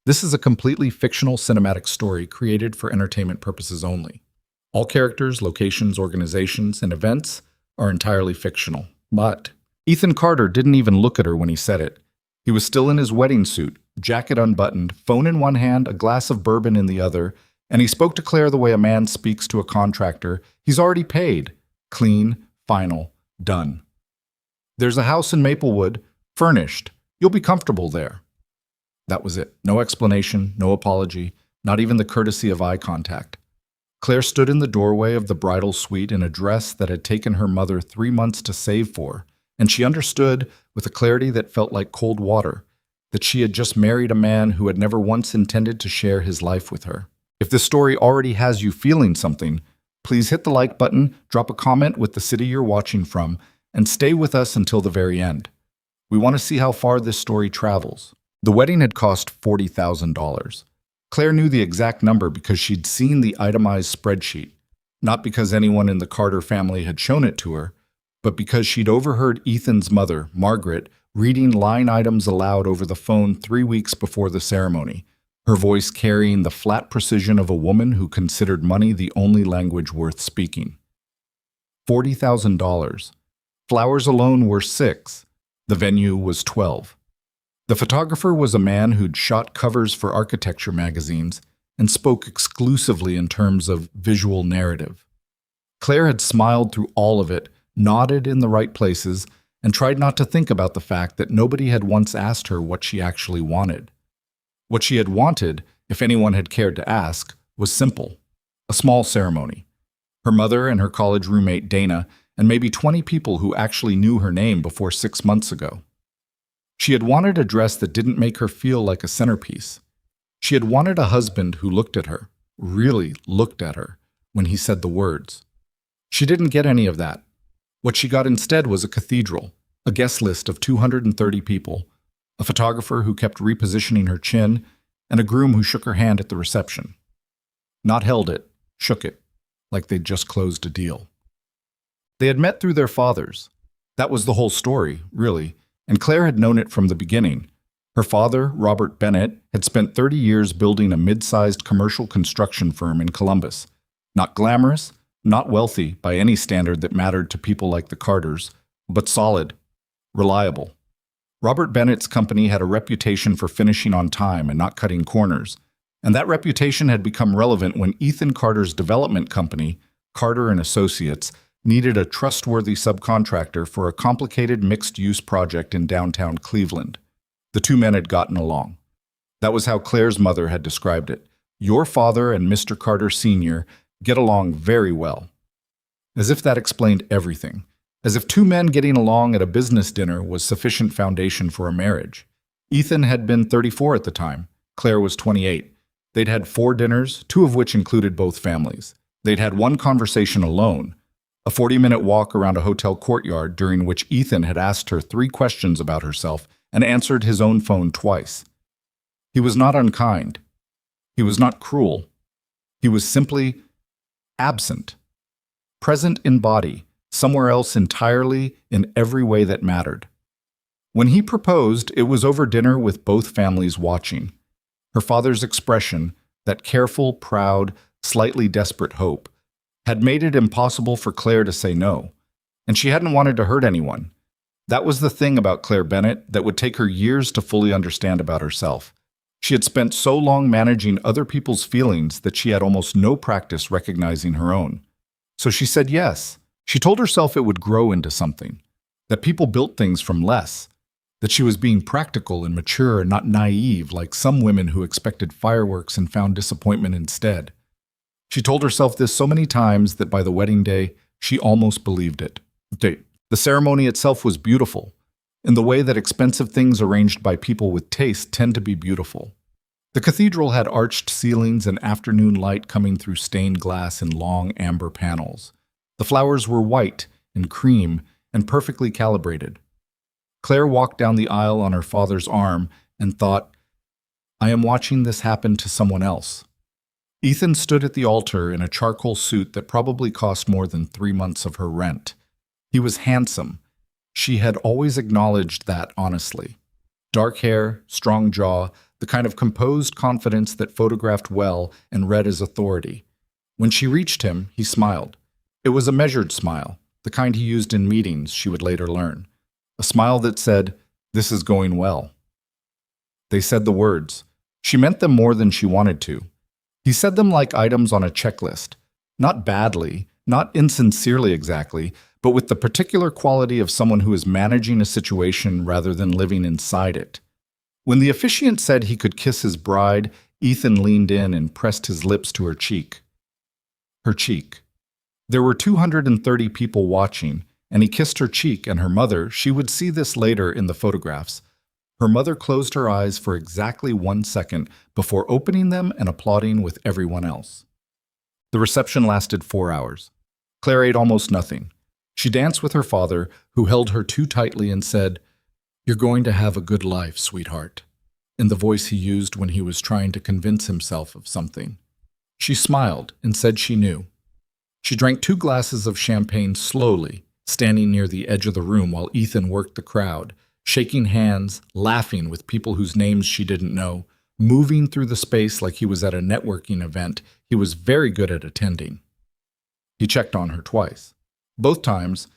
This is a completely fictional cinematic story created for entertainment purposes only. All characters, locations, organizations, and events are entirely fictional. But Ethan Carter didn't even look at her when he said it. He was still in his wedding suit, jacket unbuttoned, phone in one hand, a glass of bourbon in the other, and he spoke to Claire the way a man speaks to a contractor. He's already paid. Clean, final, done. There's a house in Maplewood, furnished. You'll be comfortable there. That was it. No explanation, no apology, not even the courtesy of eye contact. Claire stood in the doorway of the bridal suite in a dress that had taken her mother 3 months to save for, and she understood, with a clarity that felt like cold water, that she had just married a man who had never once intended to share his life with her. If this story already has you feeling something, please hit the like button, drop a comment with the city you're watching from, and stay with us until the very end. We want to see how far this story travels. The wedding had cost $40,000. Claire knew the exact number because she'd seen the itemized spreadsheet, not because anyone in the Carter family had shown it to her, but because she'd overheard Ethan's mother, Margaret, reading line items aloud over the phone 3 weeks before the ceremony, her voice carrying the flat precision of a woman who considered money the only language worth speaking. $40,000. Flowers alone were $6,000. The venue was $12,000. The photographer was a man who'd shot covers for architecture magazines and spoke exclusively in terms of visual narrative. Claire had smiled through all of it, nodded in the right places, and tried not to think about the fact that nobody had once asked her what she actually wanted. What she had wanted, if anyone had cared to ask, was simple: a small ceremony. Her mother and her college roommate Dana, and maybe 20 people who actually knew her name before 6 months ago. She had wanted a dress that didn't make her feel like a centerpiece. She had wanted a husband who looked at her, really looked at her, when he said the words. She didn't get any of that. What she got instead was a cathedral, a guest list of 230 people, a photographer who kept repositioning her chin, and a groom who shook her hand at the reception. Not held it, shook it, like they'd just closed a deal. They had met through their fathers. That was the whole story, really, and Claire had known it from the beginning. Her father, Robert Bennett, had spent 30 years building a mid-sized commercial construction firm in Columbus. Not glamorous, not wealthy by any standard that mattered to people like the Carters, but solid, reliable. Robert Bennett's company had a reputation for finishing on time and not cutting corners, and that reputation had become relevant when Ethan Carter's development company, Carter and Associates, needed a trustworthy subcontractor for a complicated mixed-use project in downtown Cleveland. The two men had gotten along. That was how Claire's mother had described it. Your father and Mr. Carter Sr. get along very well. As if that explained everything. As if two men getting along at a business dinner was sufficient foundation for a marriage. Ethan had been 34 at the time. Claire was 28. They'd had 4 dinners, 2 of which included both families. They'd had one conversation alone, a 40-minute walk around a hotel courtyard during which Ethan had asked her 3 questions about herself and answered his own phone twice. He was not unkind. He was not cruel. He was simply absent, present in body, somewhere else entirely in every way that mattered. When he proposed, it was over dinner with both families watching. Her father's expression, that careful, proud, slightly desperate hope, had made it impossible for Claire to say no, and she hadn't wanted to hurt anyone. That was the thing about Claire Bennett that would take her years to fully understand about herself. She had spent so long managing other people's feelings that she had almost no practice recognizing her own. So she said yes. She told herself it would grow into something, that people built things from less, that she was being practical and mature and not naive like some women who expected fireworks and found disappointment instead. She told herself this so many times that by the wedding day, she almost believed it. The ceremony itself was beautiful, in the way that expensive things arranged by people with taste tend to be beautiful. The cathedral had arched ceilings and afternoon light coming through stained glass in long amber panels. The flowers were white and cream and perfectly calibrated. Claire walked down the aisle on her father's arm and thought, I am watching this happen to someone else. Ethan stood at the altar in a charcoal suit that probably cost more than 3 months of her rent. He was handsome. She had always acknowledged that honestly. Dark hair, strong jaw, the kind of composed confidence that photographed well and read as authority. When she reached him, he smiled. It was a measured smile, the kind he used in meetings, she would later learn. A smile that said, "This is going well." They said the words. She meant them more than she wanted to. He said them like items on a checklist. Not badly, not insincerely exactly, but with the particular quality of someone who is managing a situation rather than living inside it. When the officiant said he could kiss his bride, Ethan leaned in and pressed his lips to her cheek. Her cheek. There were 230 people watching, and he kissed her cheek, and her mother, she would see this later in the photographs. Her mother closed her eyes for exactly 1 second before opening them and applauding with everyone else. The reception lasted 4 hours. Claire ate almost nothing. She danced with her father, who held her too tightly and said, "You're going to have a good life, sweetheart," in the voice he used when he was trying to convince himself of something. She smiled and said she knew. She drank 2 glasses of champagne slowly, standing near the edge of the room while Ethan worked the crowd, shaking hands, laughing with people whose names she didn't know, moving through the space like he was at a networking event he was very good at attending. He checked on her twice. Both times,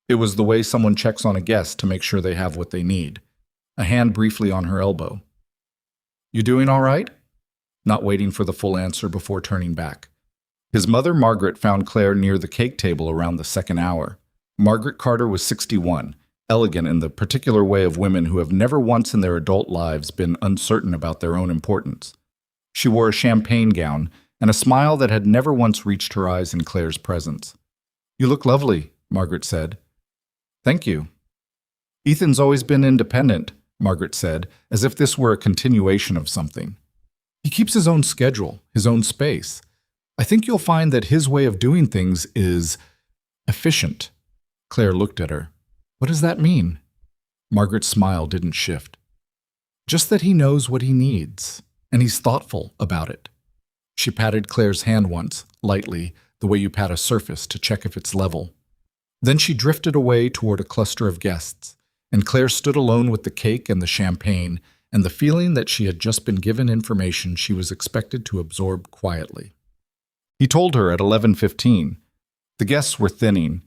it was the way someone checks on a guest to make sure they have what they need. A hand briefly on her elbow. "You doing all right?" Not waiting for the full answer before turning back. His mother, Margaret, found Claire near the cake table around the 2nd hour. Margaret Carter was 61, elegant in the particular way of women who have never once in their adult lives been uncertain about their own importance. She wore a champagne gown and a smile that had never once reached her eyes in Claire's presence. "You look lovely," Margaret said. "Thank you." "Ethan's always been independent," Margaret said, as if this were a continuation of something. "He keeps his own schedule, his own space. I think you'll find that his way of doing things is efficient." Claire looked at her. "What does that mean?" Margaret's smile didn't shift. "Just that he knows what he needs, and he's thoughtful about it." She patted Claire's hand once, lightly, the way you pat a surface to check if it's level. Then she drifted away toward a cluster of guests, and Claire stood alone with the cake and the champagne, and the feeling that she had just been given information she was expected to absorb quietly. He told her at 11:15. The guests were thinning.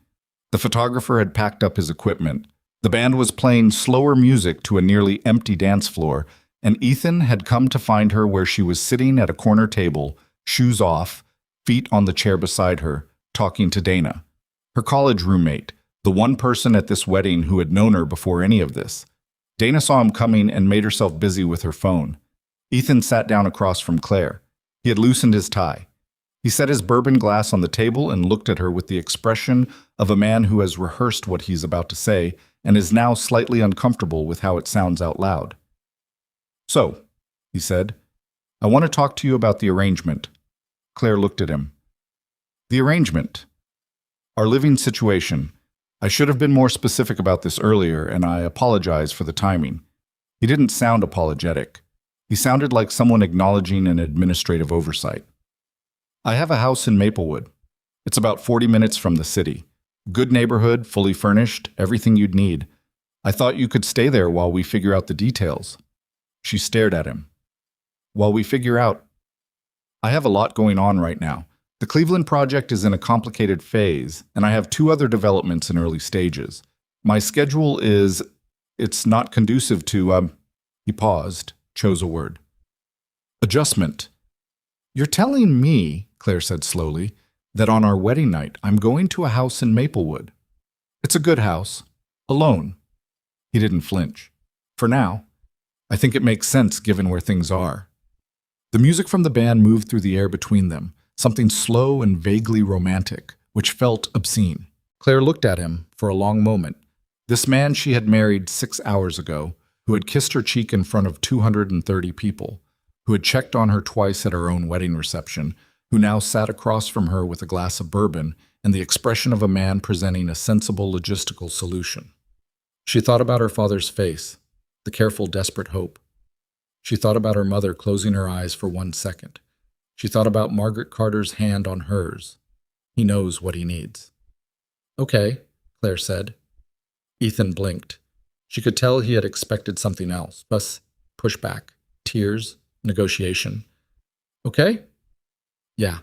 The photographer had packed up his equipment. The band was playing slower music to a nearly empty dance floor, and Ethan had come to find her where she was sitting at a corner table, shoes off, feet on the chair beside her, talking to Dana, her college roommate, the one person at this wedding who had known her before any of this. Dana saw him coming and made herself busy with her phone. Ethan sat down across from Claire. He had loosened his tie. He set his bourbon glass on the table and looked at her with the expression of a man who has rehearsed what he's about to say and is now slightly uncomfortable with how it sounds out loud. "So," he said, "I want to talk to you about the arrangement." Claire looked at him. "The arrangement. Our living situation. I should have been more specific about this earlier, and I apologize for the timing." He didn't sound apologetic. He sounded like someone acknowledging an administrative oversight. "I have a house in Maplewood. It's about 40 minutes from the city. Good neighborhood, fully furnished, everything you'd need. I thought you could stay there while we figure out the details." She stared at him. "While we figure out..." "I have a lot going on right now. The Cleveland project is in a complicated phase, and I have 2 other developments in early stages. My schedule is... it's not conducive to, He paused, chose a word. "Adjustment." "You're telling me," Claire said slowly, "that on our wedding night I'm going to a house in Maplewood. It's a good house. Alone." He didn't flinch. "For now. I think it makes sense given where things are." The music from the band moved through the air between them, something slow and vaguely romantic, which felt obscene. Claire looked at him for a long moment. This man she had married 6 hours ago, who had kissed her cheek in front of 230 people, who had checked on her twice at her own wedding reception, who now sat across from her with a glass of bourbon and the expression of a man presenting a sensible logistical solution. She thought about her father's face, the careful, desperate hope. She thought about her mother closing her eyes for 1 second. She thought about Margaret Carter's hand on hers. He knows what he needs. "Okay," Claire said. Ethan blinked. She could tell he had expected something else, but pushed back. tears, negotiation. Okay? Yeah.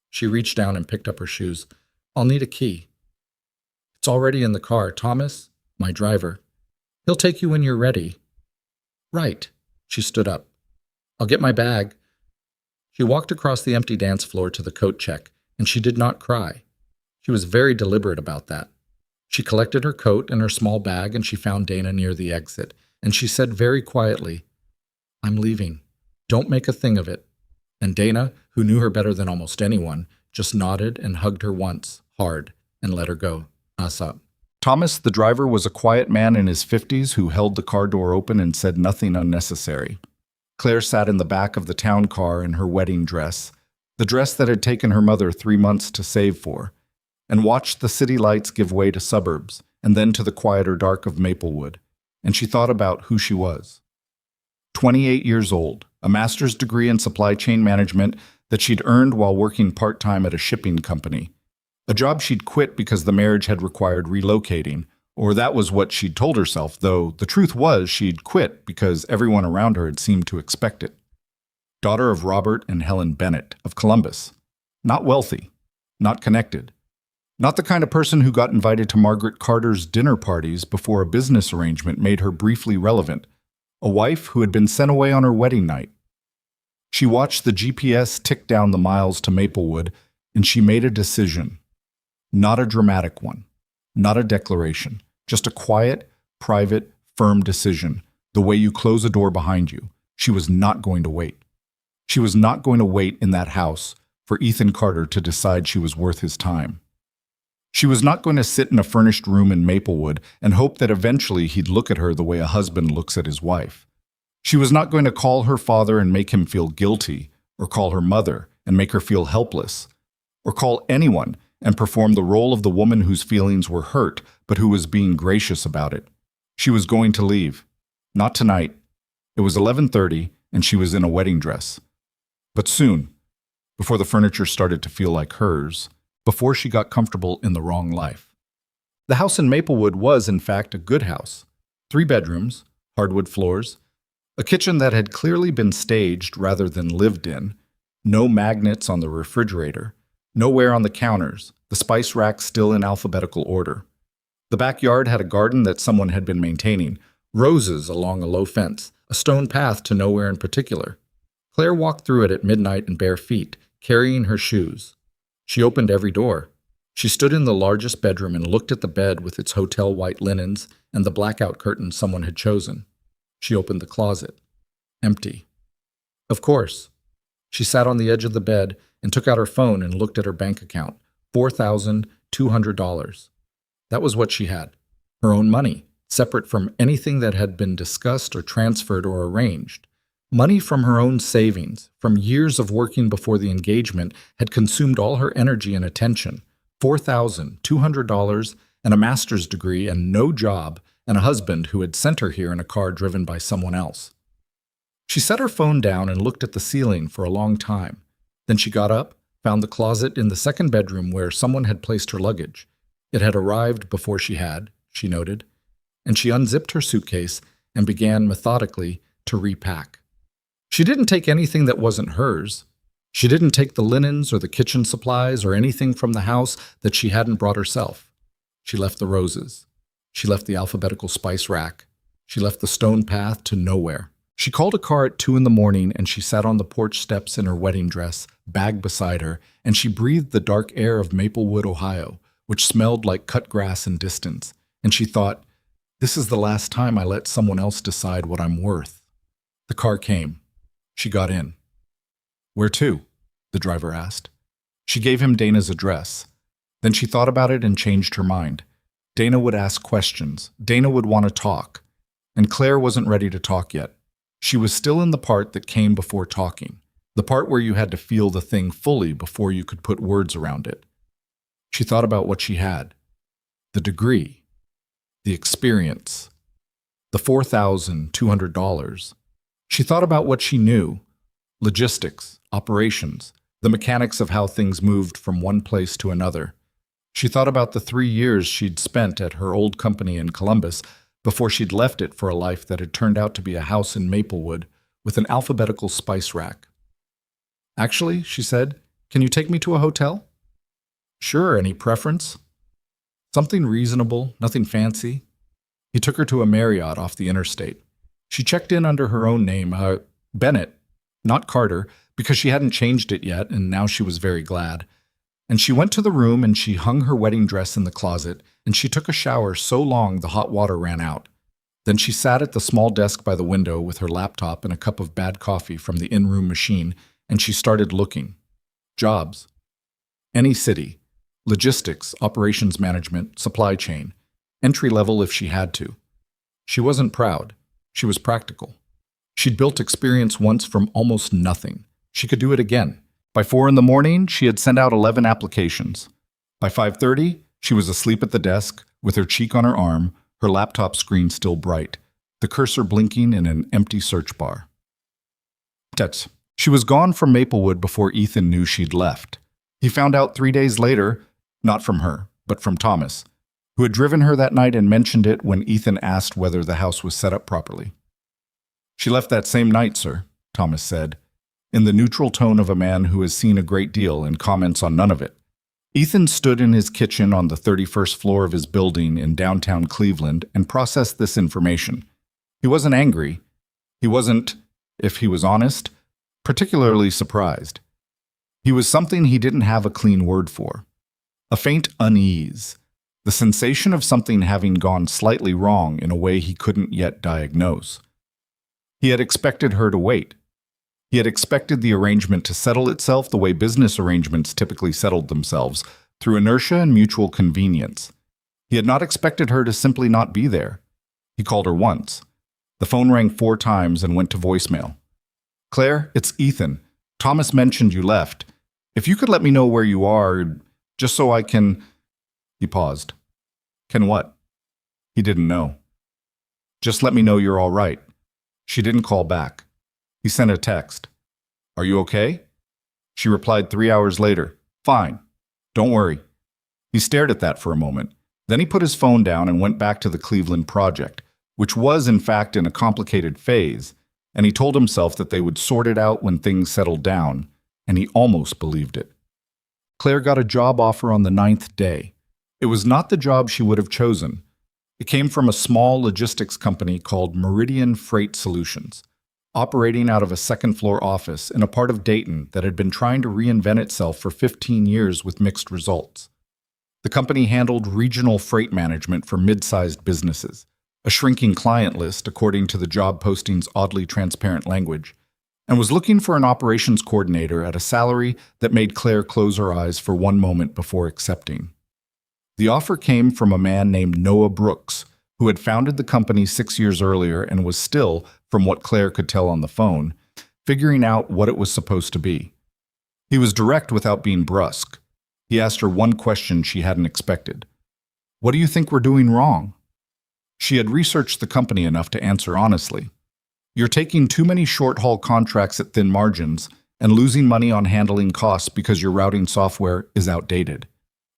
She reached down and picked up her shoes. I'll need a key. It's already in the car. Thomas, my driver. He'll take you when you're ready. Right. She stood up. I'll get my bag. She walked across the empty dance floor to the coat check, and she did not cry. She was very deliberate about that. She collected her coat and her small bag, and she found Dana near the exit, and she said very quietly, I'm leaving. Don't make a thing of it. And Dana, who knew her better than almost anyone, just nodded and hugged her once, hard, and let her go. ASAP. Thomas, the driver, was a quiet man in his 50s who held the car door open and said nothing unnecessary. Claire sat in the back of the town car in her wedding dress, the dress that had taken her mother 3 months to save for, and watched the city lights give way to suburbs, and then to the quieter dark of Maplewood, and she thought about who she was. 28 years old, a master's degree in supply chain management that she'd earned while working part-time at a shipping company, a job she'd quit because the marriage had required relocating, or that was what she'd told herself, though the truth was she'd quit because everyone around her had seemed to expect it. Daughter of Robert and Helen Bennett of Columbus. Not wealthy, not connected, not the kind of person who got invited to Margaret Carter's dinner parties before a business arrangement made her briefly relevant, a wife who had been sent away on her wedding night. She watched the GPS tick down the miles to Maplewood, and she made a decision. Not a dramatic one, not a declaration, just a quiet, private, firm decision, the way you close a door behind you. She was not going to wait. She was not going to wait in that house for Ethan Carter to decide she was worth his time. She was not going to sit in a furnished room in Maplewood and hope that eventually he'd look at her the way a husband looks at his wife. She was not going to call her father and make him feel guilty, or call her mother and make her feel helpless, or call anyone and perform the role of the woman whose feelings were hurt but who was being gracious about it. She was going to leave. Not tonight. It was 11:30 and she was in a wedding dress. But soon, before the furniture started to feel like hers, before she got comfortable in the wrong life. The house in Maplewood was, in fact, a good house. 3 bedrooms, hardwood floors, a kitchen that had clearly been staged rather than lived in, no magnets on the refrigerator, nowhere on the counters, the spice rack still in alphabetical order. The backyard had a garden that someone had been maintaining, roses along a low fence, a stone path to nowhere in particular. Claire walked through it at midnight in bare feet, carrying her shoes. She opened every door. She stood in the largest bedroom and looked at the bed with its hotel white linens and the blackout curtains someone had chosen. She opened the closet. Empty. Of course. She sat on the edge of the bed and took out her phone and looked at her bank account. $4,200. That was what she had. Her own money, separate from anything that had been discussed or transferred or arranged. Money from her own savings, from years of working before the engagement, had consumed all her energy and attention. $4,200 and a master's degree and no job, and a husband who had sent her here in a car driven by someone else. She set her phone down and looked at the ceiling for a long time. Then she got up, found the closet in the second bedroom where someone had placed her luggage. It had arrived before she had, she noted, and she unzipped her suitcase and began methodically to repack. She didn't take anything that wasn't hers. She didn't take the linens or the kitchen supplies or anything from the house that she hadn't brought herself. She left the roses. She left the alphabetical spice rack. She left the stone path to nowhere. She called a car at 2 a.m. and she sat on the porch steps in her wedding dress, bag beside her, and she breathed the dark air of Maplewood, Ohio, which smelled like cut grass and distance. And she thought, this is the last time I let someone else decide what I'm worth. The car came. She got in. Where to? The driver asked. She gave him Dana's address. Then she thought about it and changed her mind. Dana would ask questions. Dana would want to talk. And Claire wasn't ready to talk yet. She was still in the part that came before talking, the part where you had to feel the thing fully before you could put words around it. She thought about what she had. The degree. The experience. The $4,200. She thought about what she knew. Logistics, operations, the mechanics of how things moved from one place to another. She thought about the 3 years she'd spent at her old company in Columbus before she'd left it for a life that had turned out to be a house in Maplewood with an alphabetical spice rack. "Actually," she said, "can you take me to a hotel?" "Sure, any preference?" "Something reasonable, nothing fancy." He took her to a Marriott off the interstate. She checked in under her own name, Bennett, not Carter, because she hadn't changed it yet, and now she was very glad. And she went to the room and she hung her wedding dress in the closet, and she took a shower so long the hot water ran out. Then she sat at the small desk by the window with her laptop and a cup of bad coffee from the in-room machine, and she started looking. Jobs. Any city. Logistics, operations management, supply chain. Entry level if she had to. She wasn't proud. She was practical. She'd built experience once from almost nothing. She could do it again. By 4 in the morning, she had sent out 11 applications. By 5:30, she was asleep at the desk, with her cheek on her arm, her laptop screen still bright, the cursor blinking in an empty search bar. She was gone from Maplewood before Ethan knew she'd left. He found out 3 days later, not from her, but from Thomas, who had driven her that night and mentioned it when Ethan asked whether the house was set up properly. "She left that same night, sir," Thomas said, in the neutral tone of a man who has seen a great deal and comments on none of it. Ethan stood in his kitchen on the 31st floor of his building in downtown Cleveland and processed this information. He wasn't angry. He wasn't, if he was honest, particularly surprised. He was something he didn't have a clean word for. A faint unease, the sensation of something having gone slightly wrong in a way he couldn't yet diagnose. He had expected her to wait. He had expected the arrangement to settle itself the way business arrangements typically settled themselves, through inertia and mutual convenience. He had not expected her to simply not be there. He called her once. The phone rang 4 times and went to voicemail. "Claire, it's Ethan. Thomas mentioned you left. If you could let me know where you are, just so I can—" He paused. "Can what?" He didn't know. "Just let me know you're all right." She didn't call back. He sent a text. "Are you okay?" She replied 3 hours later. "Fine. Don't worry." He stared at that for a moment. Then he put his phone down and went back to the Cleveland project, which was in fact in a complicated phase, and he told himself that they would sort it out when things settled down, and he almost believed it. Claire got a job offer on the 9th day. It was not the job she would have chosen. It came from a small logistics company called Meridian Freight Solutions, operating out of a second-floor office in a part of Dayton that had been trying to reinvent itself for 15 years with mixed results. The company handled regional freight management for mid-sized businesses, a shrinking client list according to the job posting's oddly transparent language, and was looking for an operations coordinator at a salary that made Claire close her eyes for one moment before accepting. The offer came from a man named Noah Brooks, who had founded the company 6 years earlier and was still, from what Claire could tell on the phone, figuring out what it was supposed to be. He was direct without being brusque. He asked her one question she hadn't expected. "What do you think we're doing wrong?" She had researched the company enough to answer honestly. "You're taking too many short-haul contracts at thin margins and losing money on handling costs because your routing software is outdated.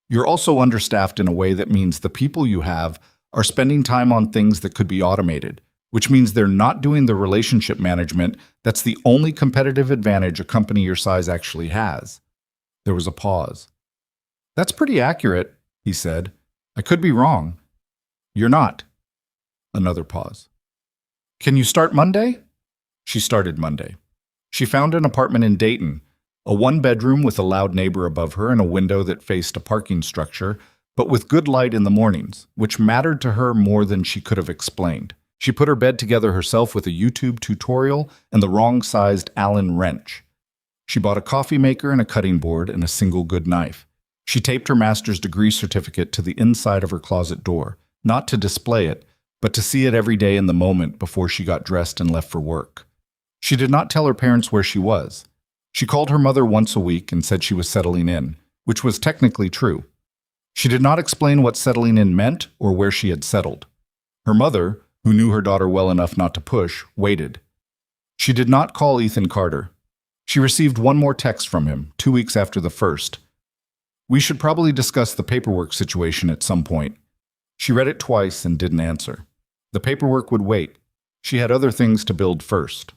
You're also understaffed in a way that means the people you have are spending time on things that could be automated, which means they're not doing the relationship management that's the only competitive advantage a company your size actually has." There was a pause. "That's pretty accurate," he said. "I could be wrong." "You're not." Another pause. "Can you start Monday?" She started Monday. She found an apartment in Dayton, a one-bedroom with a loud neighbor above her and a window that faced a parking structure, but with good light in the mornings, which mattered to her more than she could have explained. She put her bed together herself with a YouTube tutorial and the wrong-sized Allen wrench. She bought a coffee maker and a cutting board and a single good knife. She taped her master's degree certificate to the inside of her closet door, not to display it, but to see it every day in the moment before she got dressed and left for work. She did not tell her parents where she was. She called her mother once a week and said she was settling in, which was technically true. She did not explain what settling in meant or where she had settled. Her mother, who knew her daughter well enough not to push, waited. She did not call Ethan Carter. She received one more text from him, 2 weeks after the first. "We should probably discuss the paperwork situation at some point." She read it twice and didn't answer. The paperwork would wait. She had other things to build first.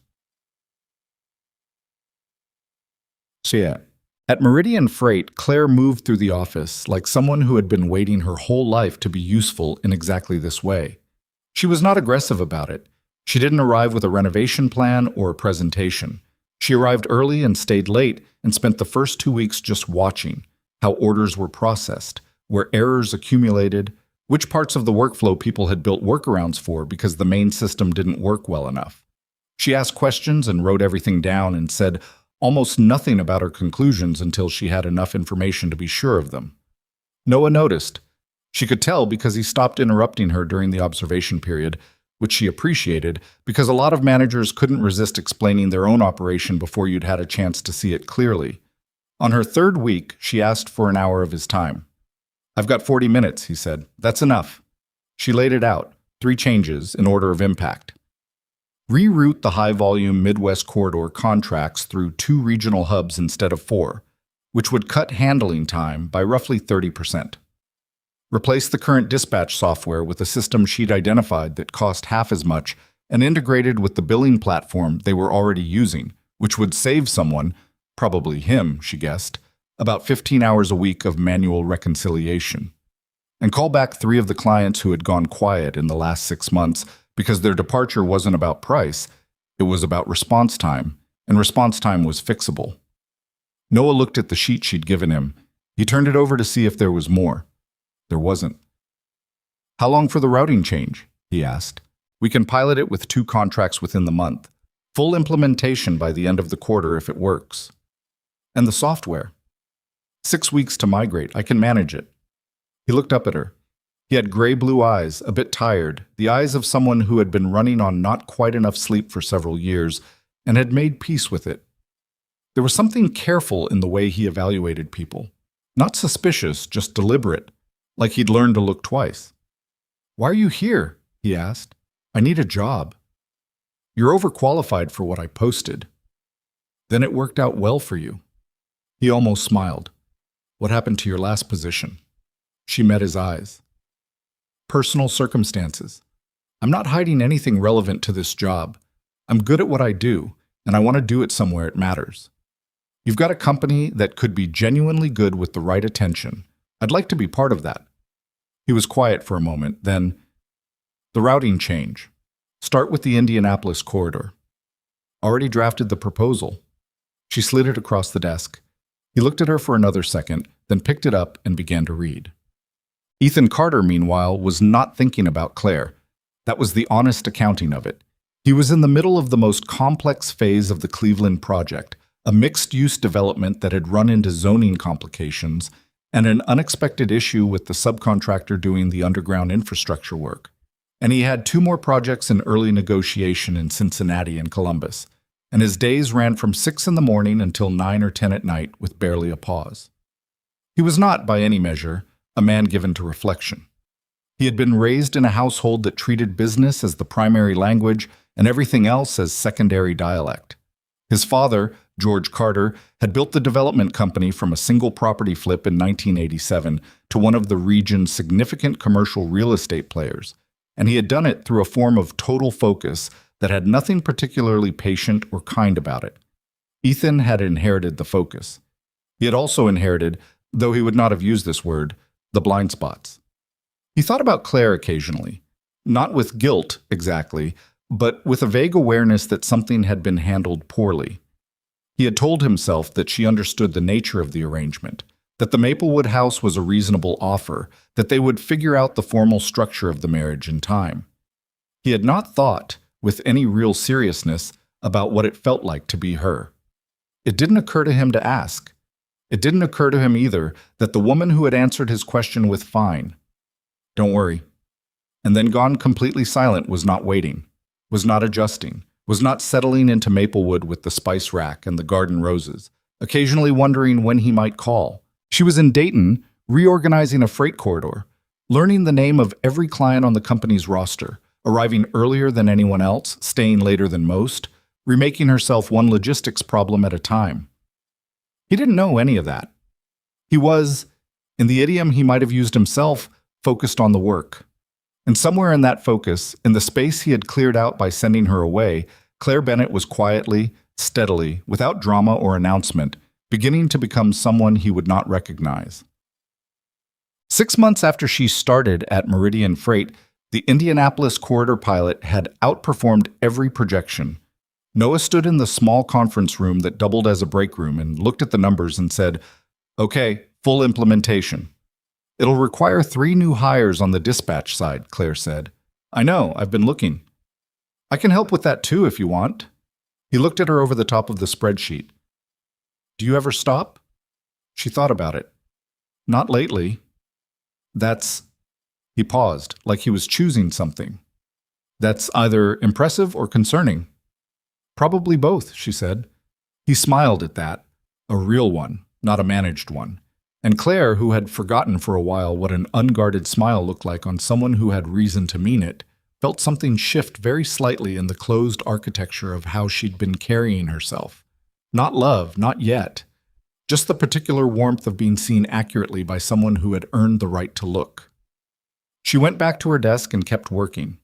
So yeah. At Meridian Freight, Claire moved through the office like someone who had been waiting her whole life to be useful in exactly this way. She was not aggressive about it. She didn't arrive with a renovation plan or a presentation. She arrived early and stayed late and spent the first 2 weeks just watching how orders were processed, where errors accumulated, which parts of the workflow people had built workarounds for because the main system didn't work well enough. She asked questions and wrote everything down and said almost nothing about her conclusions until she had enough information to be sure of them. Noah noticed. She could tell because he stopped interrupting her during the observation period, which she appreciated because a lot of managers couldn't resist explaining their own operation before you'd had a chance to see it clearly. On her 3rd week, she asked for an hour of his time. "I've got 40 minutes, he said. "That's enough." She laid it out, 3 changes in order of impact. Reroute the high-volume Midwest corridor contracts through 2 regional hubs instead of 4, which would cut handling time by roughly 30%. Replace the current dispatch software with a system she'd identified that cost half as much and integrated with the billing platform they were already using, which would save someone, probably him, she guessed, about 15 hours a week of manual reconciliation. And call back 3 of the clients who had gone quiet in the last 6 months because their departure wasn't about price, it was about response time, and response time was fixable. Noah looked at the sheet she'd given him. He turned it over to see if there was more. There wasn't. "How long for the routing change?" he asked. "We can pilot it with 2 contracts within the month. Full implementation by the end of the quarter if it works." "And the software?" 6 weeks to migrate. I can manage it." He looked up at her. He had gray-blue eyes, a bit tired, the eyes of someone who had been running on not quite enough sleep for several years and had made peace with it. There was something careful in the way he evaluated people. Not suspicious, just deliberate, like he'd learned to look twice. "Why are you here?" he asked. "I need a job." "You're overqualified for what I posted." "Then it worked out well for you." He almost smiled. "What happened to your last position?" She met his eyes. "Personal circumstances. I'm not hiding anything relevant to this job. I'm good at what I do, and I want to do it somewhere it matters. You've got a company that could be genuinely good with the right attention. I'd like to be part of that." He was quiet for a moment, then, "The routing change. Start with the Indianapolis corridor." "Already drafted the proposal." She slid it across the desk. He looked at her for another second, then picked it up and began to read. Ethan Carter, meanwhile, was not thinking about Claire. That was the honest accounting of it. He was in the middle of the most complex phase of the Cleveland project, a mixed-use development that had run into zoning complications and an unexpected issue with the subcontractor doing the underground infrastructure work. And he had 2 more projects in early negotiation in Cincinnati and Columbus, and his days ran from 6 in the morning until 9 or 10 at night with barely a pause. He was not, by any measure, a man given to reflection. He had been raised in a household that treated business as the primary language and everything else as secondary dialect. His father, George Carter, had built the development company from a single property flip in 1987 to one of the region's significant commercial real estate players, and he had done it through a form of total focus that had nothing particularly patient or kind about it. Ethan had inherited the focus. He had also inherited, though he would not have used this word, the blind spots. He thought about Claire occasionally, not with guilt exactly, but with a vague awareness that something had been handled poorly. He had told himself that she understood the nature of the arrangement, that the Maplewood house was a reasonable offer, that they would figure out the formal structure of the marriage in time. He had not thought, with any real seriousness, about what it felt like to be her. It didn't occur to him to ask. It didn't occur to him either that the woman who had answered his question with "fine, don't worry," and then gone completely silent was not waiting, was not adjusting, was not settling into Maplewood with the spice rack and the garden roses, occasionally wondering when he might call. She was in Dayton, reorganizing a freight corridor, learning the name of every client on the company's roster, arriving earlier than anyone else, staying later than most, remaking herself one logistics problem at a time. He didn't know any of that. He was, in the idiom he might have used himself, focused on the work. And somewhere in that focus, in the space he had cleared out by sending her away, Claire Bennett was quietly, steadily, without drama or announcement, beginning to become someone he would not recognize. 6 months after she started at Meridian Freight, the Indianapolis corridor pilot had outperformed every projection. Noah stood in the small conference room that doubled as a break room and looked at the numbers and said, "Okay, full implementation." "It'll require 3 new hires on the dispatch side," Claire said. "I know, I've been looking." "I can help with that too if you want." He looked at her over the top of the spreadsheet. "Do you ever stop?" She thought about it. "Not lately." "That's—" He paused, like he was choosing something. "That's either impressive or concerning." "Probably both," she said. He smiled at that. A real one, not a managed one. And Claire, who had forgotten for a while what an unguarded smile looked like on someone who had reason to mean it, felt something shift very slightly in the closed architecture of how she'd been carrying herself. Not love, not yet. Just the particular warmth of being seen accurately by someone who had earned the right to look. She went back to her desk and kept working.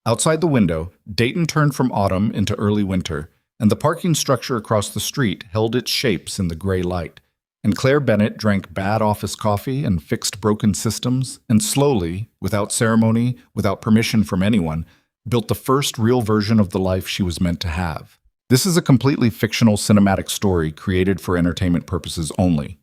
Outside the window, Dayton turned from autumn into early winter, and the parking structure across the street held its shapes in the gray light. And Claire Bennett drank bad office coffee and fixed broken systems, and slowly, without ceremony, without permission from anyone, built the first real version of the life she was meant to have. This is a completely fictional cinematic story created for entertainment purposes only.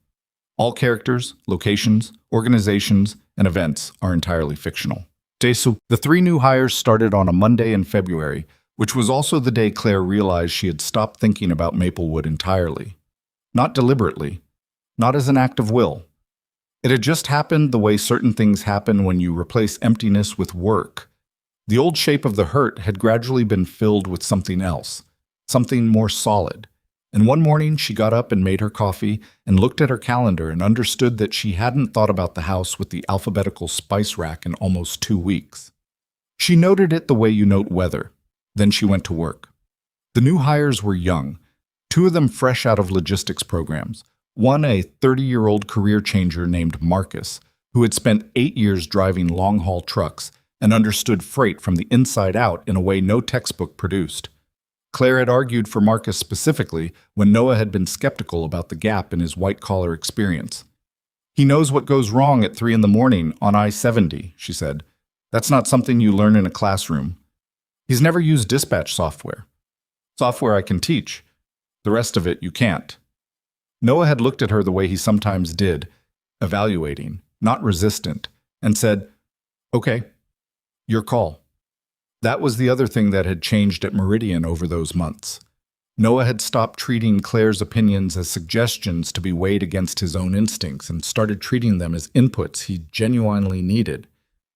All characters, locations, organizations, and events are entirely fictional. The 3 new hires started on a Monday in February, which was also the day Claire realized she had stopped thinking about Maplewood entirely. Not deliberately, not as an act of will. It had just happened the way certain things happen when you replace emptiness with work. The old shape of the hurt had gradually been filled with something else, something more solid. And one morning she got up and made her coffee and looked at her calendar and understood that she hadn't thought about the house with the alphabetical spice rack in almost 2 weeks. She noted it the way you note weather. Then she went to work. The new hires were young, 2 of them fresh out of logistics programs. One a 30-year-old career changer named Marcus, who had spent 8 years driving long-haul trucks and understood freight from the inside out in a way no textbook produced. Claire had argued for Marcus specifically when Noah had been skeptical about the gap in his white-collar experience. "He knows what goes wrong at 3 in the morning on I-70, she said. "That's not something you learn in a classroom. He's never used dispatch software. Software I can teach. The rest of it you can't." Noah had looked at her the way he sometimes did, evaluating, not resistant, and said, "Okay, your call." That was the other thing that had changed at Meridian over those months. Noah had stopped treating Claire's opinions as suggestions to be weighed against his own instincts and started treating them as inputs he genuinely needed.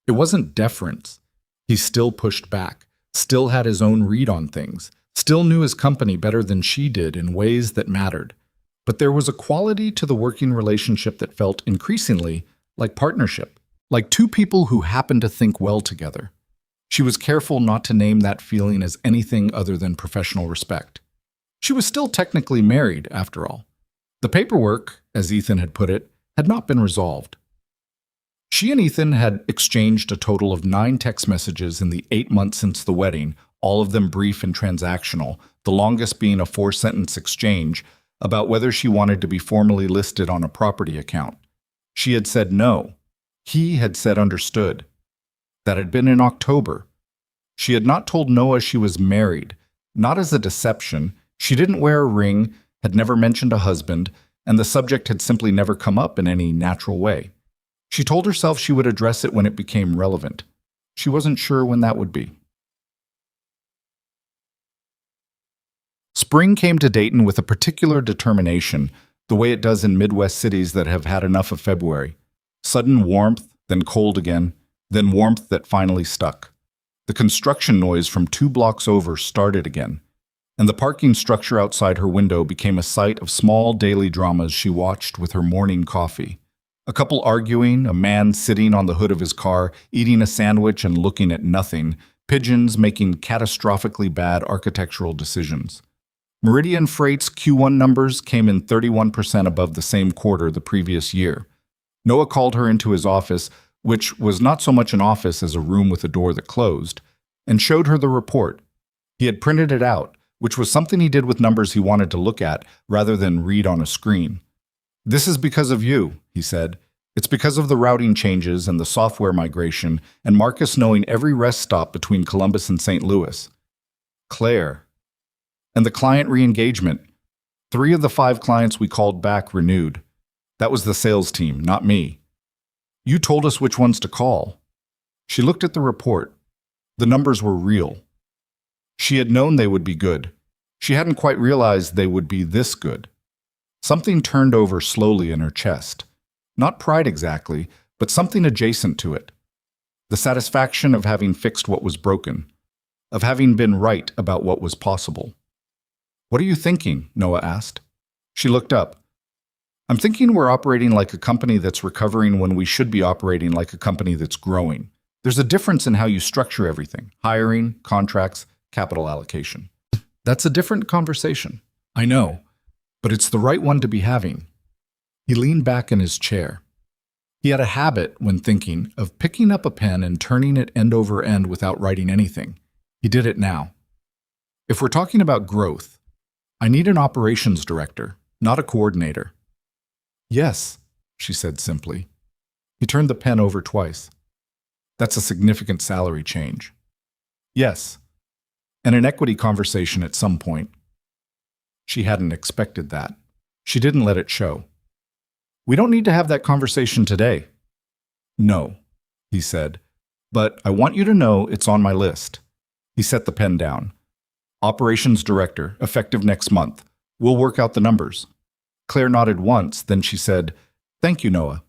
It wasn't deference. He still pushed back, still had his own read on things, still knew his company better than she did in ways that mattered. But there was a quality to the working relationship that felt increasingly like partnership, like 2 people who happened to think well together. She was careful not to name that feeling as anything other than professional respect. She was still technically married, after all. The paperwork, as Ethan had put it, had not been resolved. She and Ethan had exchanged a total of 9 text messages in the 8 months since the wedding, all of them brief and transactional, the longest being a 4-sentence exchange about whether she wanted to be formally listed on a property account. She had said no. He had said understood. That had been in October. She had not told Noah she was married, not as a deception. She didn't wear a ring, had never mentioned a husband, and the subject had simply never come up in any natural way. She told herself she would address it when it became relevant. She wasn't sure when that would be. Spring came to Dayton with a particular determination, the way it does in Midwest cities that have had enough of February. Sudden warmth, then cold again, then warmth that finally stuck. The construction noise from 2 blocks over started again, and the parking structure outside her window became a sight of small daily dramas she watched with her morning coffee. A couple arguing, a man sitting on the hood of his car, eating a sandwich and looking at nothing, pigeons making catastrophically bad architectural decisions. Meridian Freight's Q1 numbers came in 31% above the same quarter the previous year. Noah called her into his office, which was not so much an office as a room with a door that closed, and showed her the report. He had printed it out, which was something he did with numbers he wanted to look at rather than read on a screen. "This is because of you," he said. "It's because of the routing changes and the software migration and Marcus knowing every rest stop between Columbus and St. Louis." Claire. "And the client re-engagement. 3 of the 5 clients we called back renewed. That was the sales team, not me. You told us which ones to call." She looked at the report. The numbers were real. She had known they would be good. She hadn't quite realized they would be this good. Something turned over slowly in her chest. Not pride exactly, but something adjacent to it. The satisfaction of having fixed what was broken, of having been right about what was possible. "What are you thinking?" Noah asked. She looked up. "I'm thinking we're operating like a company that's recovering when we should be operating like a company that's growing. There's a difference in how you structure everything: hiring, contracts, capital allocation. That's a different conversation." "I know, but it's the right one to be having." He leaned back in his chair. He had a habit, when thinking, of picking up a pen and turning it end over end without writing anything. He did it now. "If we're talking about growth, I need an operations director, not a coordinator." "Yes," she said simply. He turned the pen over twice. "That's a significant salary change." "Yes, and an equity conversation at some point." She hadn't expected that. She didn't let it show. "We don't need to have that conversation today." "No," he said, "but I want you to know it's on my list." He set the pen down. "Operations director, effective next month. We'll work out the numbers." Claire nodded once, then she said, "Thank you, Noah."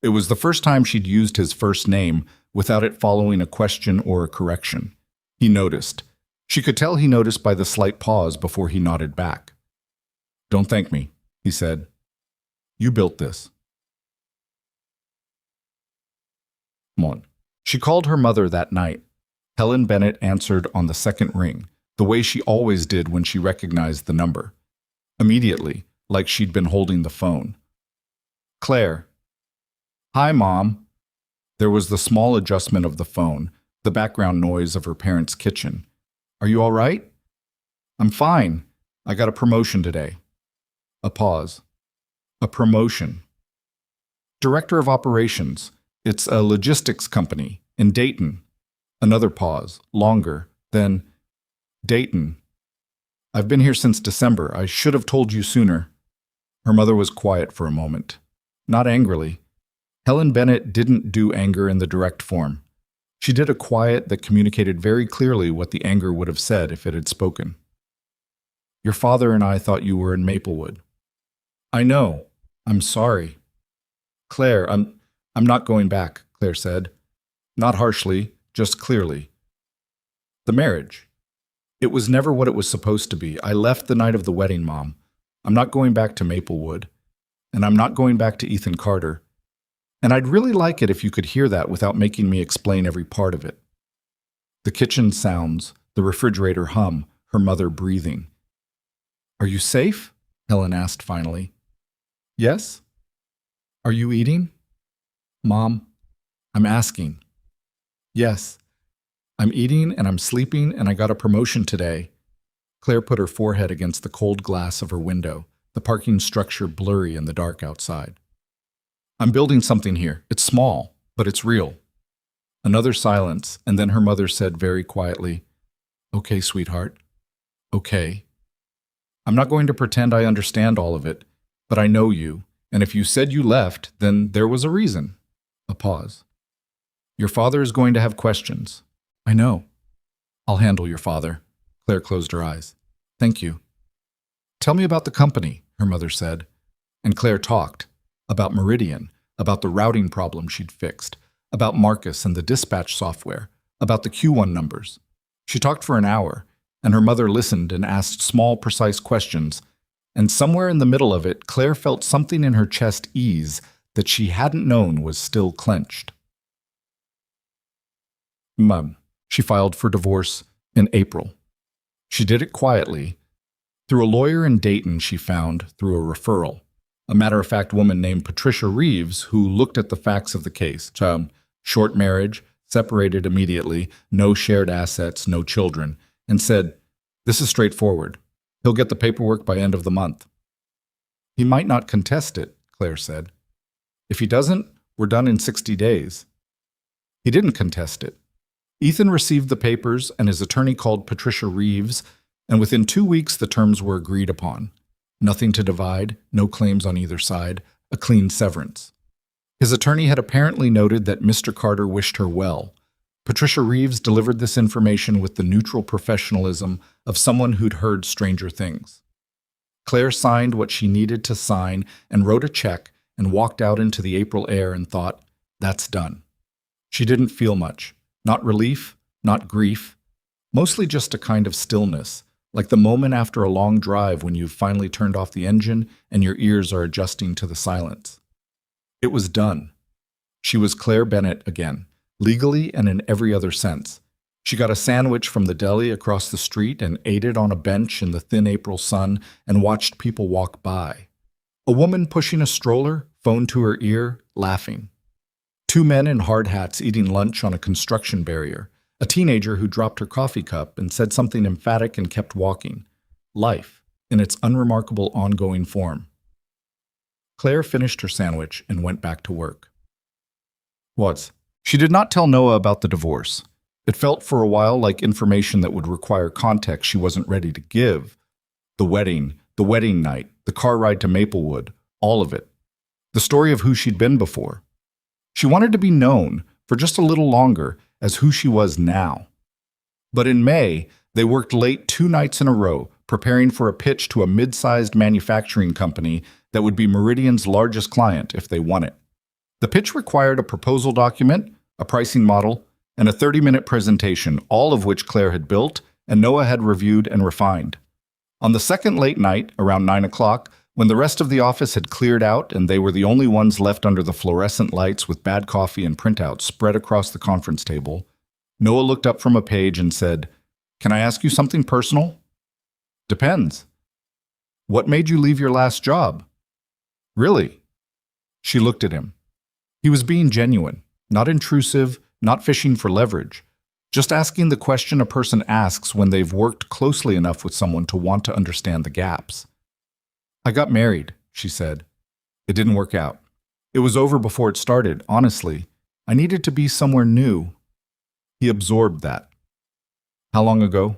It was the first time she'd used his first name without it following a question or a correction. He noticed. She could tell he noticed by the slight pause before he nodded back. "Don't thank me," he said. "You built this." Mon. She called her mother that night. Helen Bennett answered on the second ring, the way she always did when she recognized the number. Immediately, like she'd been holding the phone. "Claire." "Hi, Mom." There was the small adjustment of the phone, the background noise of her parents' kitchen. "Are you all right?" "I'm fine. I got a promotion today." A pause. "A promotion." "Director of Operations. It's a logistics company in Dayton." Another pause, longer, then, "Dayton. I've been here since December. I should have told you sooner." Her mother was quiet for a moment. Not angrily. Helen Bennett didn't do anger in the direct form. She did a quiet that communicated very clearly what the anger would have said if it had spoken. "Your father and I thought you were in Maplewood." "I know. I'm sorry." "Claire, I'm not going back," Claire said. Not harshly, just clearly. "The marriage. It was never what it was supposed to be. I left the night of the wedding, Mom. I'm not going back to Maplewood. And I'm not going back to Ethan Carter. And I'd really like it if you could hear that without making me explain every part of it." The kitchen sounds, the refrigerator hum, her mother breathing. "Are you safe?" Helen asked finally. "Yes?" "Are you eating?" "Mom, I'm asking." "Yes. I'm eating and I'm sleeping and I got a promotion today." Claire put her forehead against the cold glass of her window, the parking structure blurry in the dark outside. "I'm building something here. It's small, but it's real." Another silence, and then her mother said very quietly, "Okay, sweetheart. Okay. I'm not going to pretend I understand all of it, but I know you, and if you said you left, then there was a reason." A pause. "Your father is going to have questions." "I know." "I'll handle your father." Claire closed her eyes. "Thank you." "Tell me about the company," her mother said. And Claire talked. About Meridian, about the routing problem she'd fixed, about Marcus and the dispatch software, about the Q1 numbers. She talked for an hour, and her mother listened and asked small, precise questions, and somewhere in the middle of it, Claire felt something in her chest ease that she hadn't known was still clenched. Mom. She filed for divorce in April. She did it quietly, through a lawyer in Dayton she found through a referral. A matter-of-fact woman named Patricia Reeves, who looked at the facts of the case. Short marriage, separated immediately, no shared assets, no children, and said, This is straightforward. He'll get the paperwork by end of the month. He might not contest it, Claire said. If he doesn't, we're done in 60 days. He didn't contest it. Ethan received the papers and his attorney called Patricia Reeves, and within 2 weeks the terms were agreed upon. Nothing to divide, no claims on either side, a clean severance. His attorney had apparently noted that Mr. Carter wished her well. Patricia Reeves delivered this information with the neutral professionalism of someone who'd heard stranger things. Claire signed what she needed to sign and wrote a check and walked out into the April air and thought, that's done. She didn't feel much. Not relief, not grief. Mostly just a kind of stillness, like the moment after a long drive when you've finally turned off the engine and your ears are adjusting to the silence. It was done. She was Claire Bennett again, legally and in every other sense. She got a sandwich from the deli across the street and ate it on a bench in the thin April sun and watched people walk by. A woman pushing a stroller, phone to her ear, laughing. 2 men in hard hats eating lunch on a construction barrier. A teenager who dropped her coffee cup and said something emphatic and kept walking. Life, in its unremarkable ongoing form. Claire finished her sandwich and went back to work. She did not tell Noah about the divorce. It felt for a while like information that would require context she wasn't ready to give. The wedding night, the car ride to Maplewood, all of it. The story of who she'd been before. She wanted to be known, for just a little longer, as who she was now. But in May, they worked late 2 nights in a row, preparing for a pitch to a mid-sized manufacturing company that would be Meridian's largest client if they won it. The pitch required a proposal document, a pricing model, and a 30-minute presentation, all of which Claire had built and Noah had reviewed and refined. On the second late night, around 9 o'clock, when the rest of the office had cleared out and they were the only ones left under the fluorescent lights with bad coffee and printouts spread across the conference table, Noah looked up from a page and said, "Can I ask you something personal?" "Depends." "What made you leave your last job?" "Really?" She looked at him. He was being genuine, not intrusive, not fishing for leverage, just asking the question a person asks when they've worked closely enough with someone to want to understand the gaps. "I got married," she said. "It didn't work out. It was over before it started, honestly. I needed to be somewhere new." He absorbed that. "How long ago?"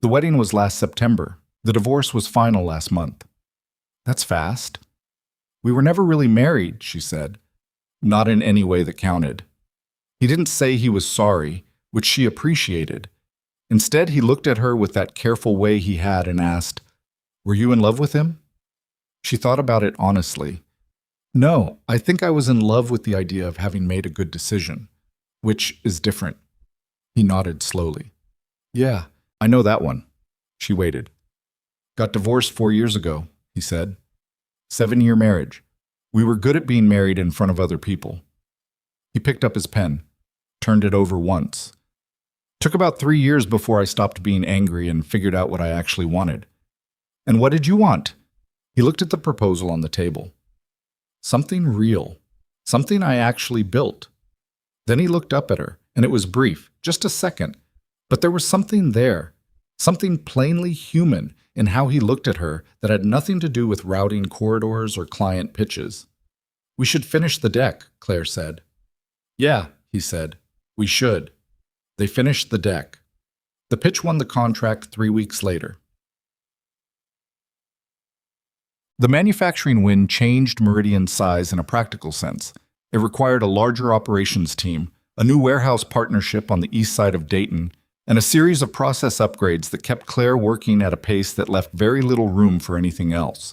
"The wedding was last September. The divorce was final last month." "That's fast." "We were never really married," she said. Not in any way that counted. He didn't say he was sorry, which she appreciated. Instead, he looked at her with that careful way he had and asked, "Were you in love with him?" She thought about it honestly. "No, I think I was in love with the idea of having made a good decision, which is different." He nodded slowly. "Yeah, I know that one." She waited. "Got divorced 4 years ago," he said. 7-year marriage. We were good at being married in front of other people." He picked up his pen, turned it over once. "Took about 3 years before I stopped being angry and figured out what I actually wanted." "And what did you want?" He looked at the proposal on the table. "Something real. Something I actually built." Then he looked up at her, and it was brief, just a second. But there was something there, something plainly human in how he looked at her that had nothing to do with routing corridors or client pitches. "We should finish the deck," Claire said. "Yeah," he said. "We should." They finished the deck. The pitch won the contract 3 weeks later. The manufacturing win changed Meridian's size in a practical sense. It required a larger operations team, a new warehouse partnership on the east side of Dayton, and a series of process upgrades that kept Claire working at a pace that left very little room for anything else.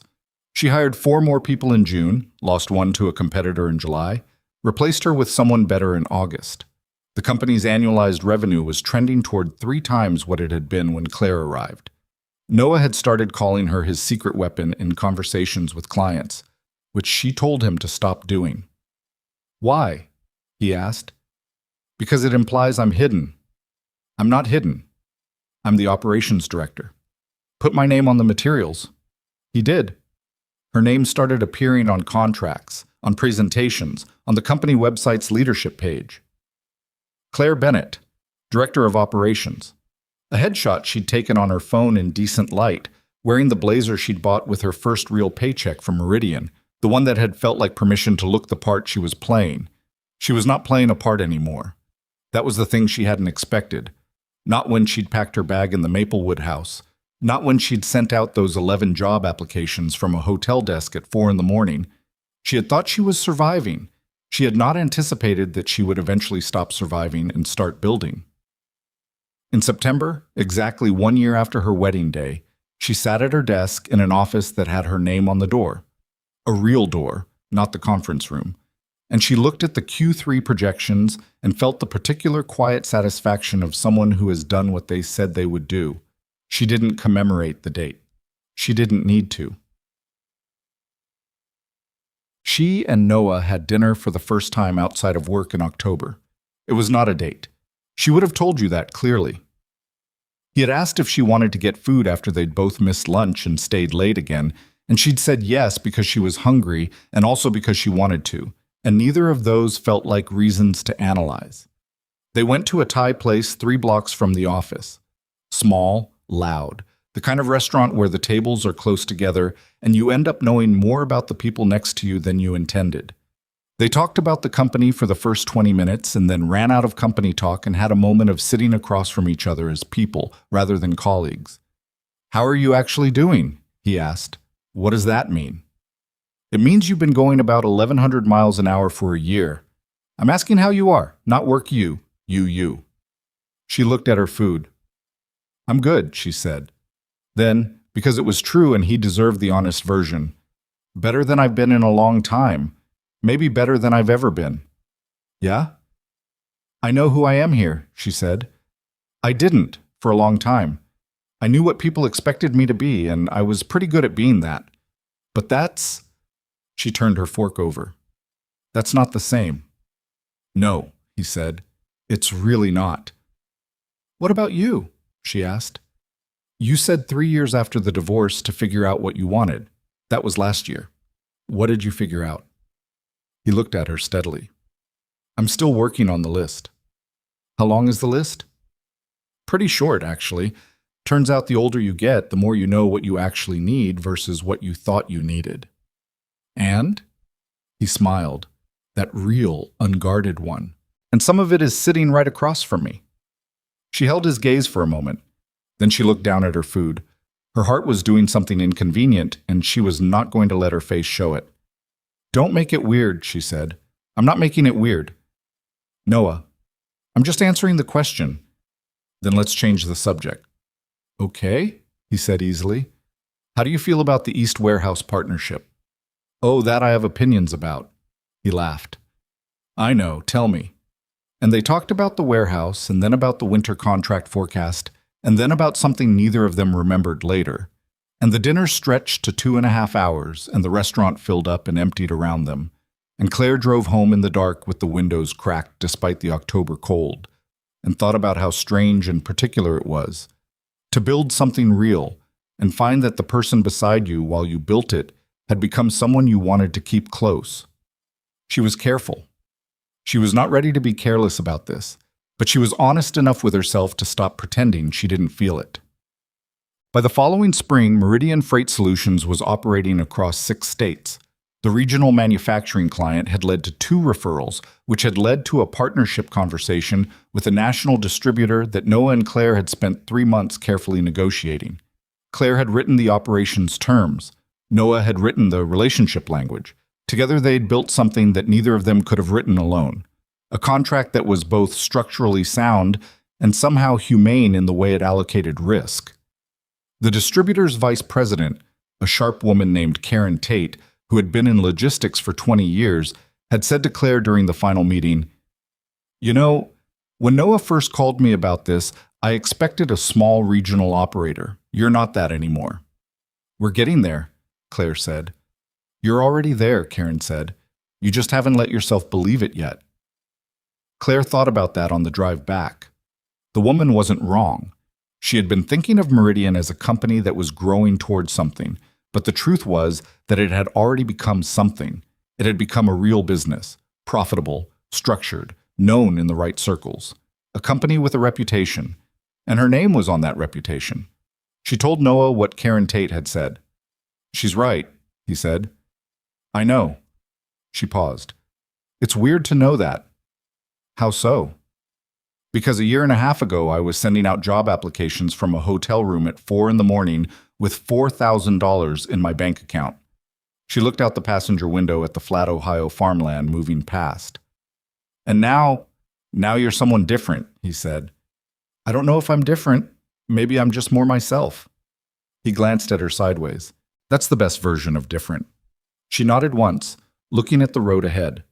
She hired 4 more people in June, lost 1 to a competitor in July, replaced her with someone better in August. The company's annualized revenue was trending toward 3 times what it had been when Claire arrived. Noah had started calling her his secret weapon in conversations with clients, which she told him to stop doing. "Why?" he asked. "Because it implies I'm hidden." "I'm not hidden. I'm the operations director." "Put my name on the materials." He did. Her name started appearing on contracts, on presentations, on the company website's leadership page. Claire Bennett, Director of Operations. A headshot she'd taken on her phone in decent light, wearing the blazer she'd bought with her first real paycheck from Meridian, the one that had felt like permission to look the part she was playing. She was not playing a part anymore. That was the thing she hadn't expected. Not when she'd packed her bag in the Maplewood house. Not when she'd sent out those 11 job applications from a hotel desk at 4 in the morning. She had thought she was surviving. She had not anticipated that she would eventually stop surviving and start building. In September, exactly 1 year after her wedding day, she sat at her desk in an office that had her name on the door. A real door, not the conference room. And she looked at the Q3 projections and felt the particular quiet satisfaction of someone who has done what they said they would do. She didn't commemorate the date. She didn't need to. She and Noah had dinner for the first time outside of work in October. It was not a date. She would have told you that clearly. He had asked if she wanted to get food after they'd both missed lunch and stayed late again, and she'd said yes because she was hungry and also because she wanted to, and neither of those felt like reasons to analyze. They went to a Thai place 3 blocks from the office. Small, loud, the kind of restaurant where the tables are close together and you end up knowing more about the people next to you than you intended. They talked about the company for the first 20 minutes and then ran out of company talk and had a moment of sitting across from each other as people rather than colleagues. "How are you actually doing?" he asked. "What does that mean?" "It means you've been going about 1,100 miles an hour for a year. I'm asking how you are, not work you. You. She looked at her food. "I'm good," she said. Then, because it was true and he deserved the honest version, "Better than I've been in a long time. Maybe better than I've ever been." "Yeah?" "I know who I am here," she said. "I didn't, for a long time. I knew what people expected me to be, and I was pretty good at being that. But that's..." She turned her fork over. "That's not the same." "No," he said. "It's really not." "What about you?" she asked. "You said 3 years after the divorce to figure out what you wanted. That was last year. What did you figure out?" He looked at her steadily. "I'm still working on the list." "How long is the list?" "Pretty short, actually. Turns out the older you get, the more you know what you actually need versus what you thought you needed." "And?" He smiled. "That real, unguarded one. And some of it is sitting right across from me." She held his gaze for a moment. Then she looked down at her food. Her heart was doing something inconvenient, and she was not going to let her face show it. "Don't make it weird," she said. "I'm not making it weird." "Noah, I'm just answering the question." "Then let's change the subject." "Okay," he said easily. "How do you feel about the East Warehouse partnership?" "Oh, that I have opinions about." He laughed. "I know, tell me." And they talked about the warehouse, and then about the winter contract forecast, and then about something neither of them remembered later. And the dinner stretched to 2.5 hours, and the restaurant filled up and emptied around them. And Claire drove home in the dark with the windows cracked despite the October cold, and thought about how strange and particular it was. To build something real, and find that the person beside you while you built it had become someone you wanted to keep close. She was careful. She was not ready to be careless about this, but she was honest enough with herself to stop pretending she didn't feel it. By the following spring, Meridian Freight Solutions was operating across 6 states. The regional manufacturing client had led to 2 referrals, which had led to a partnership conversation with a national distributor that Noah and Claire had spent 3 months carefully negotiating. Claire had written the operations terms. Noah had written the relationship language. Together they'd built something that neither of them could have written alone. A contract that was both structurally sound and somehow humane in the way it allocated risk. The distributor's vice president, a sharp woman named Karen Tate, who had been in logistics for 20 years, had said to Claire during the final meeting, "You know, when Noah first called me about this, I expected a small regional operator. You're not that anymore." "We're getting there," Claire said. "You're already there," Karen said. "You just haven't let yourself believe it yet." Claire thought about that on the drive back. The woman wasn't wrong. She had been thinking of Meridian as a company that was growing towards something, but the truth was that it had already become something. It had become a real business, profitable, structured, known in the right circles. A company with a reputation. and her name was on that reputation. She told Noah what Karen Tate had said. "She's right," he said. "I know." She paused. "It's weird to know that." "How so?" "Because a year and a half ago I was sending out job applications from a hotel room at 4 in the morning with $4,000 in my bank account." She looked out the passenger window at the flat Ohio farmland moving past. "And now you're someone different," he said. "I don't know if I'm different. Maybe I'm just more myself." He glanced at her sideways. "That's the best version of different." She nodded once, looking at the road ahead.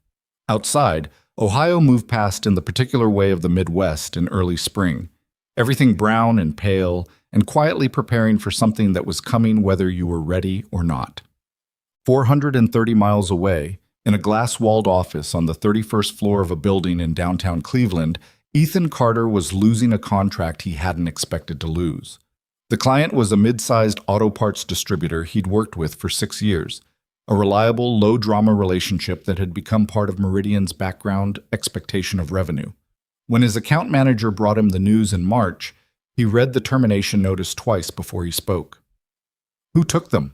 Outside, Ohio moved past in the particular way of the Midwest in early spring, everything brown and pale, and quietly preparing for something that was coming whether you were ready or not. 430 miles away, in a glass-walled office on the 31st floor of a building in downtown Cleveland, Ethan Carter was losing a contract he hadn't expected to lose. The client was a mid-sized auto parts distributor he'd worked with for 6 years, a reliable, low-drama relationship that had become part of Meridian's background expectation of revenue. When his account manager brought him the news in March, he read the termination notice twice before he spoke. "Who took them?"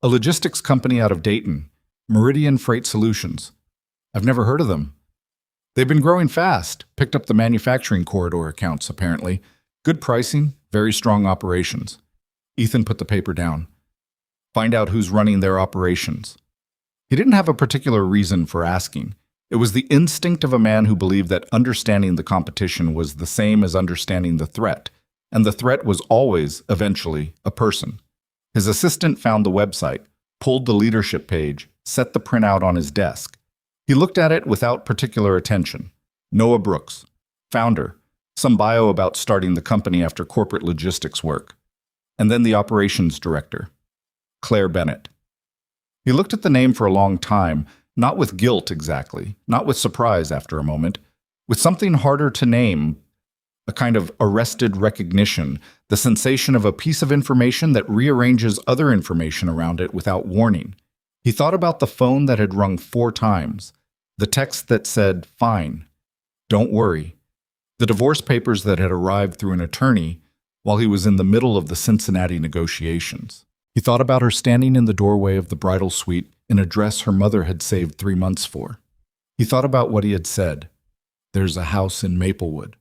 "A logistics company out of Dayton, Meridian Freight Solutions." "I've never heard of them." "They've been growing fast, picked up the manufacturing corridor accounts, apparently. Good pricing, very strong operations." Ethan put the paper down. "Find out who's running their operations." He didn't have a particular reason for asking. It was the instinct of a man who believed that understanding the competition was the same as understanding the threat, and the threat was always, eventually, a person. His assistant found the website, pulled the leadership page, set the printout on his desk. He looked at it without particular attention. Noah Brooks, founder, some bio about starting the company after corporate logistics work, and then the operations director, Claire Bennett. He looked at the name for a long time, not with guilt exactly, not with surprise after a moment, with something harder to name, a kind of arrested recognition, the sensation of a piece of information that rearranges other information around it without warning. He thought about the phone that had rung 4 times, the text that said, "Fine, don't worry," the divorce papers that had arrived through an attorney while he was in the middle of the Cincinnati negotiations. He thought about her standing in the doorway of the bridal suite in a dress her mother had saved 3 months for. He thought about what he had said, "There's a house in Maplewood."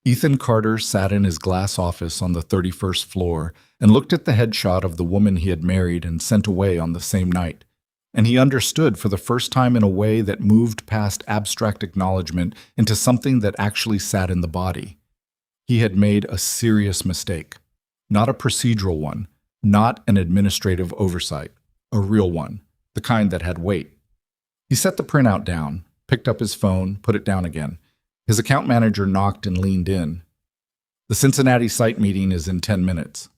Ethan Carter sat in his glass office on the 31st floor and looked at the headshot of the woman he had married and sent away on the same night. And he understood for the first time in a way that moved past abstract acknowledgement into something that actually sat in the body. He had made a serious mistake. Not a procedural one, not an administrative oversight, a real one, the kind that had weight. He set the printout down, picked up his phone, put it down again. His account manager knocked and leaned in. "The Cincinnati site meeting is in 10 minutes.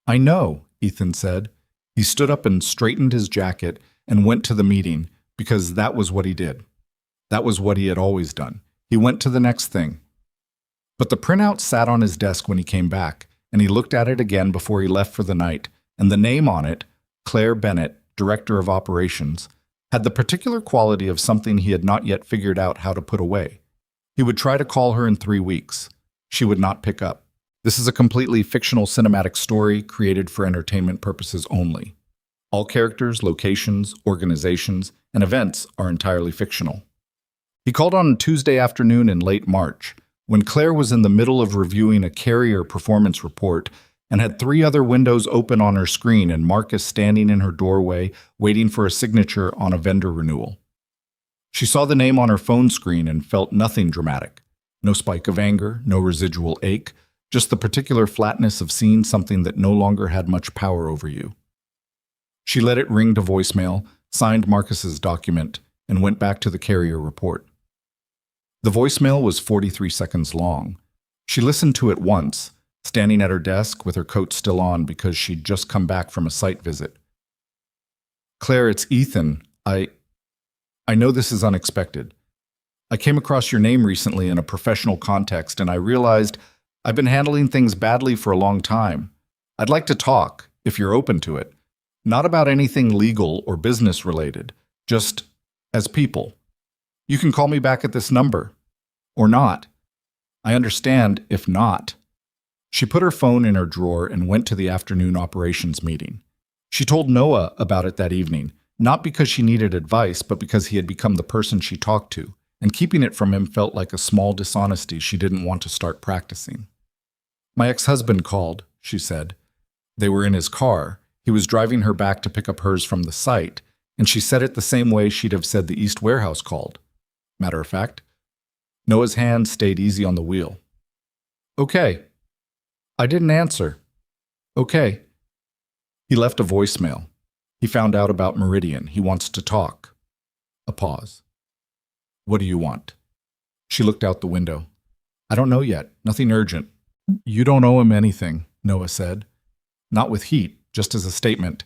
"I know," Ethan said. He stood up and straightened his jacket and went to the meeting because that was what he did. That was what he had always done. He went to the next thing. But the printout sat on his desk when he came back, and he looked at it again before he left for the night, and the name on it, Claire Bennett, Director of Operations, had the particular quality of something he had not yet figured out how to put away. He would try to call her in 3 weeks. She would not pick up. This is a completely fictional cinematic story created for entertainment purposes only. All characters, locations, organizations, and events are entirely fictional. He called on Tuesday afternoon in late March, when Claire was in the middle of reviewing a carrier performance report and had 3 other windows open on her screen and Marcus standing in her doorway waiting for a signature on a vendor renewal. She saw the name on her phone screen and felt nothing dramatic. No spike of anger, no residual ache, just the particular flatness of seeing something that no longer had much power over you. She let it ring to voicemail, signed Marcus's document, and went back to the carrier report. The voicemail was 43 seconds long. She listened to it once, standing at her desk with her coat still on because she'd just come back from a site visit. "Claire, it's Ethan. I know this is unexpected. I came across your name recently in a professional context, and I realized I've been handling things badly for a long time. I'd like to talk, if you're open to it. Not about anything legal or business related, just as people. You can call me back at this number. Or not. I understand if not. She put her phone in her drawer and went to the afternoon operations meeting. She told Noah about it that evening, not because she needed advice, but because he had become the person she talked to, and keeping it from him felt like a small dishonesty she didn't want to start practicing. "My ex-husband called," she said. They were in his car. He was driving her back to pick up hers from the site, and she said it the same way she'd have said the East Warehouse called. Matter of fact, Noah's hand stayed easy on the wheel. "Okay." "I didn't answer." "Okay." He left a voicemail. He found out about Meridian. He wants to talk. A pause. "What do you want?" She looked out the window. "I don't know yet. Nothing urgent." "You don't owe him anything," Noah said. Not with heat, just as a statement.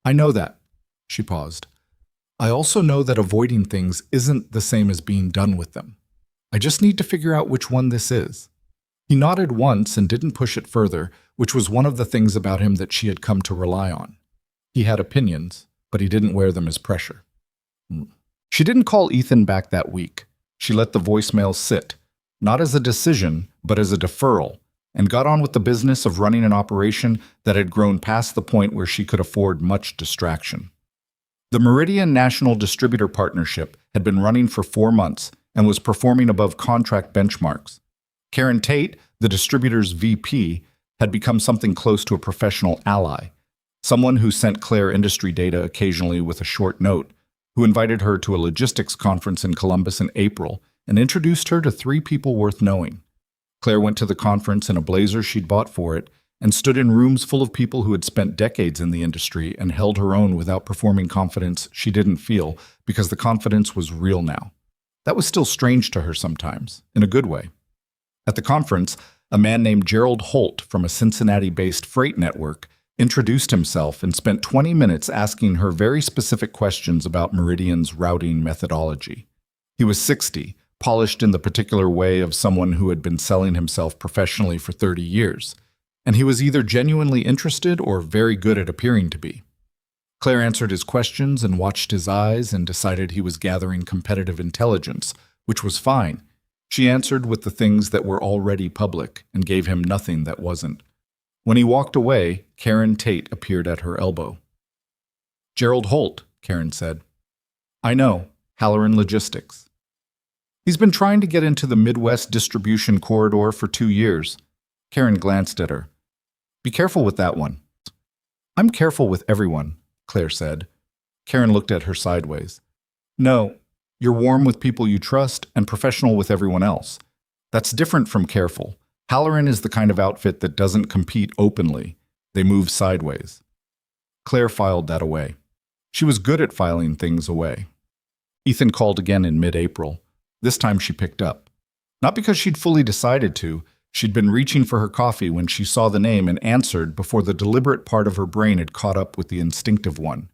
"I know that." She paused. "I also know that avoiding things isn't the same as being done with them. I just need to figure out which one this is." He nodded once and didn't push it further, which was one of the things about him that she had come to rely on. He had opinions, but he didn't wear them as pressure. She didn't call Ethan back that week. She let the voicemail sit, not as a decision, but as a deferral, and got on with the business of running an operation that had grown past the point where she could afford much distraction. The Meridian National Distributor Partnership had been running for 4 months and was performing above contract benchmarks. Karen Tate, the distributor's VP, had become something close to a professional ally, someone who sent Claire industry data occasionally with a short note, who invited her to a logistics conference in Columbus in April and introduced her to 3 people worth knowing. Claire went to the conference in a blazer she'd bought for it and stood in rooms full of people who had spent decades in the industry and held her own without performing confidence she didn't feel because the confidence was real now. That was still strange to her sometimes, in a good way. At the conference, a man named Gerald Holt from a Cincinnati-based freight network introduced himself and spent 20 minutes asking her very specific questions about Meridian's routing methodology. He was 60, polished in the particular way of someone who had been selling himself professionally for 30 years, and he was either genuinely interested or very good at appearing to be. Claire answered his questions and watched his eyes and decided he was gathering competitive intelligence, which was fine. She answered with the things that were already public and gave him nothing that wasn't. When he walked away, Karen Tate appeared at her elbow. "Gerald Holt," Karen said. "I know, Halloran Logistics. He's been trying to get into the Midwest distribution corridor for 2 years. Karen glanced at her. "Be careful with that one." "I'm careful with everyone," Claire said. Karen looked at her sideways. "No, you're warm with people you trust and professional with everyone else. That's different from careful. Halloran is the kind of outfit that doesn't compete openly. They move sideways." Claire filed that away. She was good at filing things away. Ethan called again in mid-April. This time she picked up. Not because she'd fully decided to. She'd been reaching for her coffee when she saw the name and answered before the deliberate part of her brain had caught up with the instinctive one.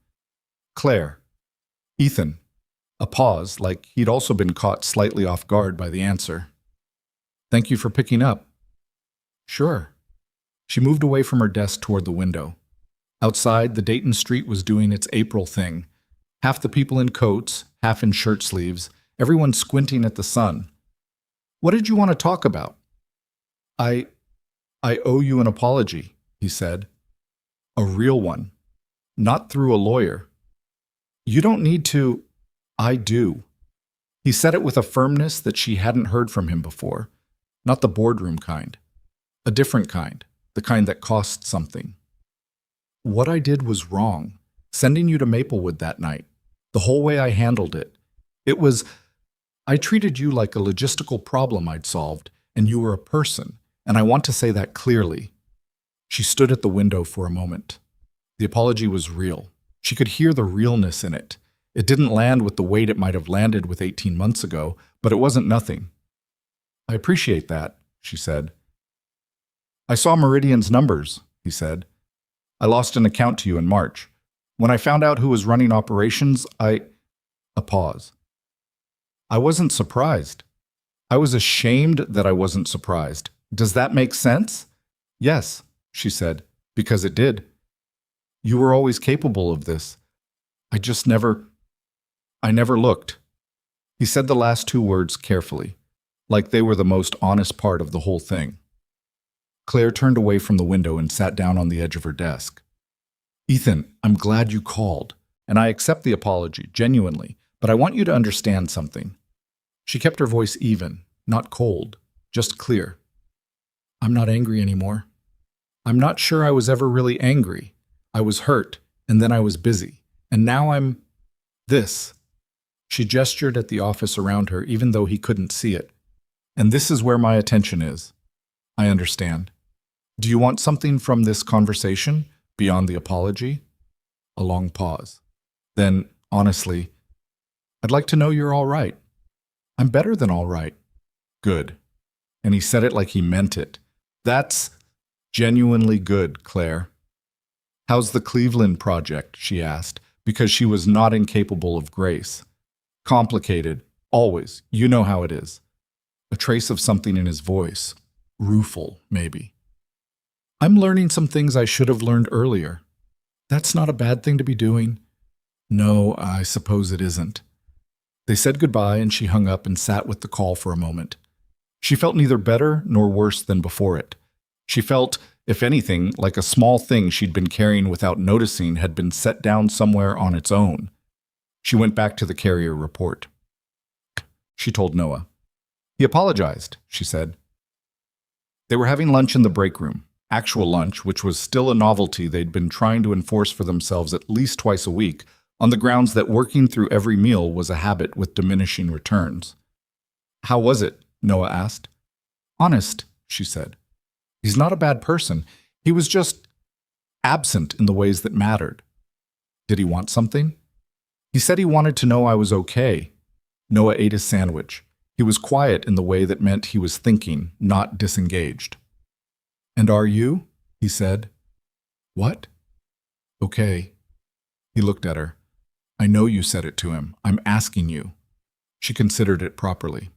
"Claire." "Ethan." A pause, like he'd also been caught slightly off guard by the answer. "Thank you for picking up." "Sure." She moved away from her desk toward the window. Outside, the Dayton street was doing its April thing. Half the people in coats, half in shirt sleeves, everyone squinting at the sun. "What did you want to talk about?" I owe you an apology," he said. "A real one. Not through a lawyer." "You don't need to." "I do." He said it with a firmness that she hadn't heard from him before. Not the boardroom kind. A different kind. The kind that cost something. "What I did was wrong. Sending you to Maplewood that night. The whole way I handled it. I treated you like a logistical problem I'd solved, and you were a person, and I want to say that clearly." She stood at the window for a moment. The apology was real. She could hear the realness in it. It didn't land with the weight it might have landed with 18 months ago, but it wasn't nothing. "I appreciate that," she said. "I saw Meridian's numbers," he said. "I lost an account to you in March. When I found out who was running operations, A pause. "I wasn't surprised. I was ashamed that I wasn't surprised. Does that make sense?" "Yes," she said, "because it did. You were always capable of this. I never looked." He said the last 2 words carefully, like they were the most honest part of the whole thing. Claire turned away from the window and sat down on the edge of her desk. Ethan, I'm glad you called, and I accept the apology, genuinely, but I want you to understand something. She kept her voice even, not cold, just clear. I'm not angry anymore. I'm not sure I was ever really angry. I was hurt, and then I was busy, and now I'm this. She gestured at the office around her, even though he couldn't see it. And this is where my attention is. I understand. Do you want something from this conversation, beyond the apology? A long pause. Then, honestly, I'd like to know you're all right. I'm better than all right. Good. And he said it like he meant it. That's genuinely good, Claire. How's the Cleveland project? She asked, because she was not incapable of grace. Complicated, always. You know how it is. A trace of something in his voice. Rueful, maybe. I'm learning some things I should have learned earlier. That's not a bad thing to be doing. No, I suppose it isn't. They said goodbye and she hung up and sat with the call for a moment. She felt neither better nor worse than before it. She felt, if anything, like a small thing she'd been carrying without noticing had been set down somewhere on its own. She went back to the carrier report. She told Noah. He apologized, she said. They were having lunch in the break room. Actual lunch, which was still a novelty they'd been trying to enforce for themselves at least twice a week, on the grounds that working through every meal was a habit with diminishing returns. How was it? Noah asked. Honest, she said. He's not a bad person. He was just absent in the ways that mattered. Did he want something? He said he wanted to know I was okay. Noah ate his sandwich. He was quiet in the way that meant he was thinking, not disengaged. And are you? He said. What? Okay. He looked at her. I know you said it to him. I'm asking you. She considered it properly.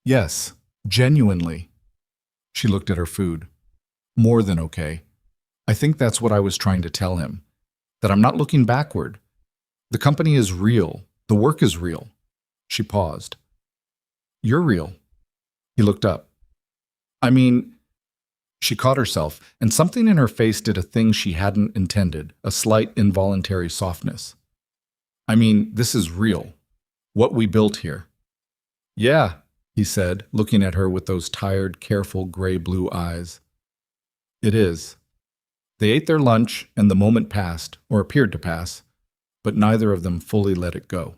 Yes, genuinely. She looked at her food. More than okay. I think that's what I was trying to tell him. That I'm not looking backward. The company is real. The work is real. She paused. You're real. He looked up. I mean, she caught herself, and something in her face did a thing she hadn't intended, a slight involuntary softness. I mean, this is real. What we built here. Yeah, he said, looking at her with those tired, careful, gray-blue eyes. It is. They ate their lunch, and the moment passed, or appeared to pass, but neither of them fully let it go.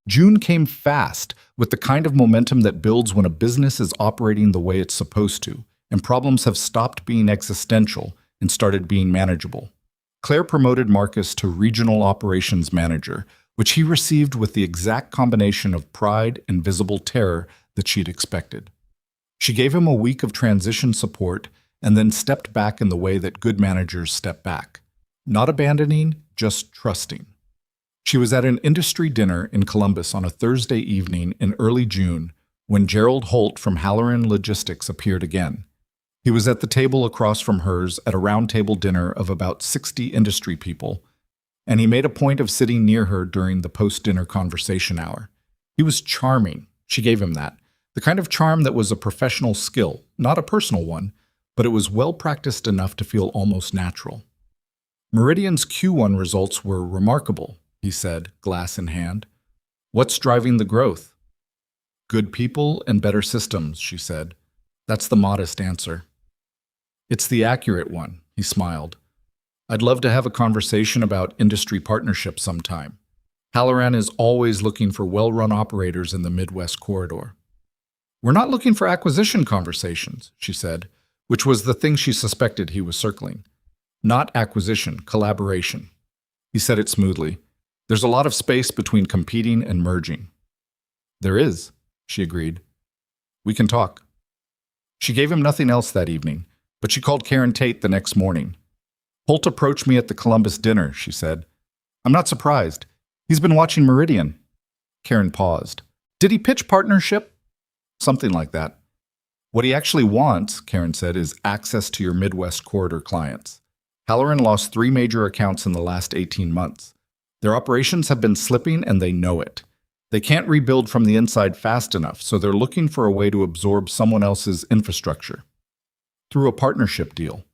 June came fast, with the kind of momentum that builds when a business is operating the way it's supposed to, and problems have stopped being existential and started being manageable. Claire promoted Marcus to Regional Operations Manager, which he received with the exact combination of pride and visible terror that she'd expected. She gave him a week of transition support and then stepped back in the way that good managers step back. Not abandoning, just trusting. She was at an industry dinner in Columbus on a Thursday evening in early June when Gerald Holt from Halloran Logistics appeared again. He was at the table across from hers at a round-table dinner of about 60 industry people, and he made a point of sitting near her during the post-dinner conversation hour. He was charming. She gave him that. The kind of charm that was a professional skill, not a personal one, but it was well-practiced enough to feel almost natural. Meridian's Q1 results were remarkable, he said, glass in hand. What's driving the growth? Good people and better systems, she said. That's the modest answer. It's the accurate one, he smiled. I'd love to have a conversation about industry partnership sometime. Halloran is always looking for well-run operators in the Midwest corridor. We're not looking for acquisition conversations, she said, which was the thing she suspected he was circling. Not acquisition, collaboration. He said it smoothly. There's a lot of space between competing and merging. There is, she agreed. We can talk. She gave him nothing else that evening, but she called Karen Tate the next morning. Holt approached me at the Columbus dinner, she said. I'm not surprised. He's been watching Meridian. Karen paused. Did he pitch partnership? Something like that. What he actually wants, Karen said, is access to your Midwest corridor clients. Halloran lost 3 major accounts in the last 18 months. Their operations have been slipping and they know it. They can't rebuild from the inside fast enough, so they're looking for a way to absorb someone else's infrastructure. Through a partnership deal.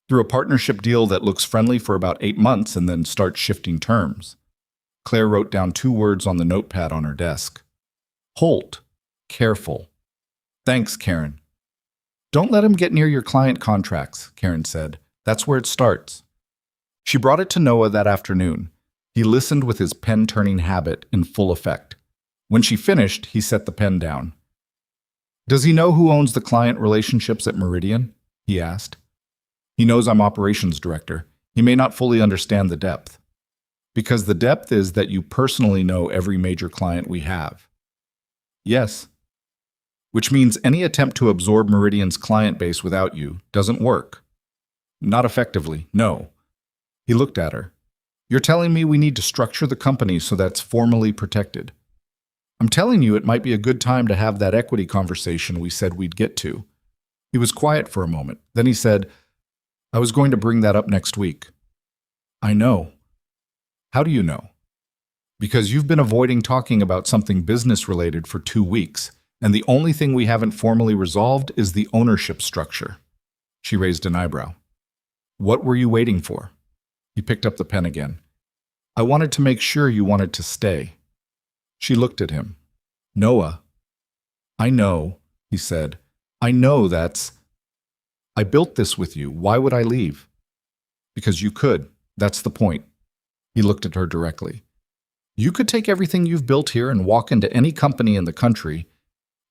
Through a partnership deal that looks friendly for about 8 months and then starts shifting terms. Claire wrote down 2 words on the notepad on her desk. Holt. Careful. Thanks, Karen. Don't let him get near your client contracts, Karen said. That's where it starts. She brought it to Noah that afternoon. He listened with his pen-turning habit in full effect. When she finished, he set the pen down. Does he know who owns the client relationships at Meridian? He asked. He knows I'm operations director. He may not fully understand the depth. Because the depth is that you personally know every major client we have. Yes. Which means any attempt to absorb Meridian's client base without you doesn't work. Not effectively, no. He looked at her. You're telling me we need to structure the company so that's formally protected. I'm telling you it might be a good time to have that equity conversation we said we'd get to. He was quiet for a moment. Then he said, I was going to bring that up next week. I know. How do you know? Because you've been avoiding talking about something business-related for 2 weeks, and the only thing we haven't formally resolved is the ownership structure. She raised an eyebrow. What were you waiting for? He picked up the pen again. I wanted to make sure you wanted to stay. She looked at him. Noah. I know, he said. I know that's... I built this with you. Why would I leave? Because you could. That's the point. He looked at her directly. You could take everything you've built here and walk into any company in the country,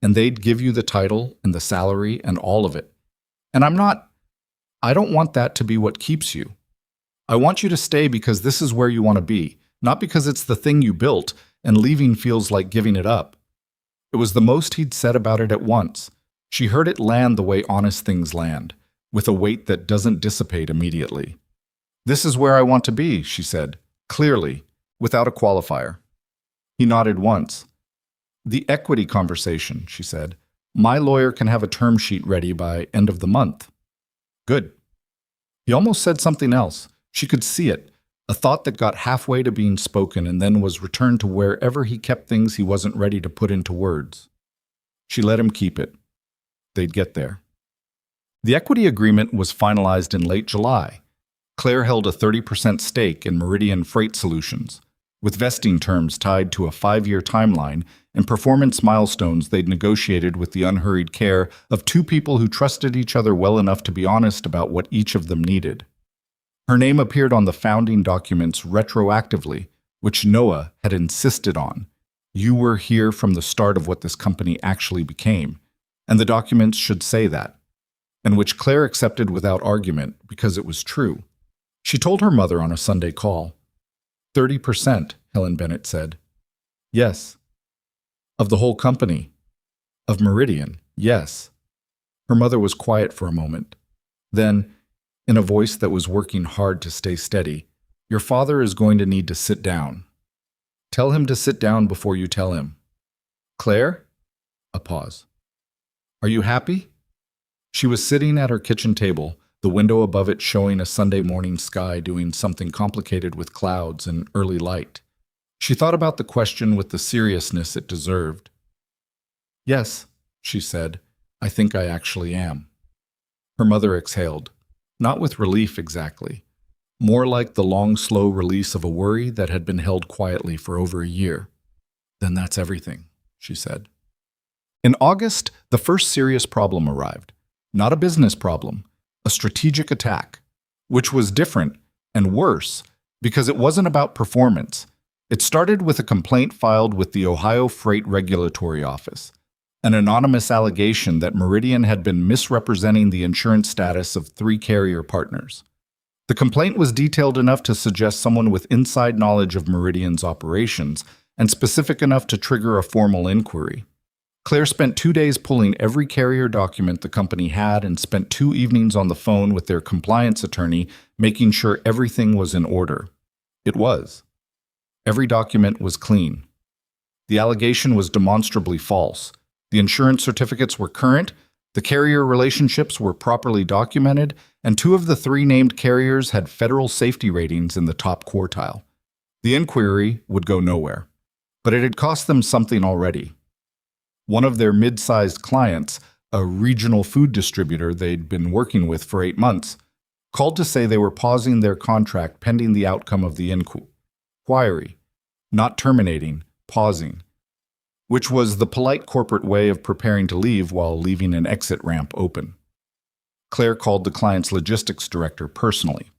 and they'd give you the title and the salary and all of it. And I don't want that to be what keeps you. I want you to stay because this is where you want to be, not because it's the thing you built and leaving feels like giving it up. It was the most he'd said about it at once. She heard it land the way honest things land, with a weight that doesn't dissipate immediately. This is where I want to be, she said, clearly, without a qualifier. He nodded once. The equity conversation, she said. My lawyer can have a term sheet ready by end of the month. Good. He almost said something else. She could see it, a thought that got halfway to being spoken and then was returned to wherever he kept things he wasn't ready to put into words. She let him keep it. They'd get there. The equity agreement was finalized in late July. Claire held a 30% stake in Meridian Freight Solutions, with vesting terms tied to a 5-year timeline and performance milestones they'd negotiated with the unhurried care of 2 people who trusted each other well enough to be honest about what each of them needed. Her name appeared on the founding documents retroactively, which Noah had insisted on. You were here from the start of what this company actually became, and the documents should say that, and which Claire accepted without argument because it was true. She told her mother on a Sunday call. 30%, Helen Bennett said. Yes. Of the whole company. Of Meridian, yes. Her mother was quiet for a moment. Then, in a voice that was working hard to stay steady, your father is going to need to sit down. Tell him to sit down before you tell him. Claire? A pause. Are you happy? She was sitting at her kitchen table, the window above it showing a Sunday morning sky doing something complicated with clouds and early light. She thought about the question with the seriousness it deserved. Yes, she said, I think I actually am. Her mother exhaled, not with relief exactly, more like the long, slow release of a worry that had been held quietly for over a year. Then that's everything, she said. In August, the first serious problem arrived. Not a business problem, a strategic attack, which was different and worse because it wasn't about performance. It started with a complaint filed with the Ohio Freight Regulatory Office, an anonymous allegation that Meridian had been misrepresenting the insurance status of 3 carrier partners. The complaint was detailed enough to suggest someone with inside knowledge of Meridian's operations and specific enough to trigger a formal inquiry. Claire spent 2 days pulling every carrier document the company had and spent 2 evenings on the phone with their compliance attorney, making sure everything was in order. It was. Every document was clean. The allegation was demonstrably false. The insurance certificates were current, the carrier relationships were properly documented, and 2 of the 3 named carriers had federal safety ratings in the top quartile. The inquiry would go nowhere, but it had cost them something already. One of their mid-sized clients, a regional food distributor they'd been working with for 8 months, called to say they were pausing their contract pending the outcome of the inquiry, not terminating, pausing, which was the polite corporate way of preparing to leave while leaving an exit ramp open. Claire called the client's logistics director personally.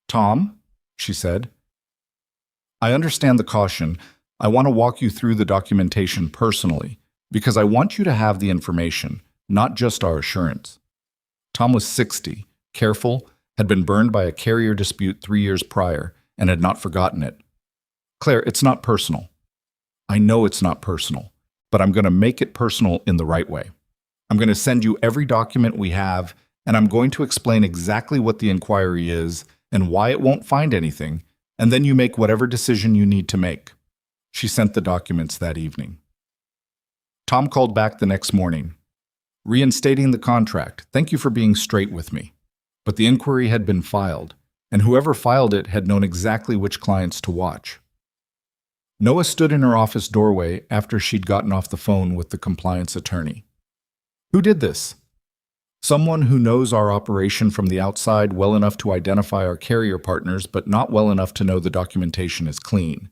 "Tom," she said, "I understand the caution. I want to walk you through the documentation personally, because I want you to have the information, not just our assurance." Tom was 60, careful, had been burned by a carrier dispute 3 years prior, and had not forgotten it. "Claire, it's not personal. I know it's not personal, but I'm going to make it personal in the right way. I'm going to send you every document we have, and I'm going to explain exactly what the inquiry is and why it won't find anything, and then you make whatever decision you need to make." She sent the documents that evening. Tom called back the next morning, reinstating the contract. "Thank you for being straight with me." But the inquiry had been filed, and whoever filed it had known exactly which clients to watch. Noah stood in her office doorway after she'd gotten off the phone with the compliance attorney. "Who did this?" "Someone who knows our operation from the outside well enough to identify our carrier partners, but not well enough to know the documentation is clean."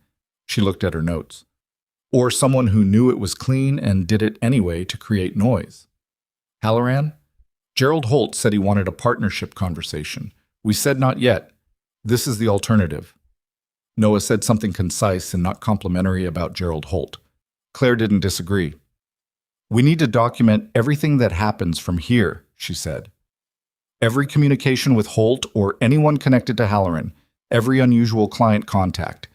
She looked at her notes. "Or someone who knew it was clean and did it anyway to create noise." "Halloran?" "Gerald Holt said he wanted a partnership conversation. We said not yet. This is the alternative." Noah said something concise and not complimentary about Gerald Holt. Claire didn't disagree. "We need to document everything that happens from here," she said. "Every communication with Holt or anyone connected to Halloran, every unusual client contact.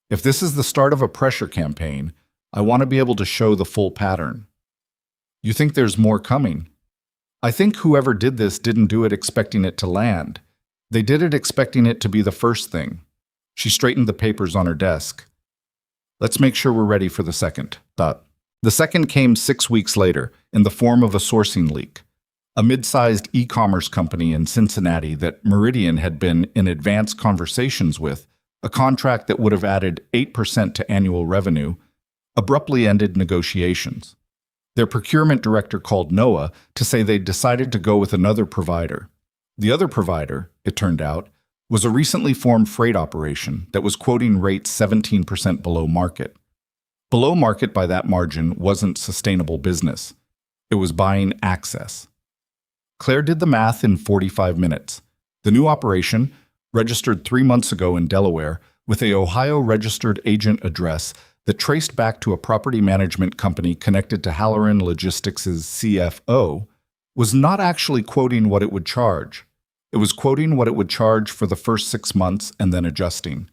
If this is the start of a pressure campaign, I want to be able to show the full pattern." "You think there's more coming?" "I think whoever did this didn't do it expecting it to land. They did it expecting it to be the first thing." She straightened the papers on her desk. "Let's make sure we're ready for the second." The second came 6 weeks later, in the form of a sourcing leak. A mid-sized e-commerce company in Cincinnati that Meridian had been in advanced conversations with, a contract that would have added 8% to annual revenue, abruptly ended negotiations. Their procurement director called Noah to say they'd decided to go with another provider. The other provider, it turned out, was a recently formed freight operation that was quoting rates 17% below market. Below market by that margin wasn't sustainable business. It was buying access. Claire did the math in 45 minutes. The new operation, registered 3 months ago in Delaware, with a Ohio registered agent address that traced back to a property management company connected to Halloran Logistics' CFO, was not actually quoting what it would charge. It was quoting what it would charge for the first 6 months and then adjusting.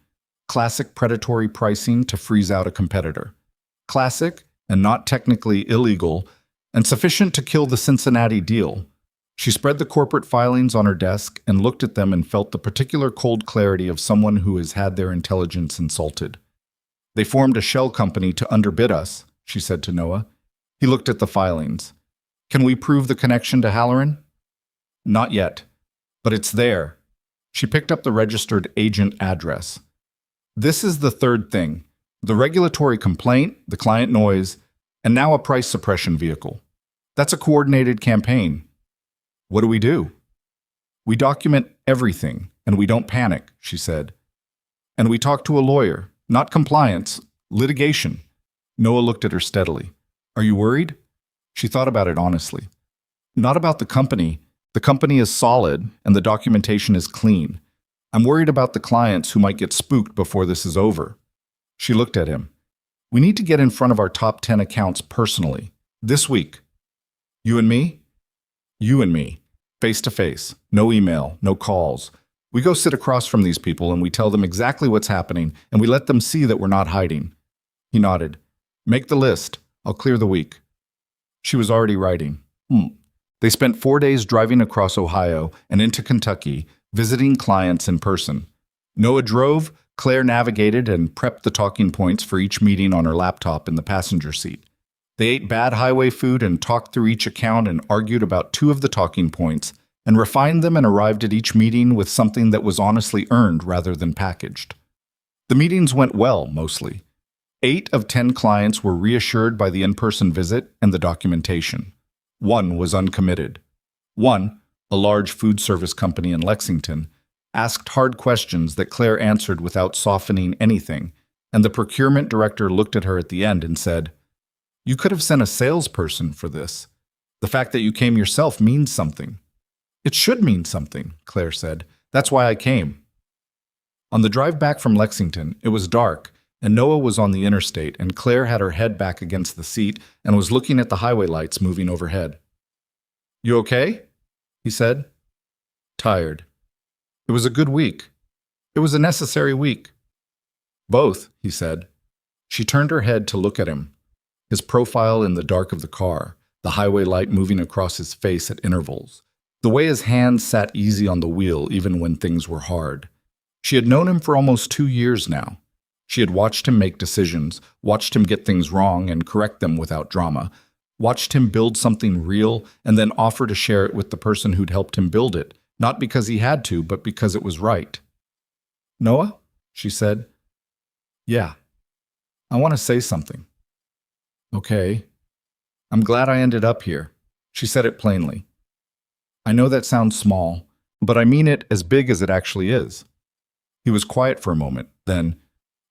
Classic predatory pricing to freeze out a competitor. Classic and not technically illegal, and sufficient to kill the Cincinnati deal. She spread the corporate filings on her desk and looked at them and felt the particular cold clarity of someone who has had their intelligence insulted. "They formed a shell company to underbid us," she said to Noah. He looked at the filings. "Can we prove the connection to Halloran?" "Not yet. But it's there." She picked up the registered agent address. "This is the third thing. The regulatory complaint, the client noise, and now a price suppression vehicle. That's a coordinated campaign." "What do? "We document everything, and we don't panic," she said. "And we talk to a lawyer, not compliance, litigation." Noah looked at her steadily. "Are you worried?" She thought about it honestly. "Not about the company. The company is solid, and the documentation is clean. I'm worried about the clients who might get spooked before this is over." She looked at him. "We need to get in front of our top 10 accounts personally. This week." "You and me?" "You and me. Face to face. No email, no calls. We go sit across from these people and we tell them exactly what's happening, and we let them see that we're not hiding." He nodded. "Make the list. I'll clear the week." She was already writing. They spent 4 days driving across Ohio and into Kentucky, visiting clients in person. Noah drove, Claire navigated and prepped the talking points for each meeting on her laptop in the passenger seat. They ate bad highway food and talked through each account and argued about 2 of the talking points, and refined them and arrived at each meeting with something that was honestly earned rather than packaged. The meetings went well, mostly. 8 of 10 clients were reassured by the in-person visit and the documentation. One was uncommitted. One, a large food service company in Lexington, asked hard questions that Claire answered without softening anything, and the procurement director looked at her at the end and said, "You could have sent a salesperson for this. The fact that you came yourself means something." "It should mean something," Claire said. "That's why I came." On the drive back from Lexington, it was dark, and Noah was on the interstate, and Claire had her head back against the seat and was looking at the highway lights moving overhead. "You okay?" he said. "Tired. It was a good week. It was a necessary week." "Both," he said. She turned her head to look at him, his profile in the dark of the car, the highway light moving across his face at intervals, the way his hands sat easy on the wheel even when things were hard. She had known him for almost 2 years now. She had watched him make decisions, watched him get things wrong and correct them without drama, watched him build something real and then offer to share it with the person who'd helped him build it, not because he had to, but because it was right. "Noah?" she said. "Yeah. I want to say something." "Okay. I'm glad I ended up here." She said it plainly. "I know that sounds small, but I mean it as big as it actually is." He was quiet for a moment, then,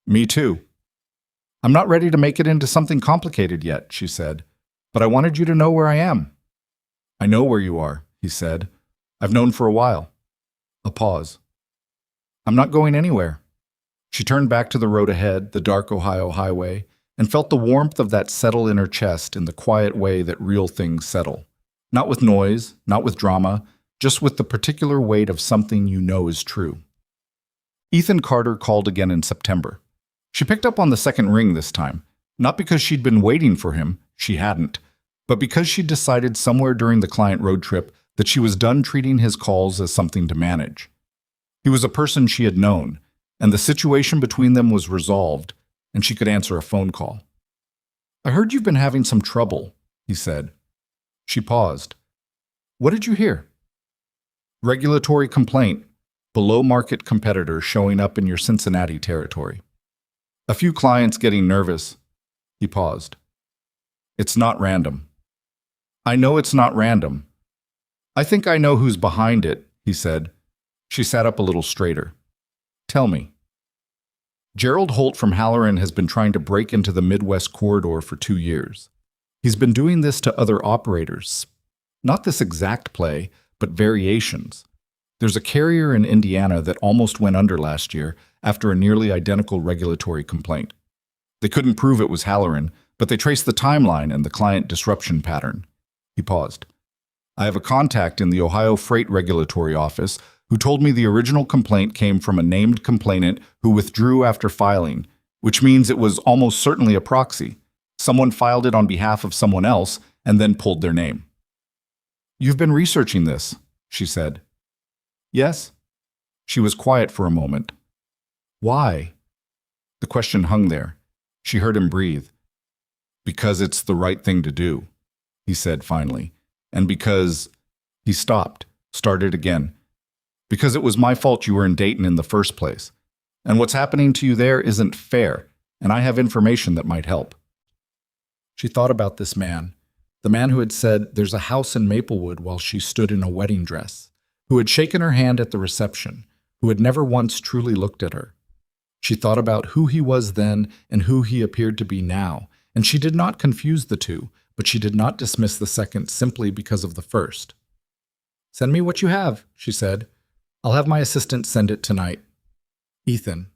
"Me too." "I'm not ready to make it into something complicated yet," she said, "but I wanted you to know where I am." "I know where you are," he said. "I've known for a while." A pause. "I'm not going anywhere." She turned back to the road ahead, the dark Ohio highway, and felt the warmth of that settle in her chest in the quiet way that real things settle. Not with noise, not with drama, just with the particular weight of something you know is true. Ethan Carter called again in September. She picked up on the second ring this time, not because she'd been waiting for him, she hadn't, but because she'd decided somewhere during the client road trip that she was done treating his calls as something to manage. He was a person she had known, and the situation between them was resolved, and she could answer a phone call. "I heard you've been having some trouble," he said. She paused. "What did you hear?" "Regulatory complaint. Below-market competitor showing up in your Cincinnati territory. A few clients getting nervous." He paused. "It's not random." "I know it's not random." "I think I know who's behind it," he said. She sat up a little straighter. "Tell me." "Gerald Holt from Halloran has been trying to break into the Midwest corridor for 2 years. He's been doing this to other operators. Not this exact play, but variations. There's a carrier in Indiana that almost went under last year after a nearly identical regulatory complaint. They couldn't prove it was Halloran, but they traced the timeline and the client disruption pattern." He paused. "I have a contact in the Ohio Freight Regulatory Office who told me the original complaint came from a named complainant who withdrew after filing, which means it was almost certainly a proxy. Someone filed it on behalf of someone else and then pulled their name." "You've been researching this," she said. "Yes." She was quiet for a moment. "Why?" The question hung there. She heard him breathe. "Because it's the right thing to do," he said finally. "And because—" He stopped, started again. "Because it was my fault you were in Dayton in the first place. And what's happening to you there isn't fair, and I have information that might help." She thought about this man, the man who had said, "There's a house in Maplewood," while she stood in a wedding dress, who had shaken her hand at the reception, who had never once truly looked at her. She thought about who he was then and who he appeared to be now, and she did not confuse the two, but she did not dismiss the second simply because of the first. "Send me what you have," she said. "I'll have my assistant send it tonight." "Ethan,"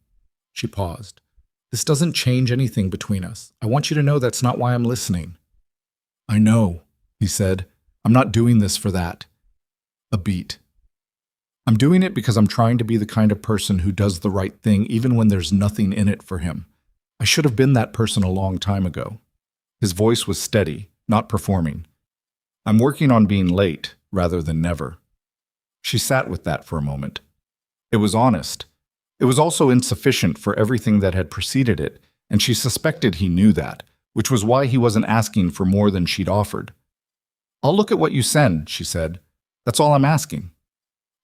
she paused, "this doesn't change anything between us. I want you to know that's not why I'm listening." "I know," he said. "I'm not doing this for that." A beat. "I'm doing it because I'm trying to be the kind of person who does the right thing even when there's nothing in it for him. I should have been that person a long time ago." His voice was steady, not performing. "I'm working on being late rather than never." She sat with that for a moment. It was honest. It was also insufficient for everything that had preceded it, and she suspected he knew that, which was why he wasn't asking for more than she'd offered. "I'll look at what you send," she said. "That's all I'm asking."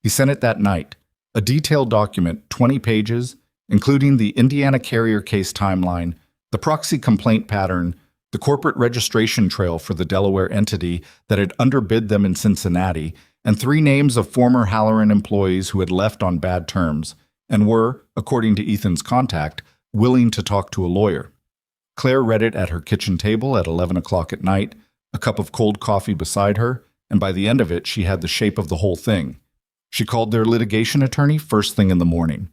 He sent it that night, a detailed document, 20 pages, including the Indiana carrier case timeline, the proxy complaint pattern, the corporate registration trail for the Delaware entity that had underbid them in Cincinnati, and 3 names of former Halloran employees who had left on bad terms and were, according to Ethan's contact, willing to talk to a lawyer. Claire read it at her kitchen table at 11 o'clock at night, a cup of cold coffee beside her, and by the end of it, she had the shape of the whole thing. She called their litigation attorney first thing in the morning.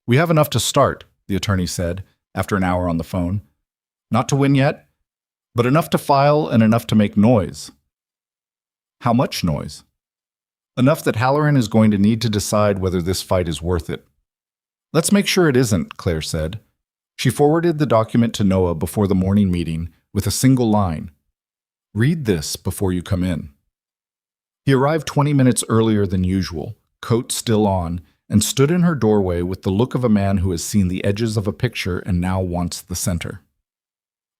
"We have enough to start," the attorney said, after an hour on the phone. "Not to win yet, but enough to file and enough to make noise." "How much noise?" "Enough that Halloran is going to need to decide whether this fight is worth it." "Let's make sure it isn't," Claire said. She forwarded the document to Noah before the morning meeting with a single line. "Read this before you come in." He arrived 20 minutes earlier than usual, coat still on, and stood in her doorway with the look of a man who has seen the edges of a picture and now wants the center.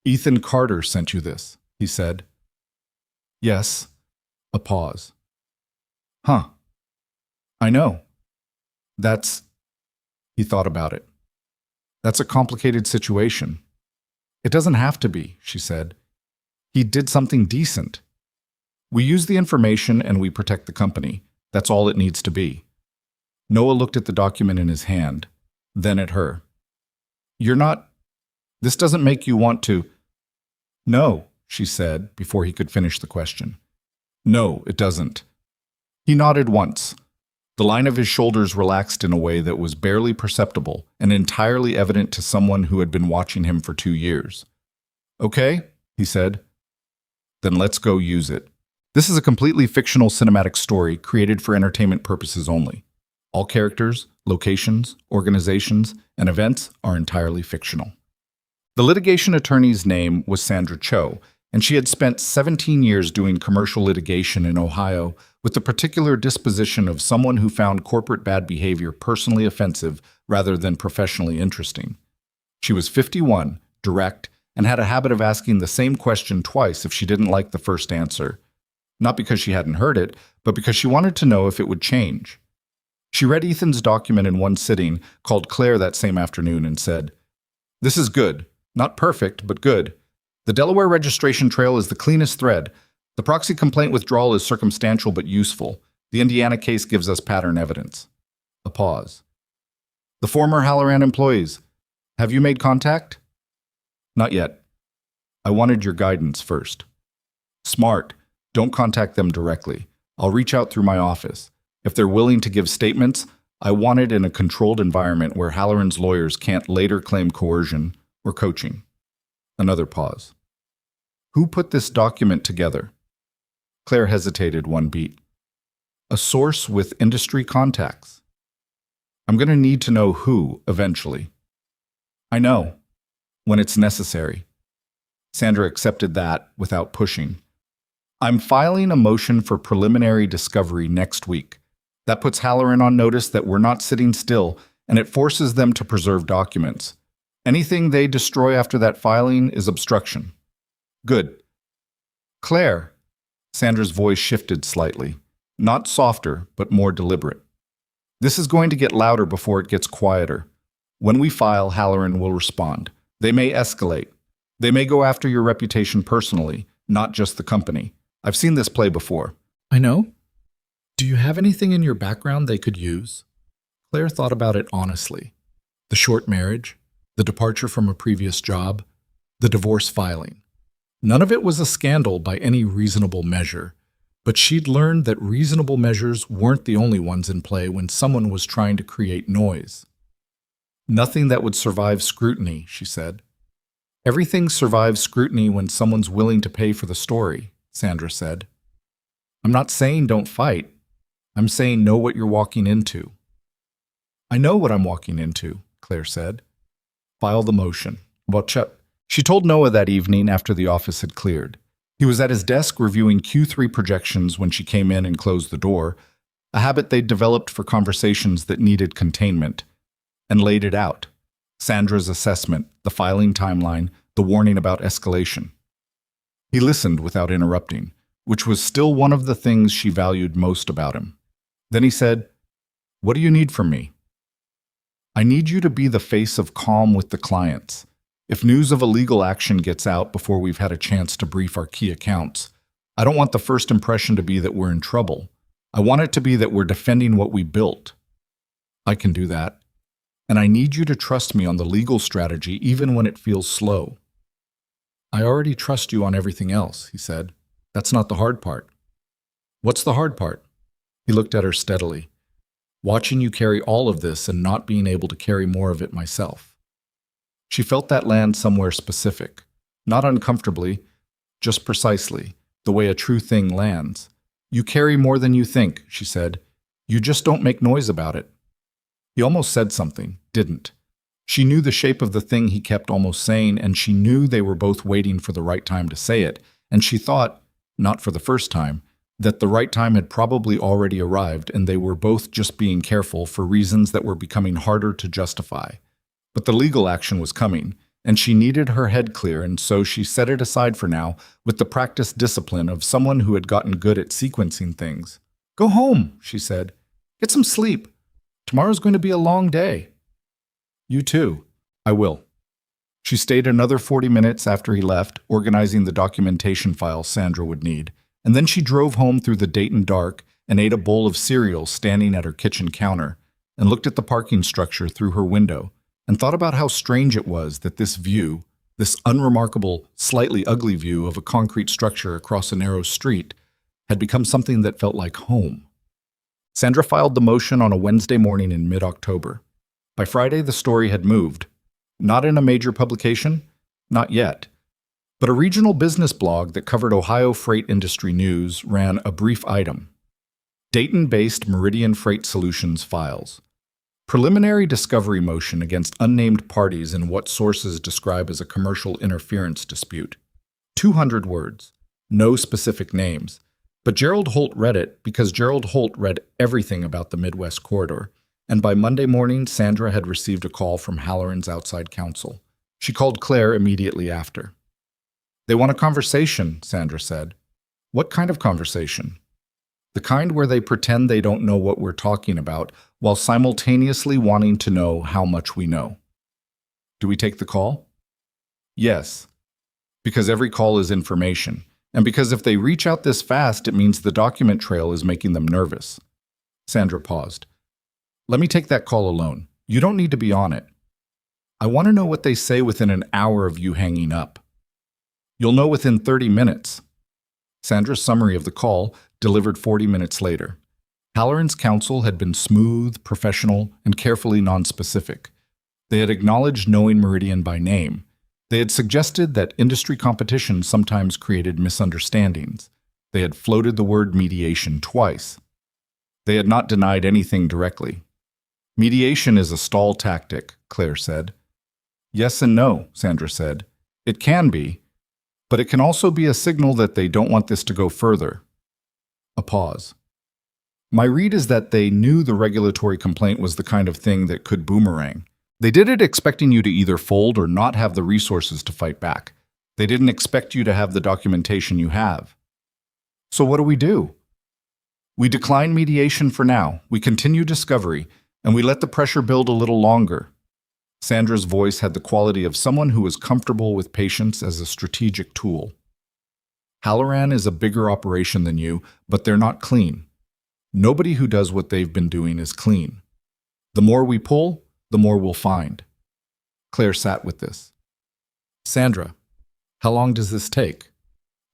"Ethan Carter sent you this," he said. "Yes." A pause. "Huh. I know. That's..." He thought about it. "That's a complicated situation." "It doesn't have to be," she said. "He did something decent. We use the information and we protect the company. That's all it needs to be." Noah looked at the document in his hand, then at her. "You're not... This doesn't make you want to..." "No," she said before he could finish the question. "No, it doesn't." He nodded once. The line of his shoulders relaxed in a way that was barely perceptible and entirely evident to someone who had been watching him for 2 years. "Okay," he said. "Then let's go use it." This is a completely fictional cinematic story created for entertainment purposes only. All characters, locations, organizations, and events are entirely fictional. The litigation attorney's name was Sandra Cho, and she had spent 17 years doing commercial litigation in Ohio with the particular disposition of someone who found corporate bad behavior personally offensive rather than professionally interesting. She was 51, direct, and had a habit of asking the same question twice if she didn't like the first answer. Not because she hadn't heard it, but because she wanted to know if it would change. She read Ethan's document in one sitting, called Claire that same afternoon, and said, "This is good. Not perfect, but good. The Delaware registration trail is the cleanest thread. The proxy complaint withdrawal is circumstantial but useful. The Indiana case gives us pattern evidence." A pause. "The former Halloran employees. Have you made contact?" "Not yet. I wanted your guidance first." "Smart. Don't contact them directly. I'll reach out through my office. If they're willing to give statements, I want it in a controlled environment where Halloran's lawyers can't later claim coercion or coaching." Another pause. "Who put this document together?" Claire hesitated one beat. "A source with industry contacts." "I'm going to need to know who eventually." "I know. When it's necessary." Sandra accepted that without pushing. "I'm filing a motion for preliminary discovery next week. That puts Halloran on notice that we're not sitting still, and it forces them to preserve documents. Anything they destroy after that filing is obstruction." "Good." "Claire." Sandra's voice shifted slightly. Not softer, but more deliberate. "This is going to get louder before it gets quieter. When we file, Halloran will respond. They may escalate. They may go after your reputation personally, not just the company. I've seen this play before." "I know. Do you have anything in your background they could use?" Claire thought about it honestly. The short marriage, the departure from a previous job, the divorce filing. None of it was a scandal by any reasonable measure, but she'd learned that reasonable measures weren't the only ones in play when someone was trying to create noise. "Nothing that would survive scrutiny," she said. "Everything survives scrutiny when someone's willing to pay for the story," Sandra said. "I'm not saying don't fight. I'm saying know what you're walking into." "I know what I'm walking into," Claire said. "File the motion." She told Noah that evening after the office had cleared. He was at his desk reviewing Q3 projections when she came in and closed the door, a habit they'd developed for conversations that needed containment, and laid it out. Sandra's assessment, the filing timeline, the warning about escalation. He listened without interrupting, which was still one of the things she valued most about him. Then he said, "What do you need from me?" "I need you to be the face of calm with the clients. If news of a legal action gets out before we've had a chance to brief our key accounts, I don't want the first impression to be that we're in trouble. I want it to be that we're defending what we built. I can do that. And I need you to trust me on the legal strategy even when it feels slow. I already trust you on everything else, he said. That's not the hard part. What's the hard part? He looked at her steadily. Watching you carry all of this and not being able to carry more of it myself. She felt that land somewhere specific, not uncomfortably, just precisely, the way a true thing lands. You carry more than you think, she said. You just don't make noise about it. He almost said something, didn't. She knew the shape of the thing he kept almost saying, and she knew they were both waiting for the right time to say it, and she thought, not for the first time, that the right time had probably already arrived and they were both just being careful for reasons that were becoming harder to justify. But the legal action was coming, and she needed her head clear, and so she set it aside for now with the practiced discipline of someone who had gotten good at sequencing things. Go home, she said. Get some sleep. Tomorrow's going to be a long day. You too. I will. She stayed another 40 minutes after he left, organizing the documentation files Sandra would need, and then she drove home through the Dayton dark and ate a bowl of cereal standing at her kitchen counter, and looked at the parking structure through her window, and thought about how strange it was that this view, this unremarkable, slightly ugly view of a concrete structure across a narrow street, had become something that felt like home. Sandra filed the motion on a Wednesday morning in mid-October. By Friday, the story had moved. Not in a major publication, not yet. But a regional business blog that covered Ohio freight industry news ran a brief item. Dayton-based Meridian Freight Solutions files. Preliminary discovery motion against unnamed parties in what sources describe as a commercial interference dispute. 200 words. No specific names. But Gerald Holt read it because Gerald Holt read everything about the Midwest corridor, and by Monday morning, Sandra had received a call from Halloran's outside counsel. She called Claire immediately after. They want a conversation, Sandra said. What kind of conversation? The kind where they pretend they don't know what we're talking about, while simultaneously wanting to know how much we know. Do we take the call? Yes, because every call is information. And because if they reach out this fast, it means the document trail is making them nervous. Sandra paused. Let me take that call alone. You don't need to be on it. I want to know what they say within an hour of you hanging up. You'll know within 30 minutes. Sandra's summary of the call, delivered 40 minutes later. Halloran's counsel had been smooth, professional, and carefully nonspecific. They had acknowledged knowing Meridian by name. They had suggested that industry competition sometimes created misunderstandings. They had floated the word mediation twice. They had not denied anything directly. Mediation is a stall tactic, Claire said. Yes and no, Sandra said. It can be, but it can also be a signal that they don't want this to go further. A pause. My read is that they knew the regulatory complaint was the kind of thing that could boomerang. They did it expecting you to either fold or not have the resources to fight back. They didn't expect you to have the documentation you have. So what do? We decline mediation for now, we continue discovery, and we let the pressure build a little longer. Sandra's voice had the quality of someone who was comfortable with patience as a strategic tool. Halloran is a bigger operation than you, but they're not clean. Nobody who does what they've been doing is clean. The more we pull, the more we'll find. Claire sat with this. Sandra, how long does this take?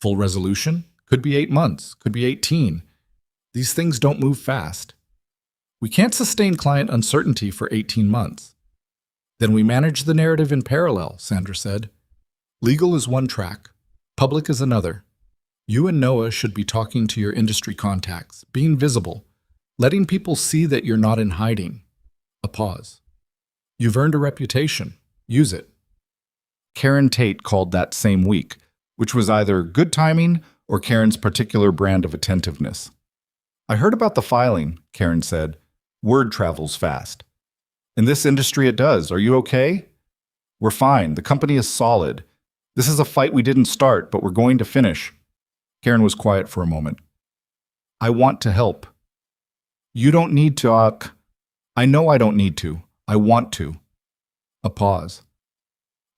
Full resolution? Could be 8 months, could be 18. These things don't move fast. We can't sustain client uncertainty for 18 months. Then we manage the narrative in parallel, Sandra said. Legal is one track, public is another. You and Noah should be talking to your industry contacts, being visible, letting people see that you're not in hiding. A pause. You've earned a reputation. Use it. Karen Tate called that same week, which was either good timing or Karen's particular brand of attentiveness. I heard about the filing, Karen said. Word travels fast. In this industry it does. Are you okay? We're fine. The company is solid. This is a fight we didn't start, but we're going to finish. Karen was quiet for a moment. I want to help. You don't need to, I know I don't need to. I want to. A pause.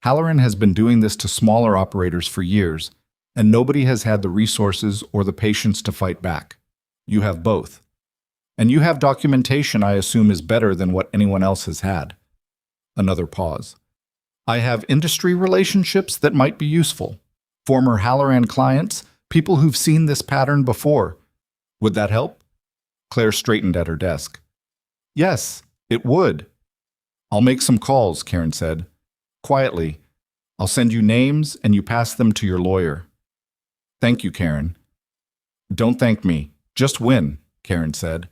Halloran has been doing this to smaller operators for years, and nobody has had the resources or the patience to fight back. You have both. And you have documentation I assume is better than what anyone else has had. Another pause. I have industry relationships that might be useful. Former Halloran clients, people who've seen this pattern before. Would that help? Claire straightened at her desk. Yes, it would. I'll make some calls, Karen said. Quietly. I'll send you names and you pass them to your lawyer. Thank you, Karen. Don't thank me. Just win, Karen said.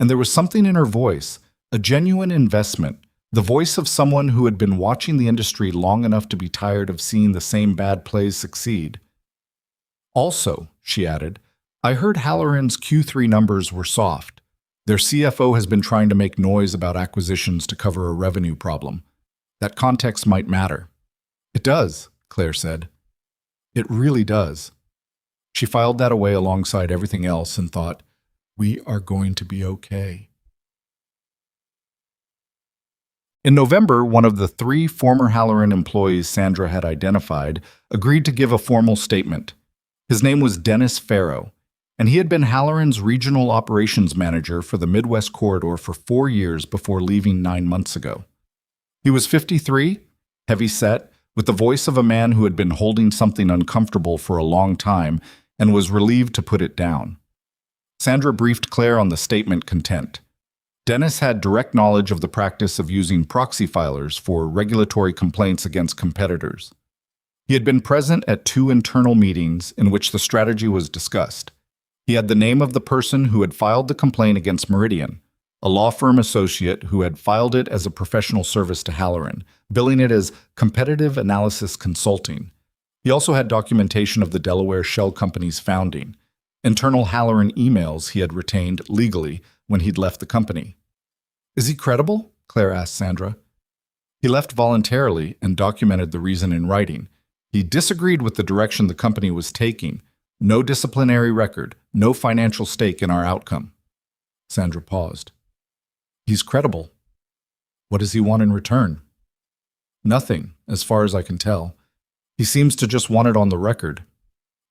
And there was something in her voice, a genuine investment, the voice of someone who had been watching the industry long enough to be tired of seeing the same bad plays succeed. Also, she added, I heard Halloran's Q3 numbers were soft. Their CFO has been trying to make noise about acquisitions to cover a revenue problem. That context might matter. It does, Claire said. It really does. She filed that away alongside everything else and thought, we are going to be okay. In November, one of the 3 former Halloran employees Sandra had identified agreed to give a formal statement. His name was Dennis Farrow, and he had been Halloran's regional operations manager for the Midwest Corridor for 4 years before leaving 9 months ago. He was 53, heavy-set, with the voice of a man who had been holding something uncomfortable for a long time and was relieved to put it down. Sandra briefed Claire on the statement content. Dennis had direct knowledge of the practice of using proxy filers for regulatory complaints against competitors. He had been present at 2 internal meetings in which the strategy was discussed. He had the name of the person who had filed the complaint against Meridian, a law firm associate who had filed it as a professional service to Halloran, billing it as competitive analysis consulting. He also had documentation of the Delaware shell company's founding, internal Halloran emails he had retained legally when he'd left the company. Is he credible? Claire asked Sandra. He left voluntarily and documented the reason in writing. He disagreed with the direction the company was taking. No disciplinary record, no financial stake in our outcome. Sandra paused. He's credible. What does he want in return? Nothing, as far as I can tell. He seems to just want it on the record.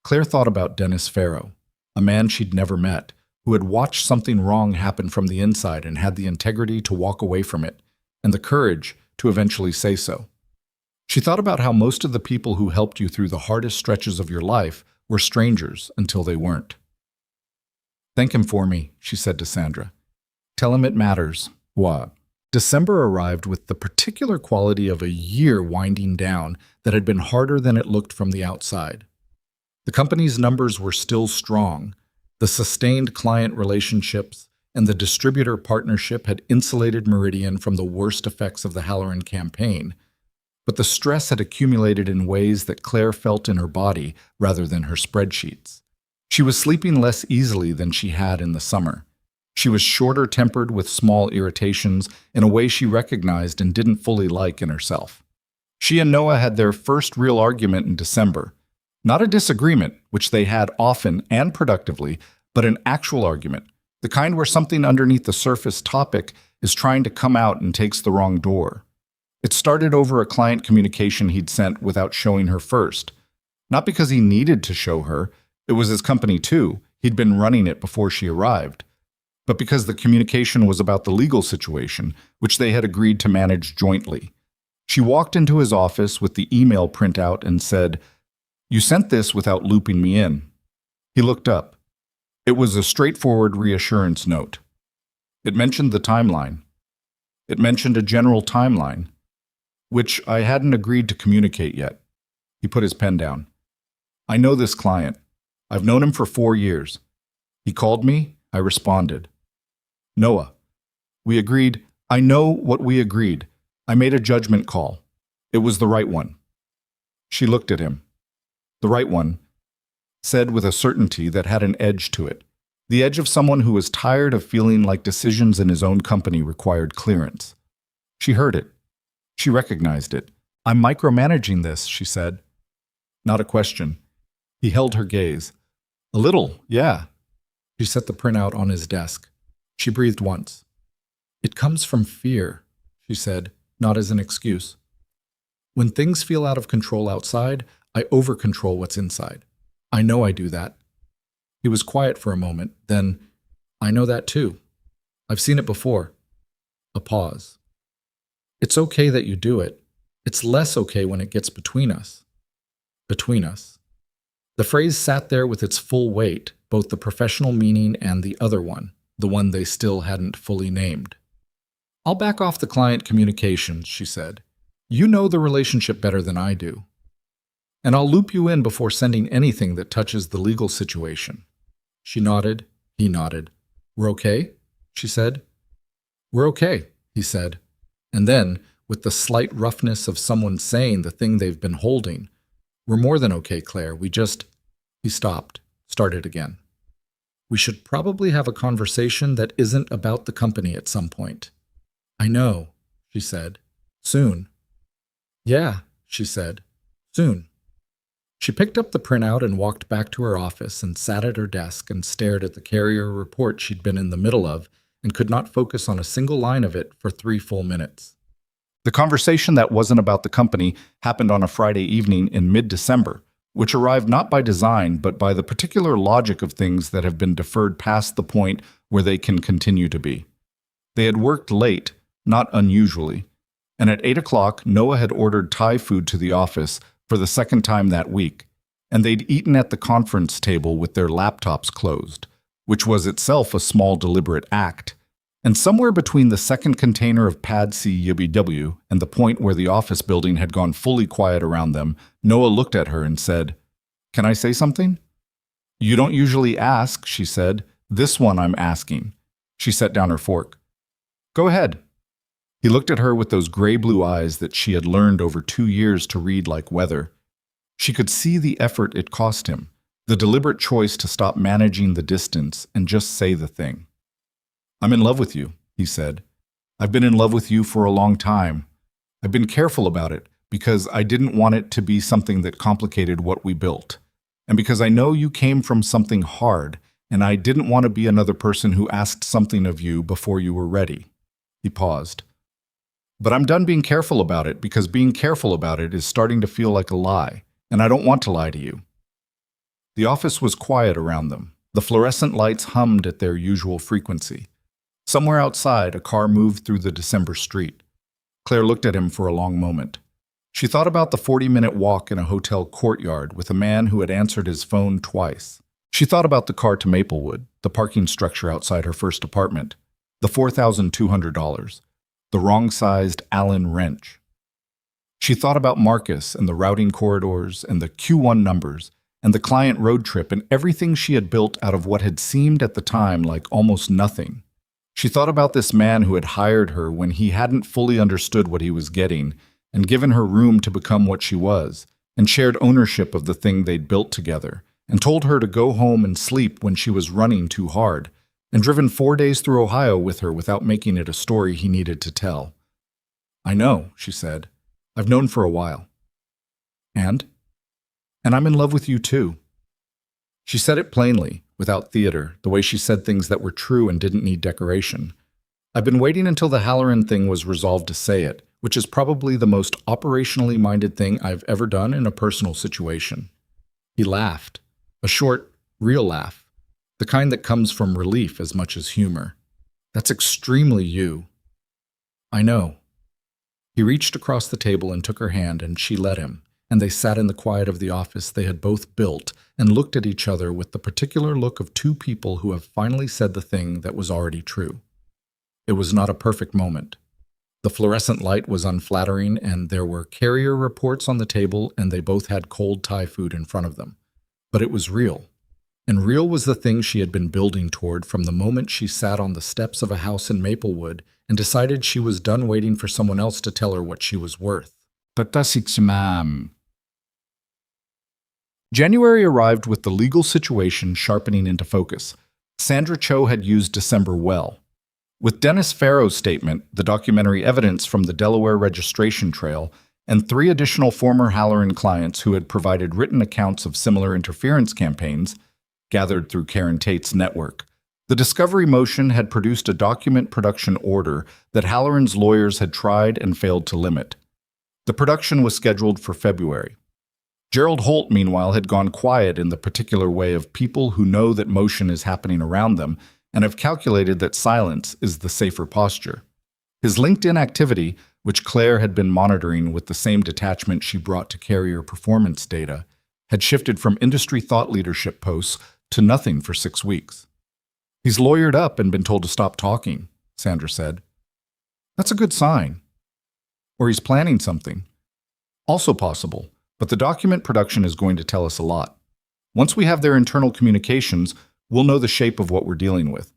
Claire thought about Dennis Farrow, a man she'd never met, who had watched something wrong happen from the inside and had the integrity to walk away from it, and the courage to eventually say so. She thought about how most of the people who helped you through the hardest stretches of your life were strangers until they weren't. Thank him for me, she said to Sandra. Tell him it matters. What? December arrived with the particular quality of a year winding down that had been harder than it looked from the outside. The company's numbers were still strong. The sustained client relationships and the distributor partnership had insulated Meridian from the worst effects of the Halloran campaign, but the stress had accumulated in ways that Claire felt in her body rather than her spreadsheets. She was sleeping less easily than she had in the summer. She was shorter-tempered with small irritations in a way she recognized and didn't fully like in herself. She and Noah had their first real argument in December. Not a disagreement, which they had often and productively, but an actual argument, the kind where something underneath the surface topic is trying to come out and takes the wrong door. It started over a client communication he'd sent without showing her first. Not because he needed to show her, it was his company too, he'd been running it before she arrived, but because the communication was about the legal situation, which they had agreed to manage jointly. She walked into his office with the email printout and said, "You sent this without looping me in." He looked up. It was a straightforward reassurance note. It mentioned the timeline. It mentioned a general timeline, which I hadn't agreed to communicate yet. He put his pen down. I know this client. I've known him for 4 years. He called me. I responded. Noah. We agreed. I know what we agreed. I made a judgment call. It was the right one. She looked at him. The right one, said with a certainty that had an edge to it. The edge of someone who was tired of feeling like decisions in his own company required clearance. She heard it. She recognized it. I'm micromanaging this, she said. Not a question. He held her gaze. A little, yeah. She set the printout on his desk. She breathed once. It comes from fear, she said, not as an excuse. When things feel out of control outside, I over-control what's inside. I know I do that. He was quiet for a moment, then, I know that too. I've seen it before. A pause. It's okay that you do it. It's less okay when it gets between us. Between us. The phrase sat there with its full weight, both the professional meaning and the other one, the one they still hadn't fully named. I'll back off the client communications, she said. You know the relationship better than I do. And I'll loop you in before sending anything that touches the legal situation. She nodded. He nodded. We're okay? She said. We're okay, he said. And then, with the slight roughness of someone saying the thing they've been holding, we're more than okay, Claire. He stopped, started again. We should probably have a conversation that isn't about the company at some point. I know, she said. Soon. Yeah, she said. Soon. She picked up the printout and walked back to her office and sat at her desk and stared at the carrier report she'd been in the middle of and could not focus on a single line of it for 3 full minutes. The conversation that wasn't about the company happened on a Friday evening in mid-December, which arrived not by design but by the particular logic of things that have been deferred past the point where they can continue to be. They had worked late, not unusually, and at 8 o'clock Noah had ordered Thai food to the office for the second time that week, and they'd eaten at the conference table with their laptops closed, which was itself a small deliberate act. And somewhere between the second container of Pad C YBW and the point where the office building had gone fully quiet around them, Noah looked at her and said, Can I say something? You don't usually ask, she said. This one I'm asking. She set down her fork. Go ahead. He looked at her with those gray-blue eyes that she had learned over 2 years to read like weather. She could see the effort it cost him, the deliberate choice to stop managing the distance and just say the thing. I'm in love with you, he said. I've been in love with you for a long time. I've been careful about it because I didn't want it to be something that complicated what we built. And because I know you came from something hard, and I didn't want to be another person who asked something of you before you were ready. He paused. But I'm done being careful about it because being careful about it is starting to feel like a lie, and I don't want to lie to you. The office was quiet around them. The fluorescent lights hummed at their usual frequency. Somewhere outside, a car moved through the December street. Claire looked at him for a long moment. She thought about the 40-minute walk in a hotel courtyard with a man who had answered his phone twice. She thought about the car to Maplewood, the parking structure outside her first apartment, the $4,200, the wrong-sized Allen wrench. She thought about Marcus and the routing corridors and the Q1 numbers and the client road trip and everything she had built out of what had seemed at the time like almost nothing. She thought about this man who had hired her when he hadn't fully understood what he was getting and given her room to become what she was, and shared ownership of the thing they'd built together, and told her to go home and sleep when she was running too hard, and driven 4 days through Ohio with her without making it a story he needed to tell. I know, she said. I've known for a while. And I'm in love with you too. She said it plainly, without theater, the way she said things that were true and didn't need decoration. I've been waiting until the Halloran thing was resolved to say it, which is probably the most operationally minded thing I've ever done in a personal situation. He laughed, a short, real laugh. The kind that comes from relief as much as humor. That's extremely you. I know. He reached across the table and took her hand, and she let him, and they sat in the quiet of the office they had both built and looked at each other with the particular look of two people who have finally said the thing that was already true. It was not a perfect moment. The fluorescent light was unflattering, and there were carrier reports on the table, and they both had cold Thai food in front of them. But it was real. And real was the thing she had been building toward from the moment she sat on the steps of a house in Maplewood and decided she was done waiting for someone else to tell her what she was worth. January arrived with the legal situation sharpening into focus. Sandra Cho had used December well. With Dennis Farrow's statement, the documentary evidence from the Delaware registration trail, and 3 additional former Halloran clients who had provided written accounts of similar interference campaigns, gathered through Karen Tate's network, the discovery motion had produced a document production order that Halloran's lawyers had tried and failed to limit. The production was scheduled for February. Gerald Holt, meanwhile, had gone quiet in the particular way of people who know that motion is happening around them and have calculated that silence is the safer posture. His LinkedIn activity, which Claire had been monitoring with the same detachment she brought to carrier performance data, had shifted from industry thought leadership posts to nothing for 6 weeks. "He's lawyered up and been told to stop talking," Sandra said. "That's a good sign. Or he's planning something." "Also possible, but the document production is going to tell us a lot. Once we have their internal communications, we'll know the shape of what we're dealing with."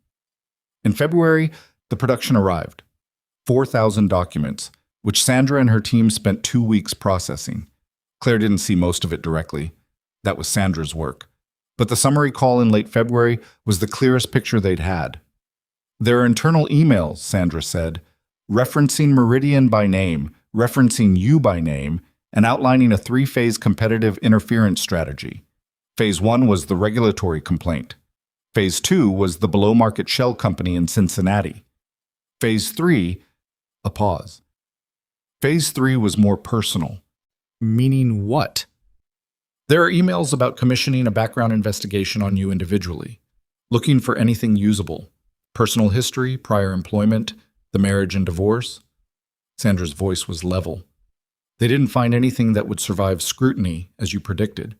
In February, the production arrived. 4,000 documents, which Sandra and her team spent 2 weeks processing. Claire didn't see most of it directly. That was Sandra's work. But the summary call in late February was the clearest picture they'd had. "There are internal emails," Sandra said, "referencing Meridian by name, referencing you by name, and outlining a 3-phase competitive interference strategy. Phase 1 was the regulatory complaint. Phase 2 was the below-market shell company in Cincinnati. Phase 3, a pause. Phase 3 was more personal." Meaning what? "There are emails about commissioning a background investigation on you individually, looking for anything usable. Personal history, prior employment, the marriage and divorce." Sandra's voice was level. "They didn't find anything that would survive scrutiny, as you predicted.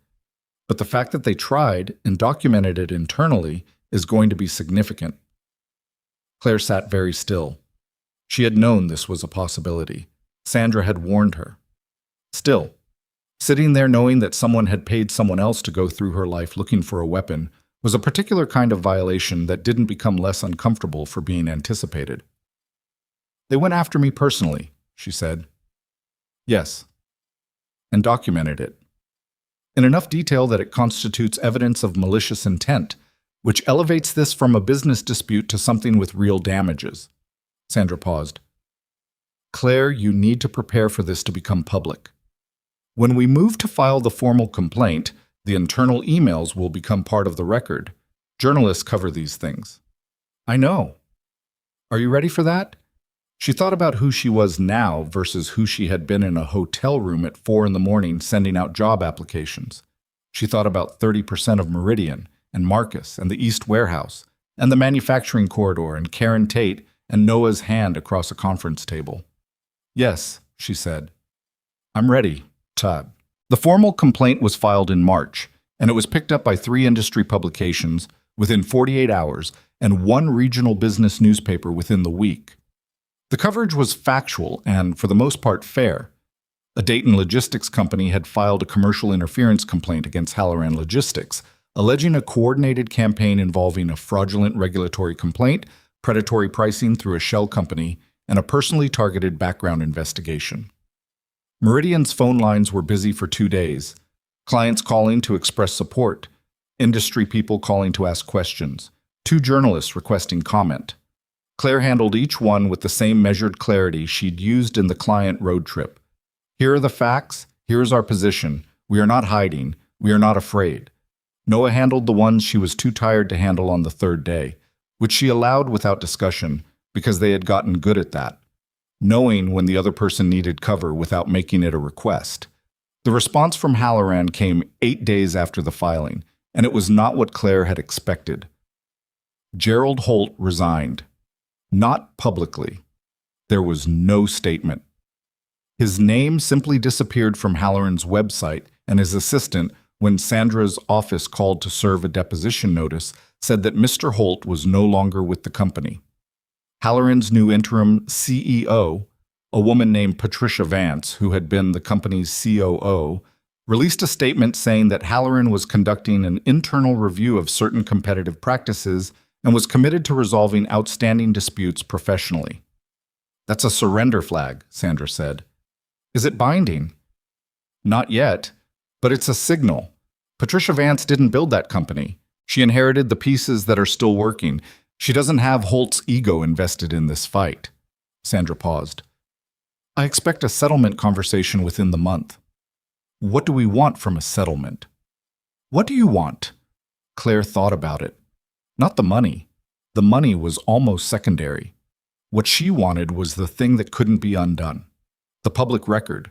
But the fact that they tried and documented it internally is going to be significant." Claire sat very still. She had known this was a possibility. Sandra had warned her. Still, sitting there knowing that someone had paid someone else to go through her life looking for a weapon was a particular kind of violation that didn't become less uncomfortable for being anticipated. "They went after me personally," she said. "Yes. And documented it. In enough detail that it constitutes evidence of malicious intent, which elevates this from a business dispute to something with real damages." Sandra paused. "Claire, you need to prepare for this to become public. When we move to file the formal complaint, the internal emails will become part of the record. Journalists cover these things." "I know. Are you ready for that?" She thought about who she was now versus who she had been in a hotel room at 4 a.m. sending out job applications. She thought about 30% of Meridian, and Marcus, and the East Warehouse, and the manufacturing corridor, and Karen Tate, and Noah's hand across a conference table. "Yes," she said. "I'm ready, Todd." The formal complaint was filed in March, and it was picked up by 3 industry publications within 48 hours and 1 regional business newspaper within the week. The coverage was factual and, for the most part, fair. A Dayton logistics company had filed a commercial interference complaint against Halloran Logistics, alleging a coordinated campaign involving a fraudulent regulatory complaint, predatory pricing through a shell company, and a personally targeted background investigation. Meridian's phone lines were busy for 2 days. Clients calling to express support, industry people calling to ask questions, 2 journalists requesting comment. Claire handled each one with the same measured clarity she'd used in the client road trip. "Here are the facts. Here is our position. We are not hiding. We are not afraid." Noah handled the ones she was too tired to handle on the 3rd day, which she allowed without discussion because they had gotten good at that, knowing when the other person needed cover without making it a request. The response from Halloran came 8 days after the filing, and it was not what Claire had expected. Gerald Holt resigned. Not publicly. There was no statement. His name simply disappeared from Halloran's website, and his assistant, when Sandra's office called to serve a deposition notice, said that Mr. Holt was no longer with the company. Halloran's new interim CEO, a woman named Patricia Vance, who had been the company's COO, released a statement saying that Halloran was conducting an internal review of certain competitive practices and was committed to resolving outstanding disputes professionally. "That's a surrender flag," Sandra said. "Is it binding?" "Not yet, but it's a signal. Patricia Vance didn't build that company. She inherited the pieces that are still working. She doesn't have Holt's ego invested in this fight." Sandra paused. "I expect a settlement conversation within the month." "What do we want from a settlement?" "What do you want?" Claire thought about it. Not the money. The money was almost secondary. What she wanted was the thing that couldn't be undone. The public record.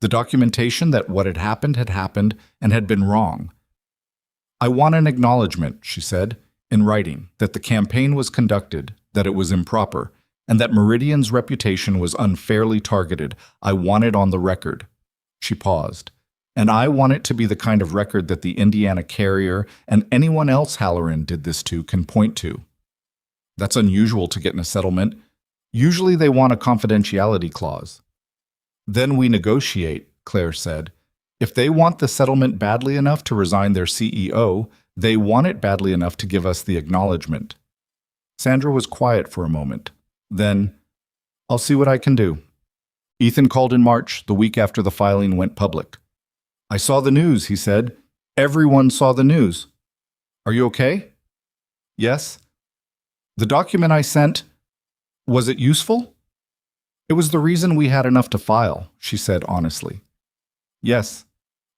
The documentation that what had happened and had been wrong. I want an acknowledgement, she said, in writing, that the campaign was conducted, that it was improper, and that Meridian's reputation was unfairly targeted. I want it on the record. She paused. And I want it to be the kind of record that the Indiana carrier and anyone else Halloran did this to can point to. That's unusual to get in a settlement. Usually they want a confidentiality clause. Then we negotiate, Claire said. If they want the settlement badly enough to resign their CEO, they want it badly enough to give us the acknowledgement. Sandra was quiet for a moment. Then, I'll see what I can do. Ethan called in March, the week after the filing went public. I saw the news, he said. Everyone saw the news. Are you okay? Yes. The document I sent, was it useful? It was the reason we had enough to file, she said honestly. Yes,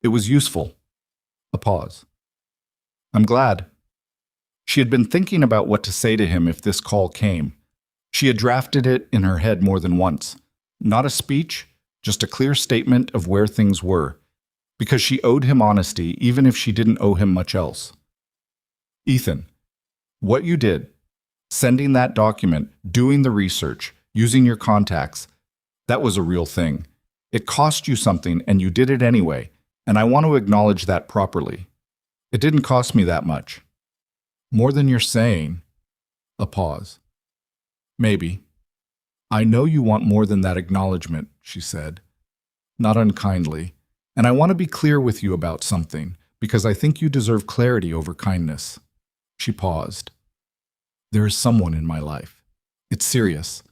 it was useful. A pause. I'm glad. She had been thinking about what to say to him if this call came. She had drafted it in her head more than once. Not a speech, just a clear statement of where things were, because she owed him honesty even if she didn't owe him much else. Ethan, what you did, sending that document, doing the research, using your contacts, that was a real thing. It cost you something and you did it anyway, and I want to acknowledge that properly. It didn't cost me that much. More than you're saying. A pause. Maybe. I know you want more than that acknowledgement, she said. Not unkindly. And I want to be clear with you about something, because I think you deserve clarity over kindness. She paused. There is someone in my life. It's serious.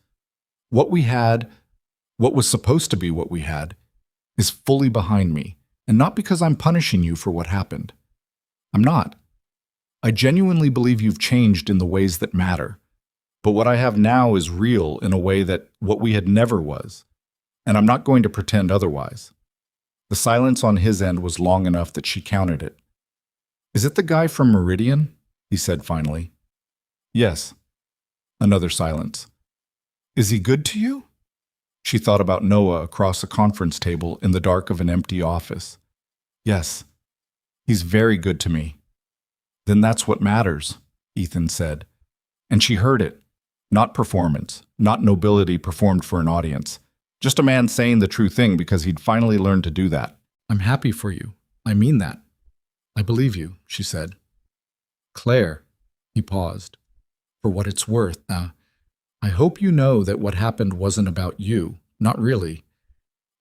What we had, what was supposed to be what we had, is fully behind me, and not because I'm punishing you for what happened. I'm not. I genuinely believe you've changed in the ways that matter. But what I have now is real in a way that what we had never was, and I'm not going to pretend otherwise. The silence on his end was long enough that she counted it. Is it the guy from Meridian? He said finally. Yes. Another silence. Is he good to you? She thought about Noah across a conference table in the dark of an empty office. Yes. He's very good to me. Then that's what matters, Ethan said. And she heard it. Not performance, not nobility performed for an audience. Just a man saying the true thing because he'd finally learned to do that. I'm happy for you. I mean that. I believe you, she said. Claire, he paused. For what it's worth, I hope you know that what happened wasn't about you. Not really.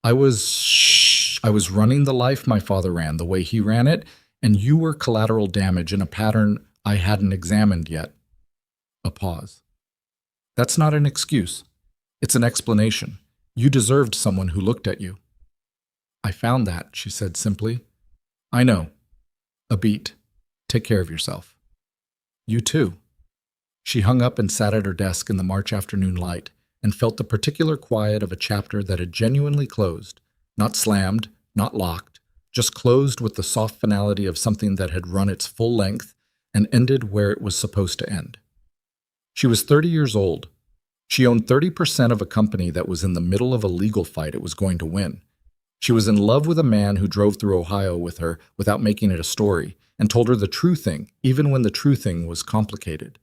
I was running the life my father ran, the way he ran it, and you were collateral damage in a pattern I hadn't examined yet. A pause. That's not an excuse. It's an explanation. You deserved someone who looked at you. I found that, she said simply. I know. A beat. Take care of yourself. You too. She hung up and sat at her desk in the March afternoon light and felt the particular quiet of a chapter that had genuinely closed, not slammed, not locked, just closed with the soft finality of something that had run its full length and ended where it was supposed to end. She was 30 years old. She owned 30% of a company that was in the middle of a legal fight it was going to win. She was in love with a man who drove through Ohio with her without making it a story and told her the true thing, even when the true thing was complicated.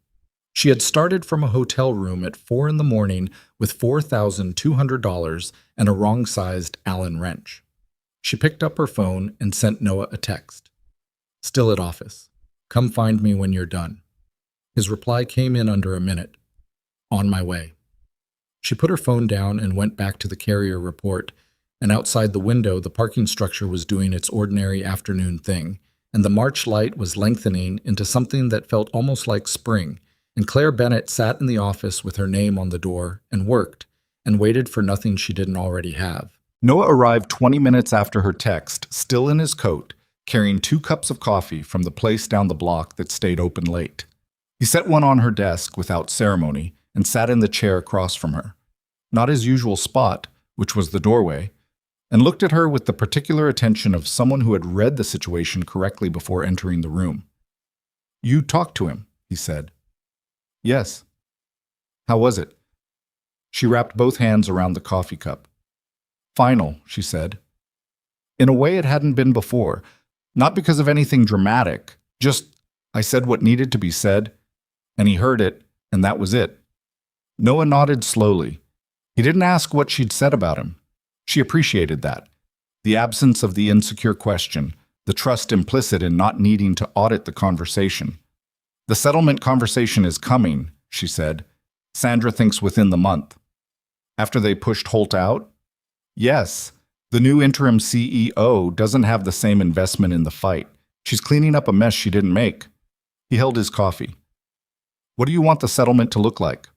She had started from a hotel room at 4 a.m. with $4,200 and a wrong-sized Allen wrench. She picked up her phone and sent Noah a text. Still at office. Come find me when you're done. His reply came in under a minute. On my way. She put her phone down and went back to the carrier report, and outside the window the parking structure was doing its ordinary afternoon thing, and the March light was lengthening into something that felt almost like spring, and Claire Bennett sat in the office with her name on the door and worked, and waited for nothing she didn't already have. Noah arrived 20 minutes after her text, still in his coat, carrying 2 cups of coffee from the place down the block that stayed open late. He set one on her desk without ceremony and sat in the chair across from her, not his usual spot, which was the doorway, and looked at her with the particular attention of someone who had read the situation correctly before entering the room. You talked to him, he said. Yes. How was it? She wrapped both hands around the coffee cup. Final, she said. in a way it hadn't been before. Not because of anything dramatic, just I said what needed to be said, and he heard it, and that was it. Noah nodded slowly. He didn't ask what she'd said about him. She appreciated that. The absence of the insecure question, the trust implicit in not needing to audit the conversation. The settlement conversation is coming, she said. Sandra thinks within the month. After they pushed Holt out? Yes. The new interim CEO doesn't have the same investment in the fight. She's cleaning up a mess she didn't make. He held his coffee. What do you want the settlement to look like?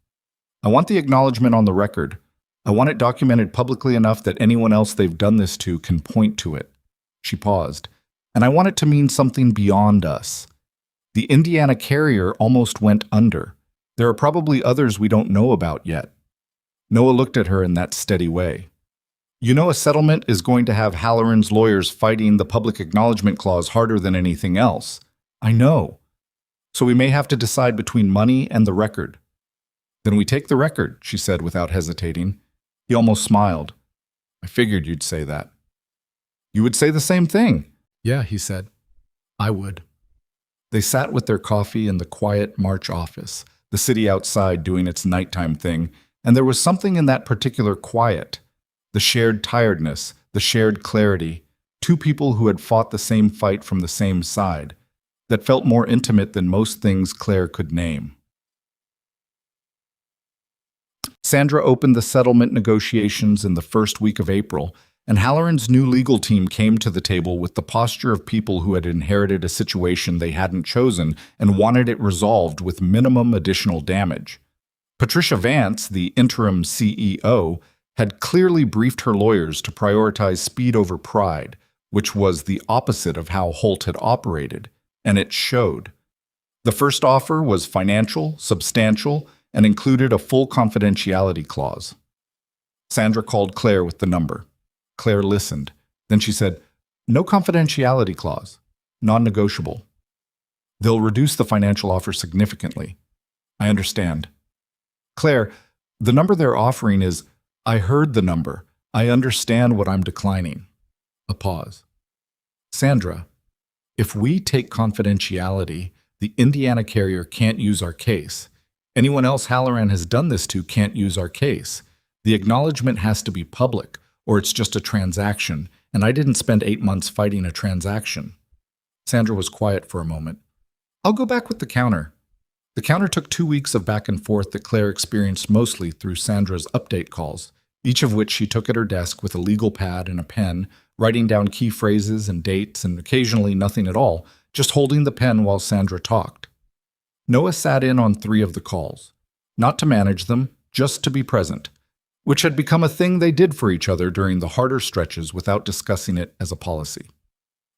I want the acknowledgement on the record. I want it documented publicly enough that anyone else they've done this to can point to it. She paused. And I want it to mean something beyond us. The Indiana carrier almost went under. There are probably others we don't know about yet. Noah looked at her in that steady way. You know, a settlement is going to have Halloran's lawyers fighting the public acknowledgement clause harder than anything else. I know. So we may have to decide between money and the record. Then we take the record, she said without hesitating. He almost smiled. I figured you'd say that. You would say the same thing. Yeah, he said. I would. They sat with their coffee in the quiet March office, the city outside doing its nighttime thing, and there was something in that particular quiet. The shared tiredness, the shared clarity, two people who had fought the same fight from the same side, that felt more intimate than most things Claire could name. Sandra opened the settlement negotiations in the first week of April, and Halloran's new legal team came to the table with the posture of people who had inherited a situation they hadn't chosen and wanted it resolved with minimum additional damage. Patricia Vance, the interim CEO, had clearly briefed her lawyers to prioritize speed over pride, which was the opposite of how Holt had operated, and it showed. The first offer was financial, substantial, and included a full confidentiality clause. Sandra called Claire with the number. Claire listened. Then she said, "No confidentiality clause. Non-negotiable. They'll reduce the financial offer significantly." I understand. Claire, the number they're offering is, I heard the number. I understand what I'm declining. A pause. Sandra, if we take confidentiality, the Indiana carrier can't use our case. Anyone else Halloran has done this to can't use our case. The acknowledgement has to be public, or it's just a transaction, and I didn't spend 8 months fighting a transaction. Sandra was quiet for a moment. I'll go back with the counter. The counter took 2 weeks of back and forth that Claire experienced mostly through Sandra's update calls, each of which she took at her desk with a legal pad and a pen, writing down key phrases and dates and occasionally nothing at all, just holding the pen while Sandra talked. Noah sat in on 3 of the calls, not to manage them, just to be present, which had become a thing they did for each other during the harder stretches without discussing it as a policy.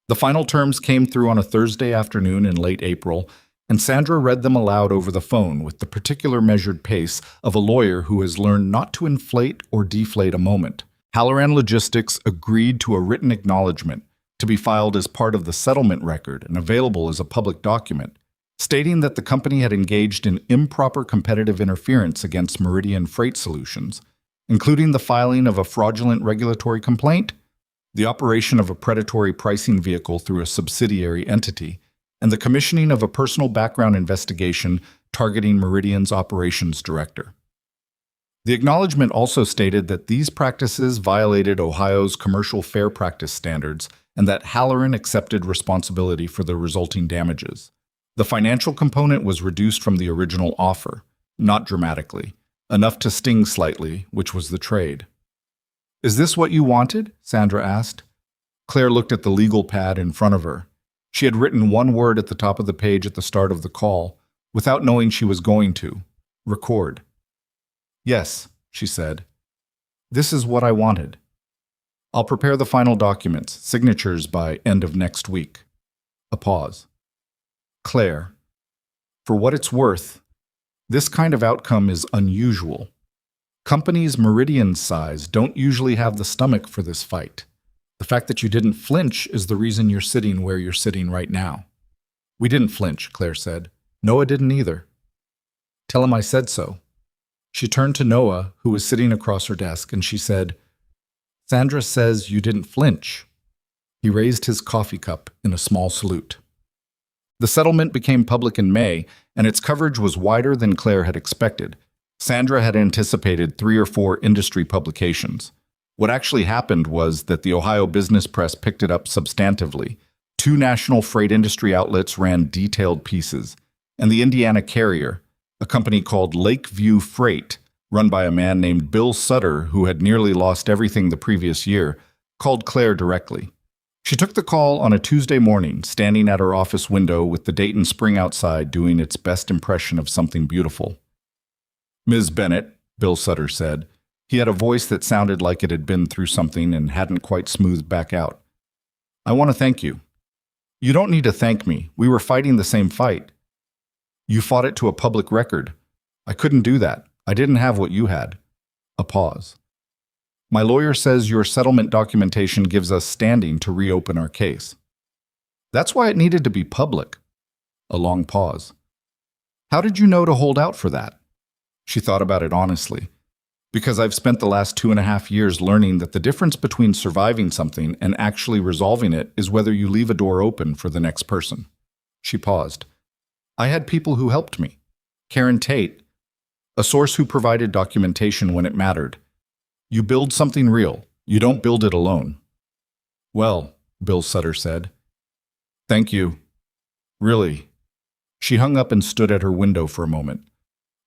The final terms came through on a Thursday afternoon in late April, and Sandra read them aloud over the phone with the particular measured pace of a lawyer who has learned not to inflate or deflate a moment. Halloran Logistics agreed to a written acknowledgement to be filed as part of the settlement record and available as a public document, stating that the company had engaged in improper competitive interference against Meridian Freight Solutions, including the filing of a fraudulent regulatory complaint, the operation of a predatory pricing vehicle through a subsidiary entity, and the commissioning of a personal background investigation targeting Meridian's operations director. The acknowledgement also stated that these practices violated Ohio's commercial fair practice standards and that Halloran accepted responsibility for the resulting damages. The financial component was reduced from the original offer, not dramatically, enough to sting slightly, which was the trade. Is this what you wanted? Sandra asked. Claire looked at the legal pad in front of her. She had written one word at the top of the page at the start of the call, without knowing she was going to. Record. Yes, she said. This is what I wanted. I'll prepare the final documents, signatures by end of next week. A pause. Claire, for what it's worth, this kind of outcome is unusual. Companies Meridian's size don't usually have the stomach for this fight. The fact that you didn't flinch is the reason you're sitting where you're sitting right now. We didn't flinch, Claire said. Noah didn't either. Tell him I said so. She turned to Noah, who was sitting across her desk, and she said, Sandra says you didn't flinch. He raised his coffee cup in a small salute. The settlement became public in May, and its coverage was wider than Claire had expected. Sandra had anticipated 3 or 4 industry publications. What actually happened was that the Ohio business press picked it up substantively. 2 national freight industry outlets ran detailed pieces, and the Indiana Carrier, a company called Lakeview Freight, run by a man named Bill Sutter who had nearly lost everything the previous year, called Claire directly. She took the call on a Tuesday morning, standing at her office window with the Dayton spring outside doing its best impression of something beautiful. "Ms. Bennett," Bill Sutter said. He had a voice that sounded like it had been through something and hadn't quite smoothed back out. "I want to thank you." "You don't need to thank me. We were fighting the same fight." "You fought it to a public record. I couldn't do that. I didn't have what you had." A pause. "My lawyer says your settlement documentation gives us standing to reopen our case." "That's why it needed to be public." A long pause. "How did you know to hold out for that?" She thought about it honestly. "Because I've spent the last 2.5 years learning that the difference between surviving something and actually resolving it is whether you leave a door open for the next person." She paused. "I had people who helped me. Karen Tate, a source who provided documentation when it mattered. You build something real. You don't build it alone." "Well," Bill Sutter said. "Thank you. Really." She hung up and stood at her window for a moment.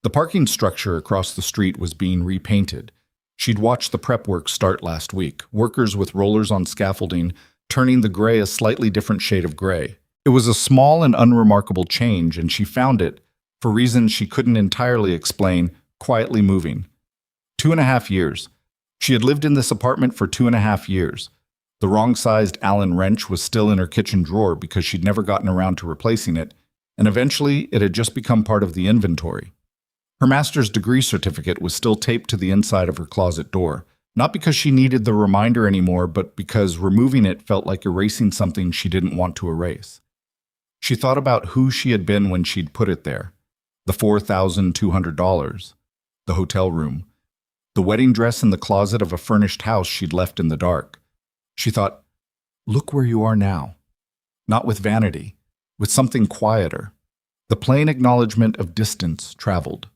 The parking structure across the street was being repainted. She'd watched the prep work start last week, workers with rollers on scaffolding, turning the gray a slightly different shade of gray. It was a small and unremarkable change, and she found it, for reasons she couldn't entirely explain, quietly moving. 2.5 years. She had lived in this apartment for 2.5 years. The wrong-sized Allen wrench was still in her kitchen drawer because she'd never gotten around to replacing it, and eventually it had just become part of the inventory. Her master's degree certificate was still taped to the inside of her closet door, not because she needed the reminder anymore, but because removing it felt like erasing something she didn't want to erase. She thought about who she had been when she'd put it there. The $4,200, the hotel room, the wedding dress in the closet of a furnished house she'd left in the dark. She thought, look where you are now. Not with vanity, with something quieter. The plain acknowledgement of distance traveled.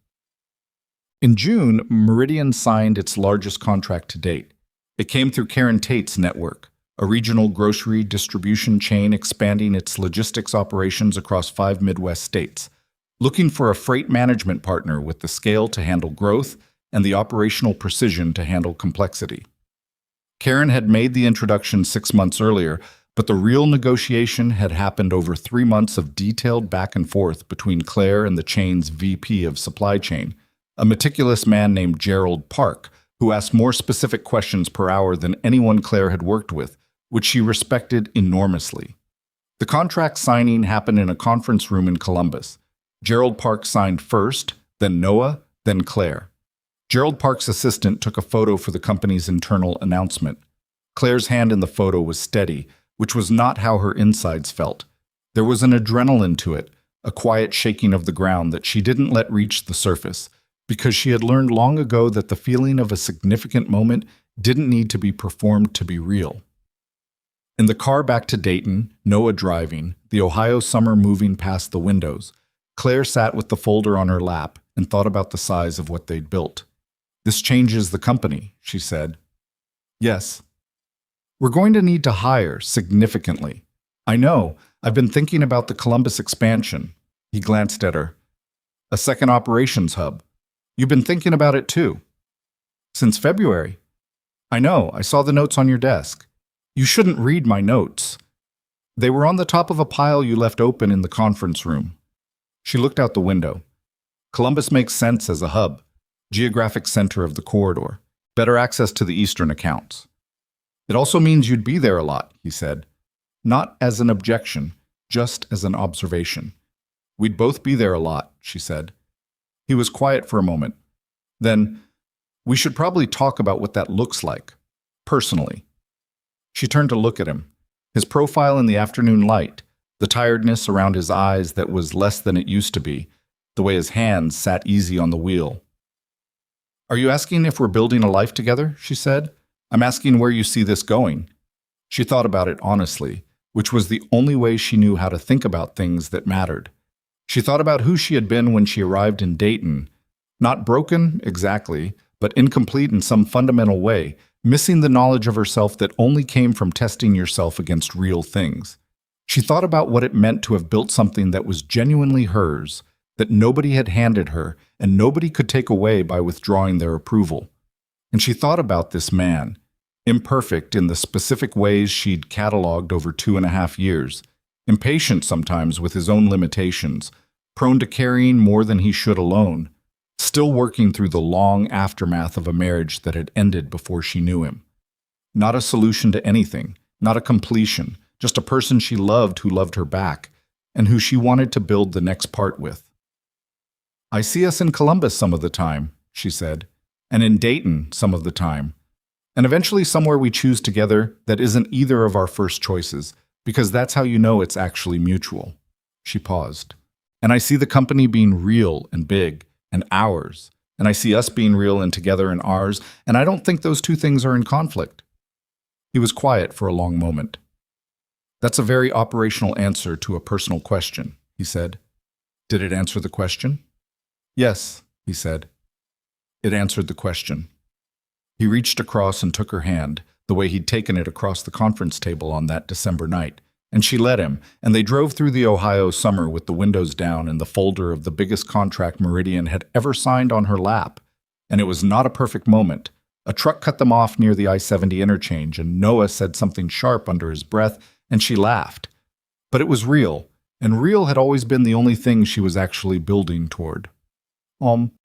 In June, Meridian signed its largest contract to date. It came through Karen Tate's network, a regional grocery distribution chain expanding its logistics operations across 5 Midwest states, looking for a freight management partner with the scale to handle growth and the operational precision to handle complexity. Karen had made the introduction 6 months earlier, but the real negotiation had happened over 3 months of detailed back and forth between Claire and the chain's VP of supply chain, a meticulous man named Gerald Park, who asked more specific questions per hour than anyone Claire had worked with, which she respected enormously. The contract signing happened in a conference room in Columbus. Gerald Park signed first, then Noah, then Claire. Gerald Park's assistant took a photo for the company's internal announcement. Claire's hand in the photo was steady, which was not how her insides felt. There was an adrenaline to it, a quiet shaking of the ground that she didn't let reach the surface, because she had learned long ago that the feeling of a significant moment didn't need to be performed to be real. In the car back to Dayton, Noah driving, the Ohio summer moving past the windows, Claire sat with the folder on her lap and thought about the size of what they'd built. "This changes the company," she said. "Yes. We're going to need to hire significantly. I know. I've been thinking about the Columbus expansion." He glanced at her. "A second operations hub. You've been thinking about it too." "Since February." "I know. I saw the notes on your desk." "You shouldn't read my notes. They were on the top of a pile you left open in the conference room." She looked out the window. "Columbus makes sense as a hub, geographic center of the corridor, better access to the eastern accounts. It also means you'd be there a lot," he said. "Not as an objection, just as an observation." "We'd both be there a lot," she said. He was quiet for a moment. Then, "We should probably talk about what that looks like, personally." She turned to look at him. His profile in the afternoon light, the tiredness around his eyes that was less than it used to be, the way his hands sat easy on the wheel. "Are you asking if we're building a life together?" she said. "I'm asking where you see this going." She thought about it honestly, which was the only way she knew how to think about things that mattered. She thought about who she had been when she arrived in Dayton. Not broken, exactly, but incomplete in some fundamental way, missing the knowledge of herself that only came from testing yourself against real things. She thought about what it meant to have built something that was genuinely hers, that nobody had handed her and nobody could take away by withdrawing their approval. And she thought about this man, imperfect in the specific ways she'd cataloged over 2.5 years, impatient sometimes with his own limitations, prone to carrying more than he should alone, still working through the long aftermath of a marriage that had ended before she knew him. Not a solution to anything, not a completion, just a person she loved who loved her back, and who she wanted to build the next part with. "I see us in Columbus some of the time," she said, "and in Dayton some of the time, and eventually somewhere we choose together that isn't either of our first choices, because that's how you know it's actually mutual." She paused. "And I see the company being real and big, and ours, and I see us being real and together and ours, and I don't think those two things are in conflict." He was quiet for a long moment. "That's a very operational answer to a personal question," he said. "Did it answer the question?" "Yes," he said. It answered the question. He reached across and took her hand, the way he'd taken it across the conference table on that December night, and she let him, and they drove through the Ohio summer with the windows down and the folder of the biggest contract Meridian had ever signed on her lap. And it was not a perfect moment. A truck cut them off near the I-70 interchange, and Noah said something sharp under his breath, and she laughed. But it was real, and real had always been the only thing she was actually building toward.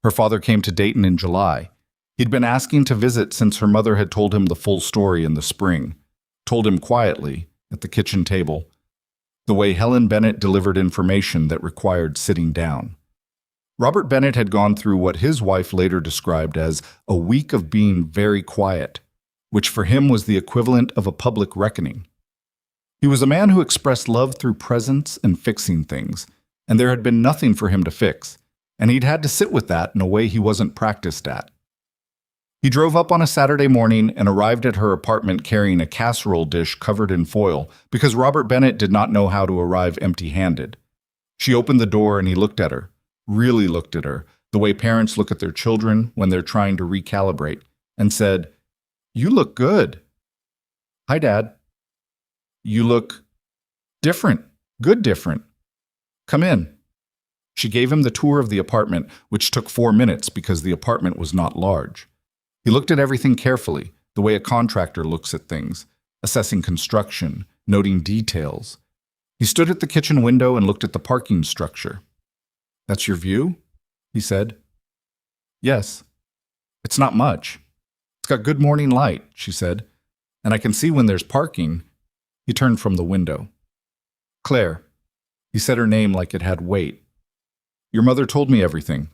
Her father came to Dayton in July. He'd been asking to visit since her mother had told him the full story in the spring. Told him quietly, at the kitchen table, the way Helen Bennett delivered information that required sitting down. Robert Bennett had gone through what his wife later described as a week of being very quiet, which for him was the equivalent of a public reckoning. He was a man who expressed love through presence and fixing things, and there had been nothing for him to fix, and he'd had to sit with that in a way he wasn't practiced at. He drove up on a Saturday morning and arrived at her apartment carrying a casserole dish covered in foil because Robert Bennett did not know how to arrive empty-handed. She opened the door and he looked at her, really looked at her, the way parents look at their children when they're trying to recalibrate, and said, "You look good." "Hi, Dad." "You look different, good different. Come in." She gave him the tour of the apartment, which took 4 minutes because the apartment was not large. He looked at everything carefully, the way a contractor looks at things, assessing construction, noting details. He stood at the kitchen window and looked at the parking structure. "That's your view?" he said. "Yes." "It's not much." "It's got good morning light," she said, "and I can see when there's parking." He turned from the window. "Claire." He said her name like it had weight. "Your mother told me everything."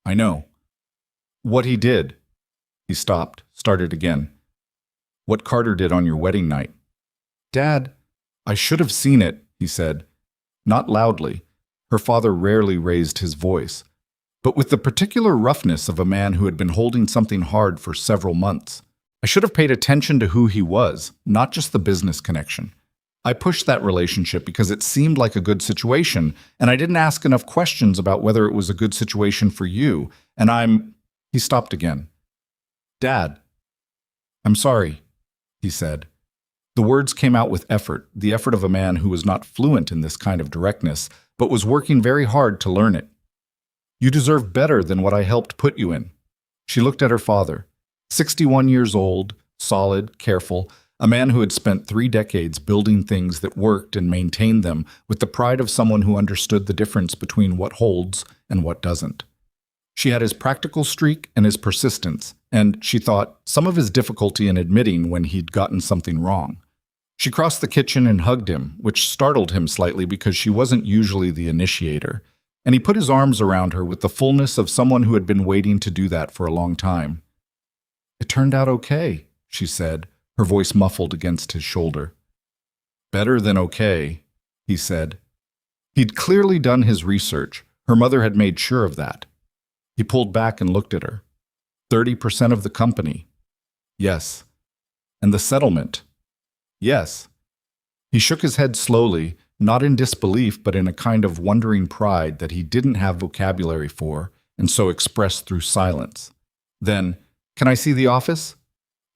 "I know." "What he did." He stopped, started again. "What Carter did on your wedding night." "Dad." "I should have seen it," he said. Not loudly. Her father rarely raised his voice, but with the particular roughness of a man who had been holding something hard for several months. "I should have paid attention to who he was, not just the business connection. I pushed that relationship because it seemed like a good situation, and I didn't ask enough questions about whether it was a good situation for you, and I'm—" He stopped again. "Dad." "I'm sorry," he said. The words came out with effort, the effort of a man who was not fluent in this kind of directness, but was working very hard to learn it. "You deserve better than what I helped put you in." She looked at her father, 61 years old, solid, careful, a man who had spent 3 decades building things that worked and maintained them with the pride of someone who understood the difference between what holds and what doesn't. She had his practical streak and his persistence, and, she thought, some of his difficulty in admitting when he'd gotten something wrong. She crossed the kitchen and hugged him, which startled him slightly because she wasn't usually the initiator, and he put his arms around her with the fullness of someone who had been waiting to do that for a long time. "It turned out okay," she said, her voice muffled against his shoulder. "Better than okay," he said. He'd clearly done his research. Her mother had made sure of that. He pulled back and looked at her. 30% of the company. Yes. And the settlement. Yes. He shook his head slowly, not in disbelief, but in a kind of wondering pride that he didn't have vocabulary for, and so expressed through silence. Then, can I see the office?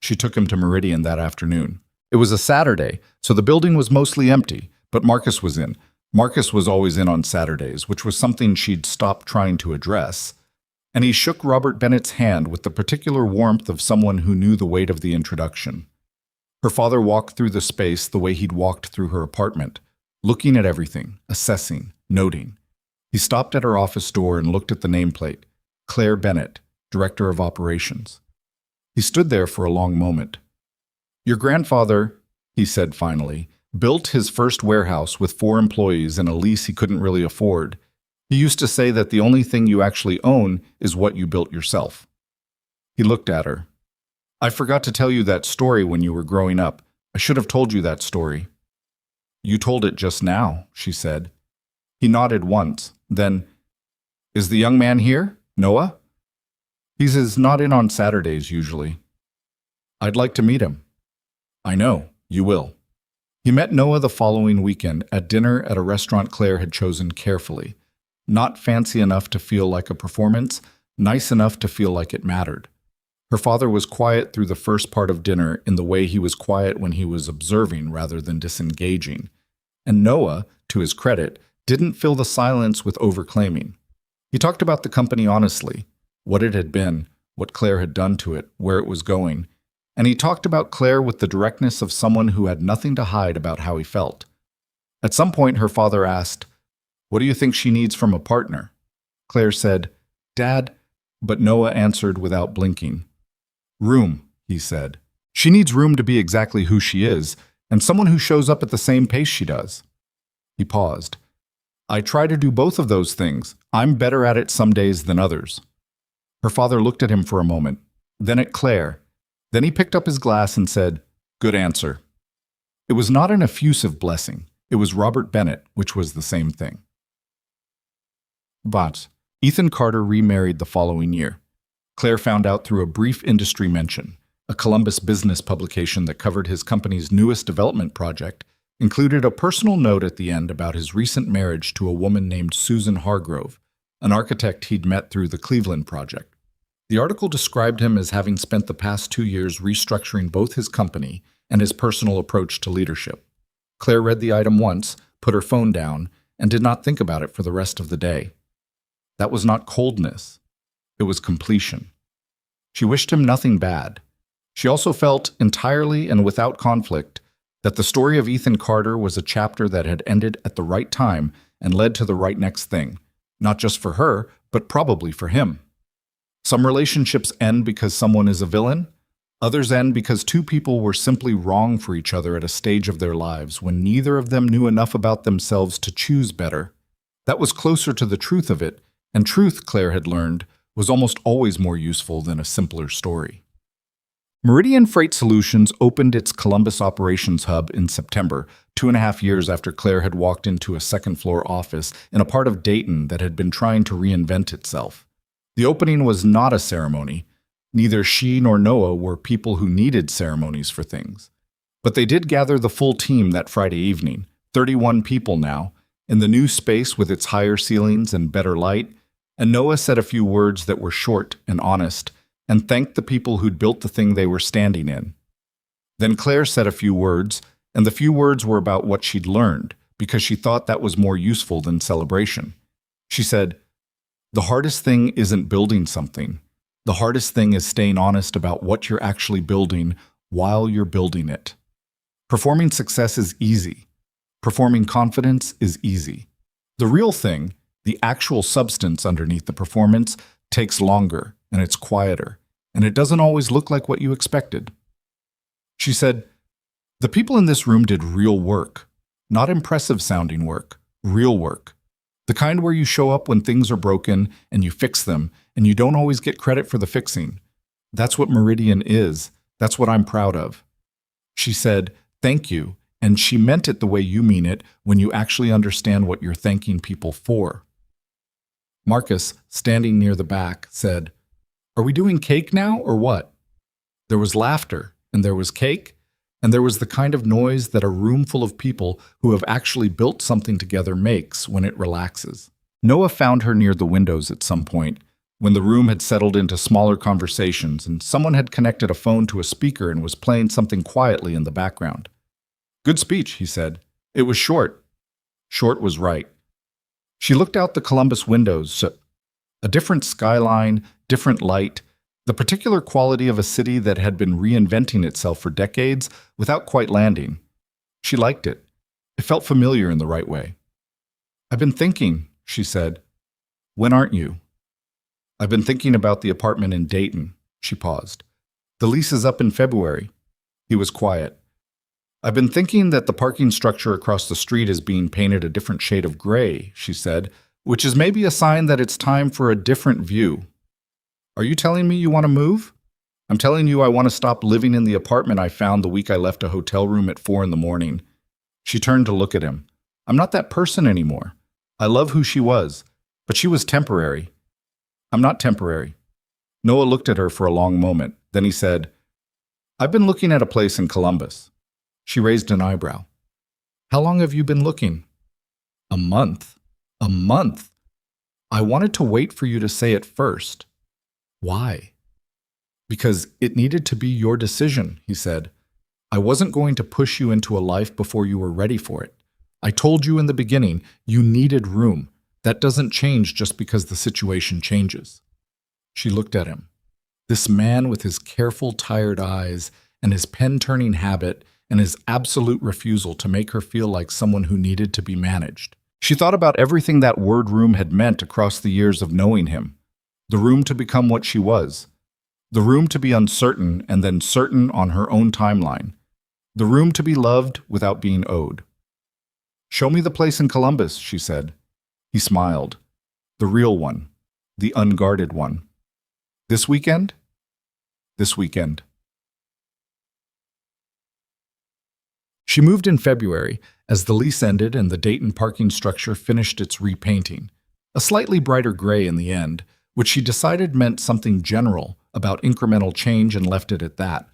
She took him to Meridian that afternoon. It was a Saturday, so the building was mostly empty, but Marcus was in. Marcus was always in on Saturdays, which was something she'd stopped trying to address. And he shook Robert Bennett's hand with the particular warmth of someone who knew the weight of the introduction. Her father walked through the space the way he'd walked through her apartment, looking at everything, assessing, noting. He stopped at her office door and looked at the nameplate, Claire Bennett, Director of Operations. He stood there for a long moment. Your grandfather, he said finally, built his first warehouse with 4 employees and a lease he couldn't really afford. He used to say that the only thing you actually own is what you built yourself. He looked at her. I forgot to tell you that story when you were growing up. I should have told you that story. You told it just now, she said. He nodded once. Then, is the young man here, Noah? He's not in on Saturdays usually. I'd like to meet him. I know, you will. He met Noah the following weekend at dinner at a restaurant Claire had chosen carefully. Not fancy enough to feel like a performance, nice enough to feel like it mattered. Her father was quiet through the first part of dinner in the way he was quiet when he was observing rather than disengaging. And Noah, to his credit, didn't fill the silence with overclaiming. He talked about the company honestly, what it had been, what Claire had done to it, where it was going, and he talked about Claire with the directness of someone who had nothing to hide about how he felt. At some point, her father asked, What do you think she needs from a partner? Claire said, Dad, but Noah answered without blinking. Room, he said. She needs room to be exactly who she is, and someone who shows up at the same pace she does. He paused. I try to do both of those things. I'm better at it some days than others. Her father looked at him for a moment, then at Claire. Then he picked up his glass and said, Good answer. It was not an effusive blessing. It was Robert Bennett, which was the same thing. But Ethan Carter remarried the following year. Claire found out through a brief industry mention. A Columbus business publication that covered his company's newest development project included a personal note at the end about his recent marriage to a woman named Susan Hargrove, an architect he'd met through the Cleveland project. The article described him as having spent the past 2 years restructuring both his company and his personal approach to leadership. Claire read the item once, put her phone down, and did not think about it for the rest of the day. That was not coldness. It was completion. She wished him nothing bad. She also felt, entirely and without conflict, that the story of Ethan Carter was a chapter that had ended at the right time and led to the right next thing, not just for her, but probably for him. Some relationships end because someone is a villain. Others end because 2 people were simply wrong for each other at a stage of their lives when neither of them knew enough about themselves to choose better. That was closer to the truth of it, and truth, Claire had learned, was almost always more useful than a simpler story. Meridian Freight Solutions opened its Columbus operations hub in September, 2.5 years after Claire had walked into a second-floor office in a part of Dayton that had been trying to reinvent itself. The opening was not a ceremony. Neither she nor Noah were people who needed ceremonies for things. But they did gather the full team that Friday evening, 31 people now, in the new space with its higher ceilings and better light, and Noah said a few words that were short and honest, and thanked the people who'd built the thing they were standing in. Then Claire said a few words, and the few words were about what she'd learned, because she thought that was more useful than celebration. She said, The hardest thing isn't building something. The hardest thing is staying honest about what you're actually building while you're building it. Performing success is easy. Performing confidence is easy. The real thing, the actual substance underneath the performance, takes longer, and it's quieter, and it doesn't always look like what you expected. She said, The people in this room did real work, not impressive-sounding work, real work. The kind where you show up when things are broken and you fix them, and you don't always get credit for the fixing. That's what Meridian is. That's what I'm proud of. She said, Thank you, and she meant it the way you mean it when you actually understand what you're thanking people for. Marcus, standing near the back, said, Are we doing cake now or what? There was laughter, and there was cake, and there was the kind of noise that a room full of people who have actually built something together makes when it relaxes. Noah found her near the windows at some point, when the room had settled into smaller conversations and someone had connected a phone to a speaker and was playing something quietly in the background. "Good speech," he said. "It was short." Short was right. She looked out the Columbus windows. A different skyline, different light, the particular quality of a city that had been reinventing itself for decades without quite landing. She liked it. It felt familiar in the right way. "I've been thinking," she said. "When aren't you?" "I've been thinking about the apartment in Dayton." She paused. "The lease is up in February." He was quiet. "I've been thinking that the parking structure across the street is being painted a different shade of gray," she said, "which is maybe a sign that it's time for a different view." "Are you telling me you want to move?" "I'm telling you I want to stop living in the apartment I found the week I left a hotel room at 4 in the morning. She turned to look at him. "I'm not that person anymore. I love who she was, but she was temporary." "I'm not temporary." Noah looked at her for a long moment. Then he said, "I've been looking at a place in Columbus." She raised an eyebrow. "How long have you been looking?" "A month." "A month?" "I wanted to wait for you to say it first." "Why?" "Because it needed to be your decision," he said. "I wasn't going to push you into a life before you were ready for it. I told you in the beginning you needed room. That doesn't change just because the situation changes." She looked at him. This man with his careful, tired eyes and his pen-turning habit and his absolute refusal to make her feel like someone who needed to be managed. She thought about everything that word room had meant across the years of knowing him. The room to become what she was. The room to be uncertain and then certain on her own timeline. The room to be loved without being owed. "Show me the place in Columbus," she said. He smiled. "The real one. The unguarded one." "This weekend?" "This weekend." She moved in February as the lease ended and the Dayton parking structure finished its repainting. A slightly brighter gray in the end, which she decided meant something general about incremental change and left it at that.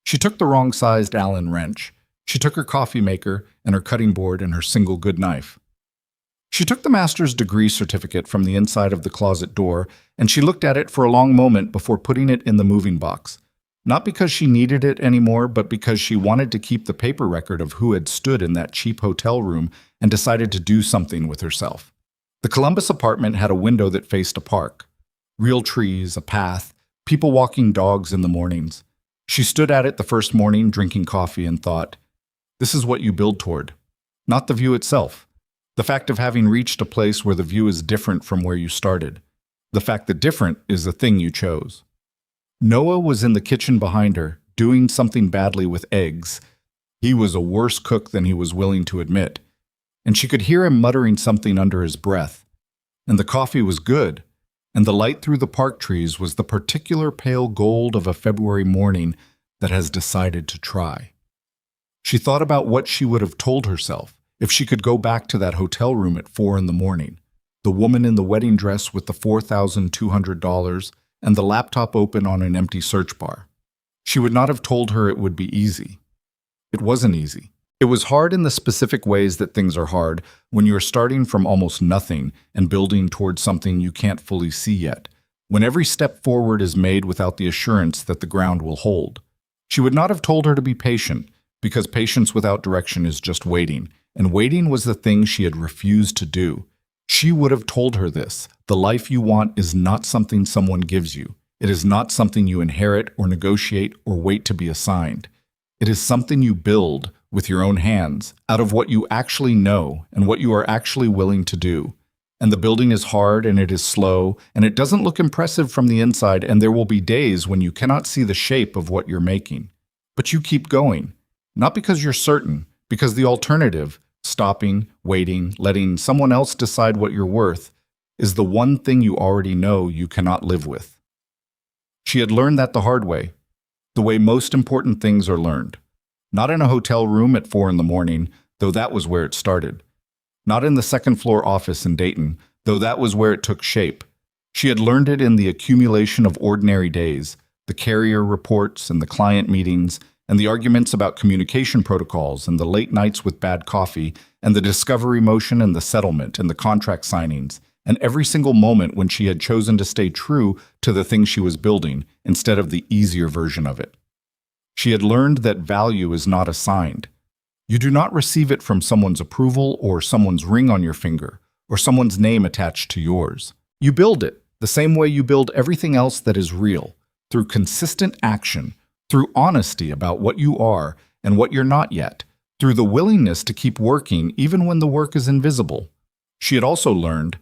She took the wrong-sized Allen wrench. She took her coffee maker and her cutting board and her single good knife. She took the master's degree certificate from the inside of the closet door, and she looked at it for a long moment before putting it in the moving box. Not because she needed it anymore, but because she wanted to keep the paper record of who had stood in that cheap hotel room and decided to do something with herself. The Columbus apartment had a window that faced a park. Real trees, a path, people walking dogs in the mornings. She stood at it the first morning drinking coffee and thought, this is what you build toward. Not the view itself. The fact of having reached a place where the view is different from where you started. The fact that different is the thing you chose. Noah was in the kitchen behind her, doing something badly with eggs. He was a worse cook than he was willing to admit. And she could hear him muttering something under his breath. And the coffee was good, and the light through the park trees was the particular pale gold of a February morning that has decided to try. She thought about what she would have told herself if she could go back to that hotel room at 4 in the morning. The woman in the wedding dress with the $4,200 and the laptop open on an empty search bar. She would not have told her it would be easy. It wasn't easy. It was hard in the specific ways that things are hard when you are starting from almost nothing and building towards something you can't fully see yet, when every step forward is made without the assurance that the ground will hold. She would not have told her to be patient, because patience without direction is just waiting, and waiting was the thing she had refused to do. She would have told her this: the life you want is not something someone gives you. It is not something you inherit or negotiate or wait to be assigned. It is something you build with your own hands, out of what you actually know and what you are actually willing to do. And the building is hard and it is slow and it doesn't look impressive from the inside, and there will be days when you cannot see the shape of what you're making. But you keep going, not because you're certain, because the alternative, stopping, waiting, letting someone else decide what you're worth, is the one thing you already know you cannot live with. She had learned that the hard way, the way most important things are learned. Not in a hotel room at 4 in the morning, though that was where it started. Not in the second-floor office in Dayton, though that was where it took shape. She had learned it in the accumulation of ordinary days, the carrier reports and the client meetings, and the arguments about communication protocols, and the late nights with bad coffee, and the discovery motion, and the settlement, and the contract signings, and every single moment when she had chosen to stay true to the thing she was building instead of the easier version of it. She had learned that value is not assigned. You do not receive it from someone's approval or someone's ring on your finger or someone's name attached to yours. You build it the same way you build everything else that is real, through consistent action, through honesty about what you are and what you're not yet, through the willingness to keep working even when the work is invisible. She had also learned,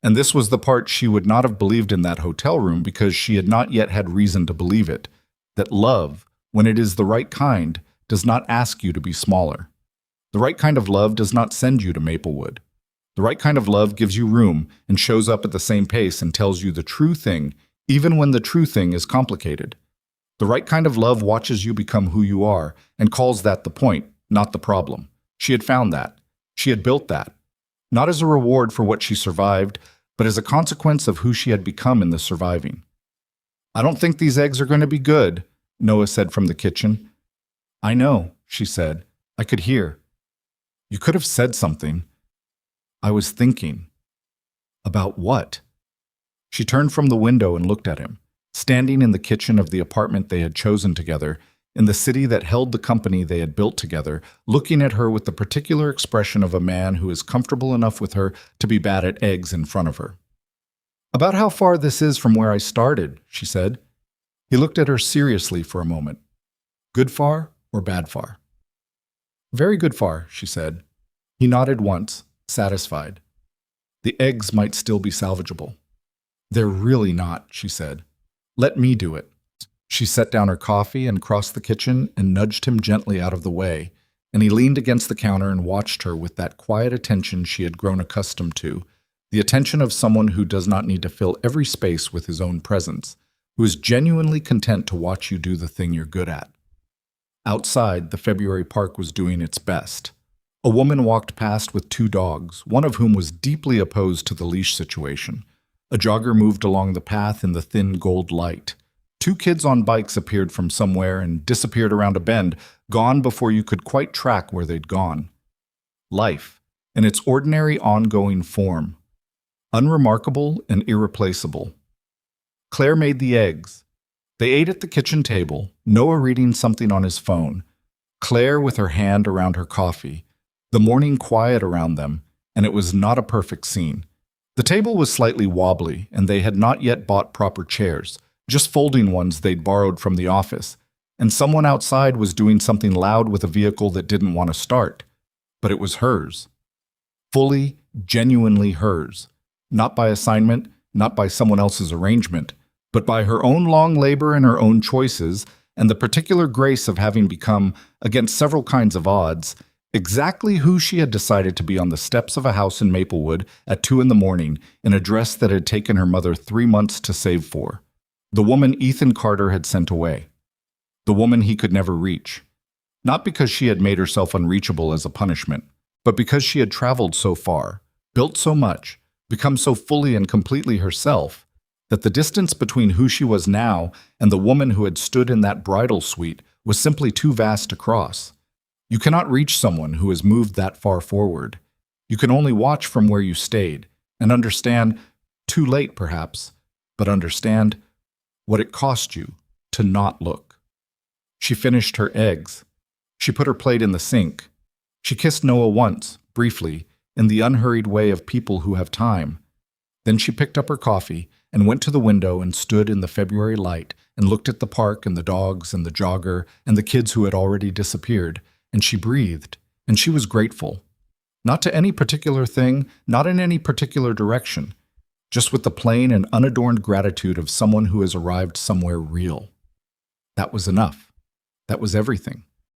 and this was the part she would not have believed in that hotel room because she had not yet had reason to believe it, that love, when it is the right kind, does not ask you to be smaller. The right kind of love does not send you to Maplewood. The right kind of love gives you room and shows up at the same pace and tells you the true thing, even when the true thing is complicated. The right kind of love watches you become who you are and calls that the point, not the problem. She had found that. She had built that. Not as a reward for what she survived, but as a consequence of who she had become in the surviving. "I don't think these eggs are going to be good," Noah said from the kitchen. "I know," she said. "I could hear." "You could have said something." "I was thinking." "About what?" She turned from the window and looked at him, standing in the kitchen of the apartment they had chosen together, in the city that held the company they had built together, looking at her with the particular expression of a man who is comfortable enough with her to be bad at eggs in front of her. "About how far this is from where I started," she said. He looked at her seriously for a moment. "Good far or bad far?" "Very good far," she said. He nodded once, satisfied. "The eggs might still be salvageable." "They're really not," she said. "Let me do it." She set down her coffee and crossed the kitchen and nudged him gently out of the way, and he leaned against the counter and watched her with that quiet attention she had grown accustomed to, the attention of someone who does not need to fill every space with his own presence, who is genuinely content to watch you do the thing you're good at. Outside, the February park was doing its best. A woman walked past with 2 dogs, one of whom was deeply opposed to the leash situation. A jogger moved along the path in the thin gold light. 2 kids on bikes appeared from somewhere and disappeared around a bend, gone before you could quite track where they'd gone. Life, in its ordinary ongoing form. Unremarkable and irreplaceable. Claire made the eggs. They ate at the kitchen table, Noah reading something on his phone, Claire with her hand around her coffee, the morning quiet around them, and it was not a perfect scene. The table was slightly wobbly, and they had not yet bought proper chairs, just folding ones they'd borrowed from the office, and someone outside was doing something loud with a vehicle that didn't want to start. But it was hers. Fully, genuinely hers. Not by assignment, not by someone else's arrangement, but by her own long labor and her own choices, and the particular grace of having become, against several kinds of odds, exactly who she had decided to be on the steps of a house in Maplewood at 2 a.m. in a dress that had taken her mother 3 months to save for. The woman Ethan Carter had sent away. The woman he could never reach. Not because she had made herself unreachable as a punishment, but because she had traveled so far, built so much, become so fully and completely herself, that the distance between who she was now and the woman who had stood in that bridal suite was simply too vast to cross. You cannot reach someone who has moved that far forward. You can only watch from where you stayed and understand, too late perhaps, but understand what it cost you to not look. She finished her eggs. She put her plate in the sink. She kissed Noah once, briefly, in the unhurried way of people who have time. Then she picked up her coffee and went to the window and stood in the February light and looked at the park and the dogs and the jogger and the kids who had already disappeared, and she breathed, and she was grateful. Not to any particular thing, not in any particular direction, just with the plain and unadorned gratitude of someone who has arrived somewhere real. That was enough. That was everything.